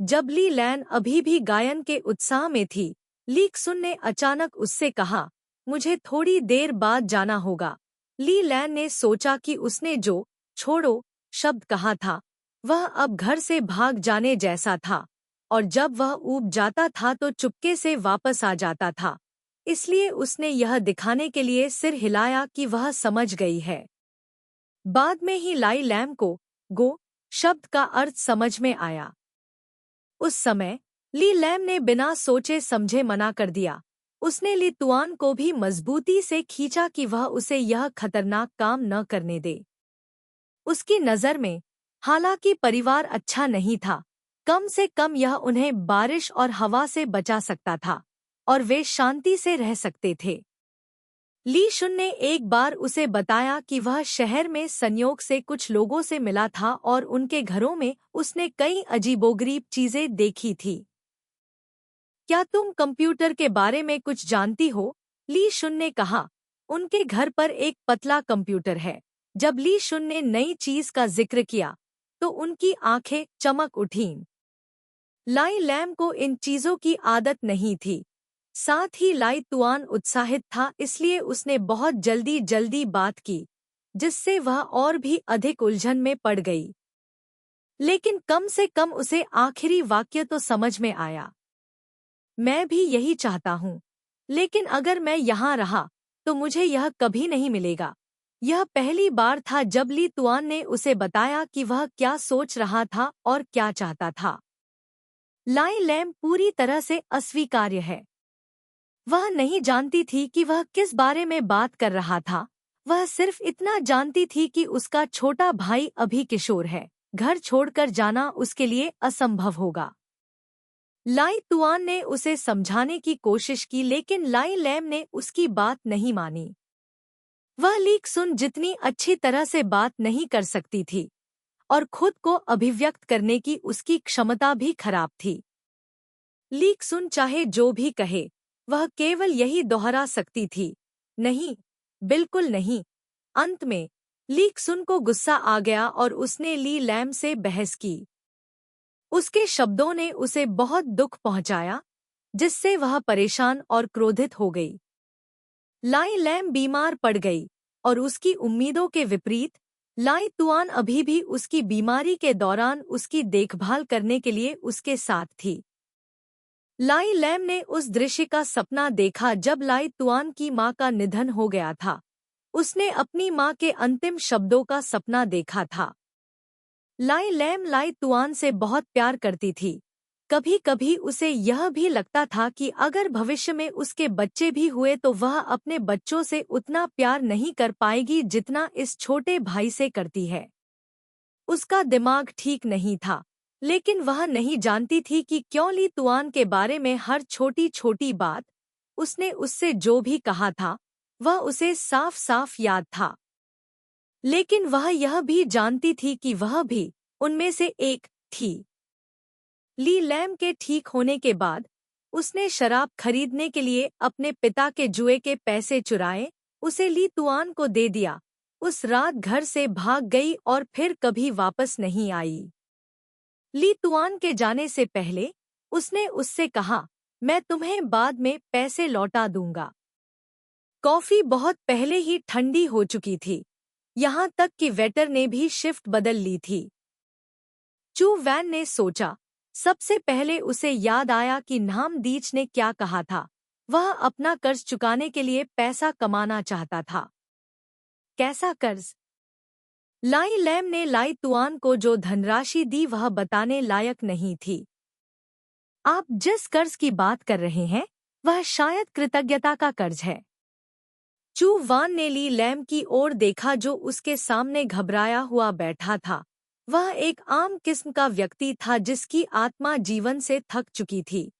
जब ली लैन अभी भी गायन के उत्साह में थी, ली क्सुन ने अचानक उससे कहा, मुझे थोड़ी देर बाद जाना होगा। ली लैन ने सोचा कि उसने जो छोड़ो शब्द कहा था, वह अब घर से भाग जाने जैसा था, और जब वह ऊब जाता था तो चुपके से वापस आ जाता था। इसलिए उसने यह दिखाने के लिए सिर हिलाया कि वह समझ गई है। बाद में ही लाई लैम को गो शब्द का अर्थ समझ में आया। उस समय ली लैम ने बिना सोचे समझे मना कर दिया। उसने ली तुआन को भी मजबूती से खींचा कि वह उसे यह खतरनाक काम न करने दे। उसकी नज़र में हालांकि परिवार अच्छा नहीं था, कम से कम यह उन्हें बारिश और हवा से बचा सकता था और वे शांति से रह सकते थे। ली शुन ने एक बार उसे बताया कि वह शहर में संयोग से कुछ लोगों से मिला था और उनके घरों में उसने कई अजीबोगरीब चीजें देखी थी। क्या तुम कंप्यूटर के बारे में कुछ जानती हो? ली शुन ने कहा। उनके घर पर एक पतला कंप्यूटर है। जब ली शुन ने नई चीज का जिक्र किया तो उनकी आंखें चमक उठीं। लाई लैम को इन चीजों की आदत नहीं थी। साथ ही लाई तुआन उत्साहित था, इसलिए उसने बहुत जल्दी जल्दी बात की, जिससे वह और भी अधिक उलझन में पड़ गई। लेकिन कम से कम उसे आखिरी वाक्य तो समझ में आया। मैं भी यही चाहता हूँ, लेकिन अगर मैं यहाँ रहा तो मुझे यह कभी नहीं मिलेगा। यह पहली बार था जब ली तुआन ने उसे बताया कि वह क्या सोच रहा था और क्या चाहता था। लाई लैम पूरी तरह से अस्वीकार्य है। वह नहीं जानती थी कि वह किस बारे में बात कर रहा था। वह सिर्फ इतना जानती थी कि उसका छोटा भाई अभी किशोर है। घर छोड़कर जाना उसके लिए असंभव होगा। लाई तुआन ने उसे समझाने की कोशिश की, लेकिन लाई लैम ने उसकी बात नहीं मानी। वह लीक सुन जितनी अच्छी तरह से बात नहीं कर सकती थी और खुद को अभिव्यक्त करने की उसकी क्षमता भी खराब थी। लीक सुन चाहे जो भी कहे, वह केवल यही दोहरा सकती थी, नहीं, बिल्कुल नहीं। अंत में लीक सुन को गुस्सा आ गया और उसने ली लैम से बहस की। उसके शब्दों ने उसे बहुत दुख पहुंचाया, जिससे वह परेशान और क्रोधित हो गई। लाई लैम बीमार पड़ गई और उसकी उम्मीदों के विपरीत लाई तुआन अभी भी उसकी बीमारी के दौरान उसकी देखभाल करने के लिए उसके साथ थी। लाई लैम ने उस दृश्य का सपना देखा जब लाई तुआन की मां का निधन हो गया था। उसने अपनी मां के अंतिम शब्दों का सपना देखा था। लाई लैम लाई तुआन से बहुत प्यार करती थी। कभी-कभी उसे यह भी लगता था कि अगर भविष्य में उसके बच्चे भी हुए तो वह अपने बच्चों से उतना प्यार नहीं कर पाएगी जितना इस छोटे भाई से करती है। उसका दिमाग ठीक नहीं था, लेकिन वह नहीं जानती थी कि क्यों ली तुआन के बारे में हर छोटी छोटी बात, उसने उससे जो भी कहा था, वह उसे साफ साफ याद था। लेकिन वह यह भी जानती थी कि वह भी उनमें से एक थी। ली लैम के ठीक होने के बाद उसने शराब खरीदने के लिए अपने पिता के जुए के पैसे चुराए, उसे ली तुआन को दे दिया। उस रात घर से भाग गई और फिर कभी वापस नहीं आई। ली तुआन के जाने से पहले उसने उससे कहा, मैं तुम्हें बाद में पैसे लौटा दूंगा। कॉफी बहुत पहले ही ठंडी हो चुकी थी, यहाँ तक कि वेटर ने भी शिफ्ट बदल ली थी। चू वैन ने सोचा। सबसे पहले उसे याद आया कि नामदीच ने क्या कहा था। वह अपना कर्ज चुकाने के लिए पैसा कमाना चाहता था। कैसा कर्ज? लाई लैम ने लाई तुआन को जो धनराशि दी वह बताने लायक नहीं थी। आप जिस कर्ज की बात कर रहे हैं वह शायद कृतज्ञता का कर्ज है। चू वान ने ली लैम की ओर देखा जो उसके सामने घबराया हुआ बैठा था। वह एक आम किस्म का व्यक्ति था जिसकी आत्मा जीवन से थक चुकी थी।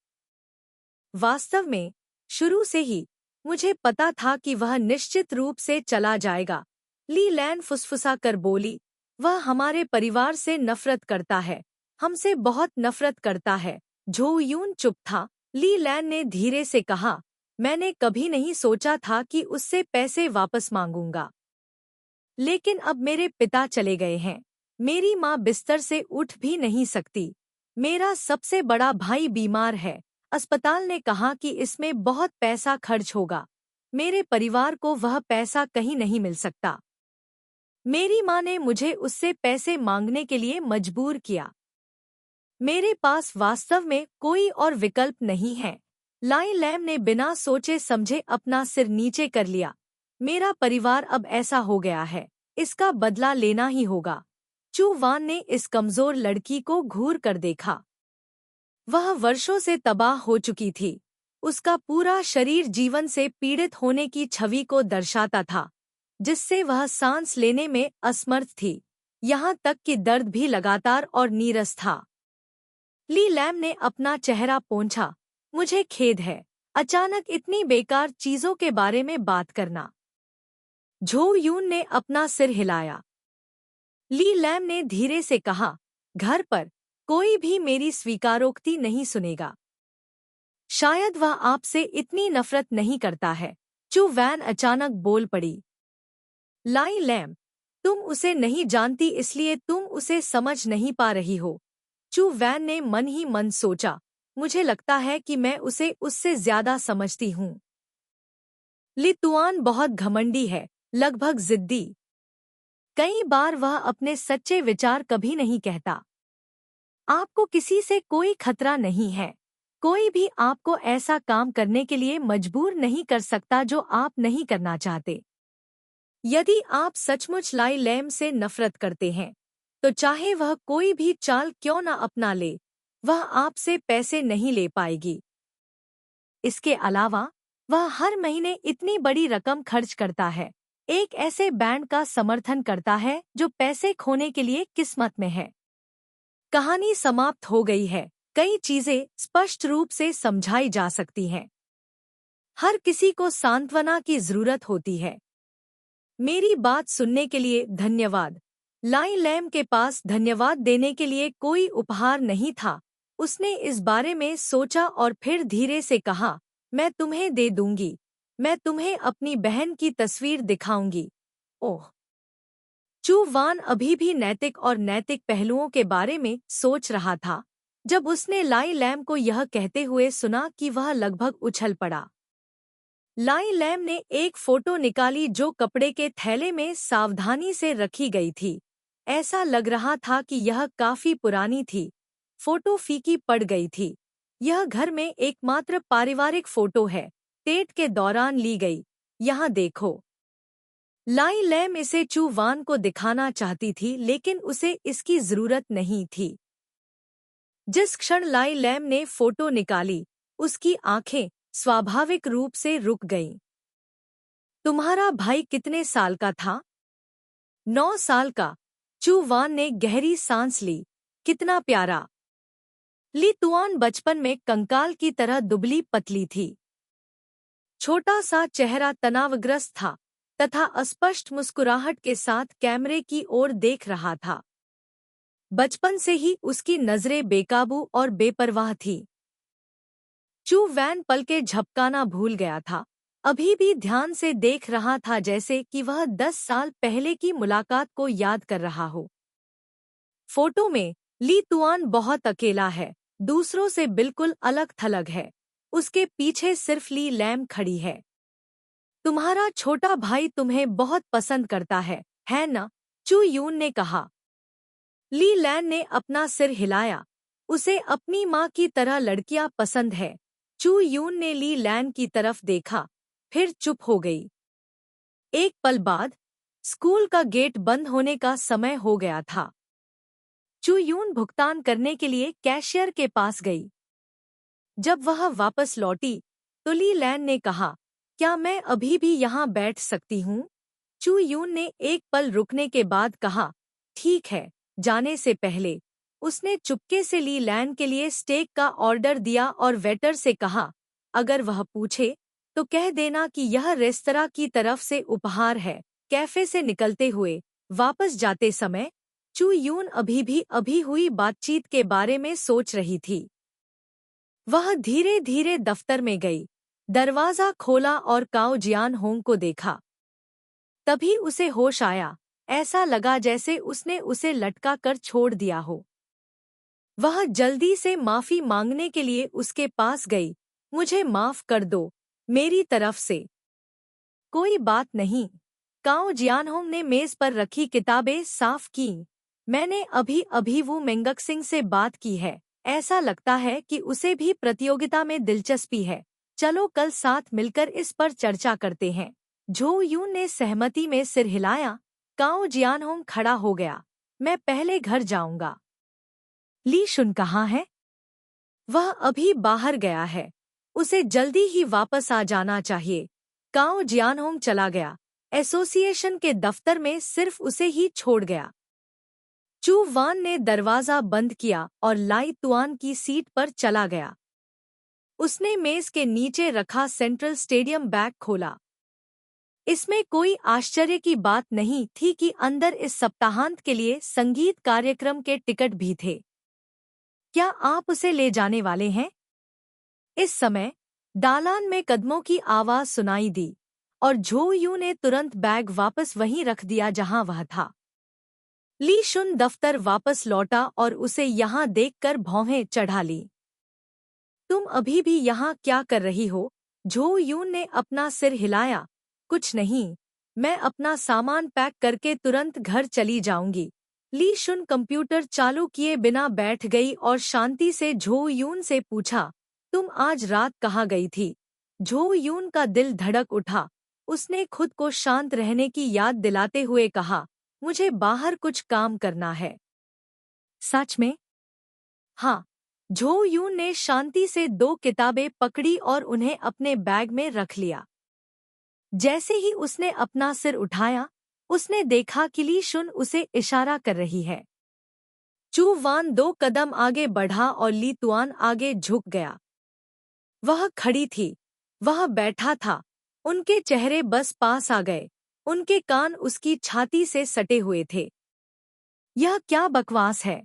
वास्तव में शुरू से ही मुझे पता था कि वह निश्चित रूप से चला जाएगा, ली लैन फुसफुसा कर बोली। वह हमारे परिवार से नफरत करता है, हमसे बहुत नफरत करता है। झो यून चुप था। ली लैन ने धीरे से कहा, मैंने कभी नहीं सोचा था कि उससे पैसे वापस मांगूंगा, लेकिन अब मेरे पिता चले गए हैं। मेरी माँ बिस्तर से उठ भी नहीं सकती। मेरा सबसे बड़ा भाई बीमार है। अस्पताल ने कहा कि इसमें बहुत पैसा खर्च होगा। मेरे परिवार को वह पैसा कहीं नहीं मिल सकता। मेरी माँ ने मुझे उससे पैसे मांगने के लिए मजबूर किया। मेरे पास वास्तव में कोई और विकल्प नहीं है। लाई लैम ने बिना सोचे समझे अपना सिर नीचे कर लिया। मेरा परिवार अब ऐसा हो गया है, इसका बदला लेना ही होगा। चू वान ने इस कमजोर लड़की को घूर कर देखा। वह वर्षों से तबाह हो चुकी थी। उसका पूरा शरीर जीवन से पीड़ित होने की छवि को दर्शाता था, जिससे वह सांस लेने में असमर्थ थी। यहाँ तक कि दर्द भी लगातार और नीरस था। ली लैम ने अपना चेहरा पोंछा। मुझे खेद है, अचानक इतनी बेकार चीजों के बारे में बात करना। झो यून ने अपना सिर हिलाया। ली लैम ने धीरे से कहा, घर पर कोई भी मेरी स्वीकारोक्ति नहीं सुनेगा। शायद वह आपसे इतनी नफरत नहीं करता है। चू वैन अचानक बोल पड़ी। लाई लैम, तुम उसे नहीं जानती इसलिए तुम उसे समझ नहीं पा रही हो। चू वैन ने मन ही मन सोचा, मुझे लगता है कि मैं उसे उससे ज्यादा समझती हूँ। ली तुआन बहुत घमंडी है, लगभग जिद्दी। कई बार वह अपने सच्चे विचार कभी नहीं कहता। आपको किसी से कोई खतरा नहीं है। कोई भी आपको ऐसा काम करने के लिए मजबूर नहीं कर सकता जो आप नहीं करना चाहते। यदि आप सचमुच लाई लैम से नफरत करते हैं, तो चाहे वह कोई भी चाल क्यों न अपना ले, वह आपसे पैसे नहीं ले पाएगी। इसके अलावा वह हर महीने इतनी बड़ी रकम खर्च करता है, एक ऐसे बैंड का समर्थन करता है जो पैसे खोने के लिए किस्मत में है। कहानी समाप्त हो गई है। कई चीजें स्पष्ट रूप से समझाई जा सकती हैं। हर किसी को सांत्वना की जरूरत होती है। मेरी बात सुनने के लिए धन्यवाद। लाई लैम के पास धन्यवाद देने के लिए कोई उपहार नहीं था। उसने इस बारे में सोचा और फिर धीरे से कहा, मैं तुम्हें दे दूंगी। मैं तुम्हें अपनी बहन की तस्वीर दिखाऊंगी। ओह! चू वान अभी भी नैतिक और नैतिक पहलुओं के बारे में सोच रहा था। जब उसने लाई लैम को यह कहते हुए सुना कि वह लगभग उछल पड़ा। लाई लैम ने एक फोटो निकाली जो कपड़े के थैले में सावधानी से रखी गई थी। ऐसा लग रहा था कि यह काफी पुरानी थी। फोटो फीकी पड़ गई थी। यह घर में एकमात्र पारिवारिक फोटो है। डेट के दौरान ली गई। यहाँ देखो। लाई लैम इसे चू वान को दिखाना चाहती थी लेकिन उसे इसकी जरूरत नहीं थी। जिस क्षण लाई लैम ने फोटो निकाली, उसकी आंखें स्वाभाविक रूप से रुक गईं। तुम्हारा भाई कितने साल का था? 9 साल का। चू वान ने गहरी सांस ली। कितना प्यारा। ली तुआन बचपन में कंकाल की तरह दुबली पतली थी। छोटा सा चेहरा तनावग्रस्त था तथा अस्पष्ट मुस्कुराहट के साथ कैमरे की ओर देख रहा था। बचपन से ही उसकी नजरें बेकाबू और बेपरवाह थी। चू वैन पल के झपकाना भूल गया था। अभी भी ध्यान से देख रहा था जैसे कि वह 10 साल पहले की मुलाकात को याद कर रहा हो। फोटो में ली तुआन बहुत अकेला है, दूसरों से बिल्कुल अलग थलग है। उसके पीछे सिर्फ ली लैम खड़ी है। तुम्हारा छोटा भाई तुम्हें बहुत पसंद करता है ना? चू यून ने कहा। ली लैन ने अपना सिर हिलाया। उसे अपनी माँ की तरह लड़कियां पसंद है। चू यून ने ली लैन की तरफ देखा, फिर चुप हो गई। एक पल बाद स्कूल का गेट बंद होने का समय हो गया था। चू यून भुगतान करने के लिए कैशियर के पास गई। जब वह वापस लौटी तो ली लैन ने कहा, क्या मैं अभी भी यहाँ बैठ सकती हूँ? चू यून ने एक पल रुकने के बाद कहा, ठीक है। जाने से पहले उसने चुपके से ली लैन के लिए स्टेक का ऑर्डर दिया और वेटर से कहा, अगर वह पूछे तो कह देना कि यह रेस्तरां की तरफ से उपहार है। कैफे से निकलते हुए वापस जाते समय चू यून अभी हुई बातचीत के बारे में सोच रही थी। वह धीरे धीरे दफ्तर में गई, दरवाजा खोला और काओ जियान होंग को देखा। तभी उसे होश आया। ऐसा लगा जैसे उसने उसे लटका कर छोड़ दिया हो। वह जल्दी से माफी मांगने के लिए उसके पास गई। मुझे माफ कर दो, मेरी तरफ से कोई बात नहीं। काओ जियानहोंग ने मेज पर रखी किताबें साफ की। मैंने अभी वू मेंगक्सिंग से बात की है। ऐसा लगता है कि उसे भी प्रतियोगिता में दिलचस्पी है। चलो कल साथ मिलकर इस पर चर्चा करते हैं। झो यून ने सहमति में सिर हिलाया। काओ जियानहोंग खड़ा हो गया। मैं पहले घर जाऊंगा। ली शुन कहाँ है? वह अभी बाहर गया है। उसे जल्दी ही वापस आ जाना चाहिए। काओ जियानहोंग चला गया। एसोसिएशन के दफ्तर में सिर्फ उसे ही छोड़ गया। चू वान ने दरवाजा बंद किया और लाई तुआन की सीट पर चला गया। उसने मेज के नीचे रखा सेंट्रल स्टेडियम बैग खोला। इसमें कोई आश्चर्य की बात नहीं थी कि अंदर इस सप्ताहांत के लिए संगीत कार्यक्रम के टिकट भी थे। क्या आप उसे ले जाने वाले हैं? इस समय दालान में कदमों की आवाज सुनाई दी और झो यू ने तुरंत बैग वापस वहीं रख दिया जहां वह था। ली शुन दफ्तर वापस लौटा और उसे यहाँ देखकर भौहें चढ़ा ली। तुम अभी भी यहाँ क्या कर रही हो? झो यून ने अपना सिर हिलाया। कुछ नहीं, मैं अपना सामान पैक करके तुरंत घर चली जाऊंगी। ली शुन कंप्यूटर चालू किए बिना बैठ गई और शांति से झो यून से पूछा, तुम आज रात कहाँ गई थी? झो यून का दिल धड़क उठा। उसने खुद को शांत रहने की याद दिलाते हुए कहा, मुझे बाहर कुछ काम करना है। सच में? हाँ। झो यून ने शांति से 2 किताबें पकड़ी और उन्हें अपने बैग में रख लिया। जैसे ही उसने अपना सिर उठाया, उसने देखा कि ली शुन उसे इशारा कर रही है। चू वान 2 कदम आगे बढ़ा और ली तुआन आगे झुक गया। वह खड़ी थी, वह बैठा था, उनके चेहरे बस पास आ गए, उनके कान उसकी छाती से सटे हुए थे। यह क्या बकवास है?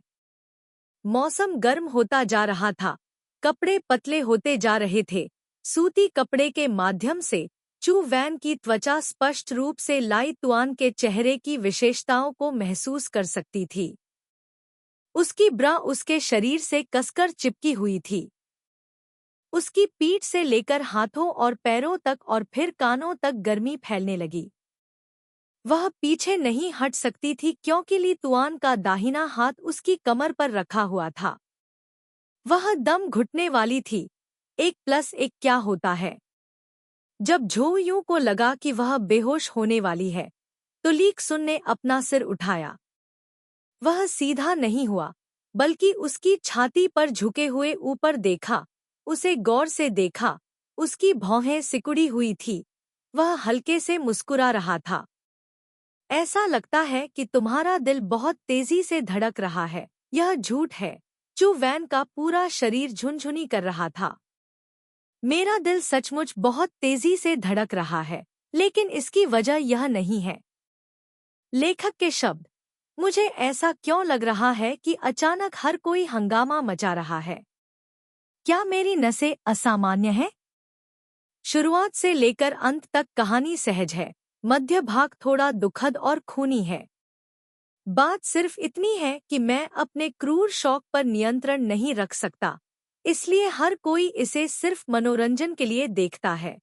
मौसम गर्म होता जा रहा था, कपड़े पतले होते जा रहे थे। सूती कपड़े के माध्यम से चू वैन की त्वचा स्पष्ट रूप से लाई तुआन के चेहरे की विशेषताओं को महसूस कर सकती थी। उसकी ब्रा उसके शरीर से कसकर चिपकी हुई थी। उसकी पीठ से लेकर हाथों और पैरों तक और फिर कानों तक गर्मी फैलने लगी। वह पीछे नहीं हट सकती थी क्योंकि ली तुआन का दाहिना हाथ उसकी कमर पर रखा हुआ था। वह दम घुटने वाली थी। 1+1 क्या होता है? जब झो यूं को लगा कि वह बेहोश होने वाली है, तो लीक सुन ने अपना सिर उठाया। वह सीधा नहीं हुआ, बल्कि उसकी छाती पर झुके हुए ऊपर देखा, उसे गौर से देखा। उसकी भौहें सिकुड़ी हुई थी। वह हल्के से मुस्कुरा रहा था। ऐसा लगता है कि तुम्हारा दिल बहुत तेजी से धड़क रहा है। यह झूठ है। चू वैन का पूरा शरीर झुनझुनी कर रहा था। मेरा दिल सचमुच बहुत तेजी से धड़क रहा है, लेकिन इसकी वजह यह नहीं है। लेखक के शब्द। मुझे ऐसा क्यों लग रहा है कि अचानक हर कोई हंगामा मचा रहा है? क्या मेरी नसें असामान्य हैं? शुरुआत से लेकर अंत तक कहानी सहज है। मध्य भाग थोड़ा दुखद और खूनी है। बात सिर्फ इतनी है कि मैं अपने क्रूर शौक पर नियंत्रण नहीं रख सकता, इसलिए हर कोई इसे सिर्फ मनोरंजन के लिए देखता है।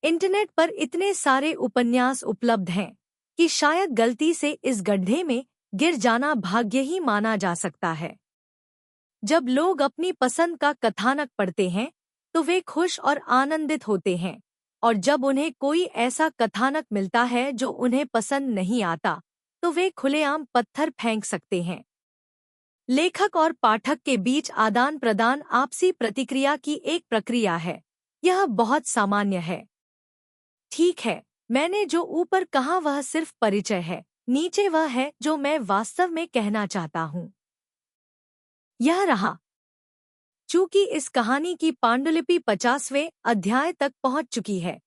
इंटरनेट पर इतने सारे उपन्यास उपलब्ध हैं कि शायद गलती से इस गड्ढे में गिर जाना भाग्य ही माना जा सकता है। जब लोग अपनी पसंद का कथानक पढ़ते हैं, तो वे खुश और आनंदित होते हैं, और जब उन्हें कोई ऐसा कथानक मिलता है जो उन्हें पसंद नहीं आता, तो वे खुलेआम पत्थर फेंक सकते हैं। लेखक और पाठक के बीच आदान प्रदान आपसी प्रतिक्रिया की एक प्रक्रिया है। यह बहुत सामान्य है। ठीक है, मैंने जो ऊपर कहा वह सिर्फ परिचय है। नीचे वह है जो मैं वास्तव में कहना चाहता हूँ। यह रहा। चूंकि इस कहानी की पांडुलिपि 50वें अध्याय तक पहुंच चुकी है,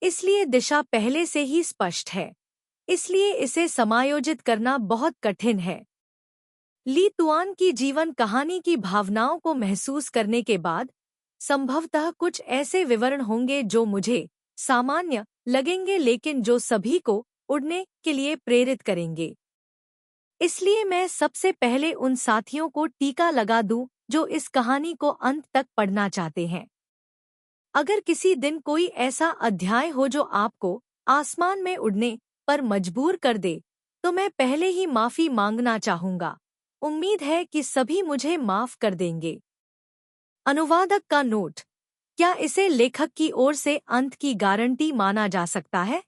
इसलिए दिशा पहले से ही स्पष्ट है। इसलिए इसे समायोजित करना बहुत कठिन है। ली तुआन की जीवन कहानी की भावनाओं को महसूस करने के बाद संभवतः कुछ ऐसे विवरण होंगे जो मुझे सामान्य लगेंगे, लेकिन जो सभी को उड़ने के लिए प्रेरित करेंगे। इसलिए मैं सबसे पहले उन साथियों को टीका लगा दूं जो इस कहानी को अंत तक पढ़ना चाहते हैं। अगर किसी दिन कोई ऐसा अध्याय हो जो आपको आसमान में उड़ने पर मजबूर कर दे, तो मैं पहले ही माफी मांगना चाहूंगा। उम्मीद है कि सभी मुझे माफ कर देंगे। अनुवादक का नोट। क्या इसे लेखक की ओर से अंत की गारंटी माना जा सकता है?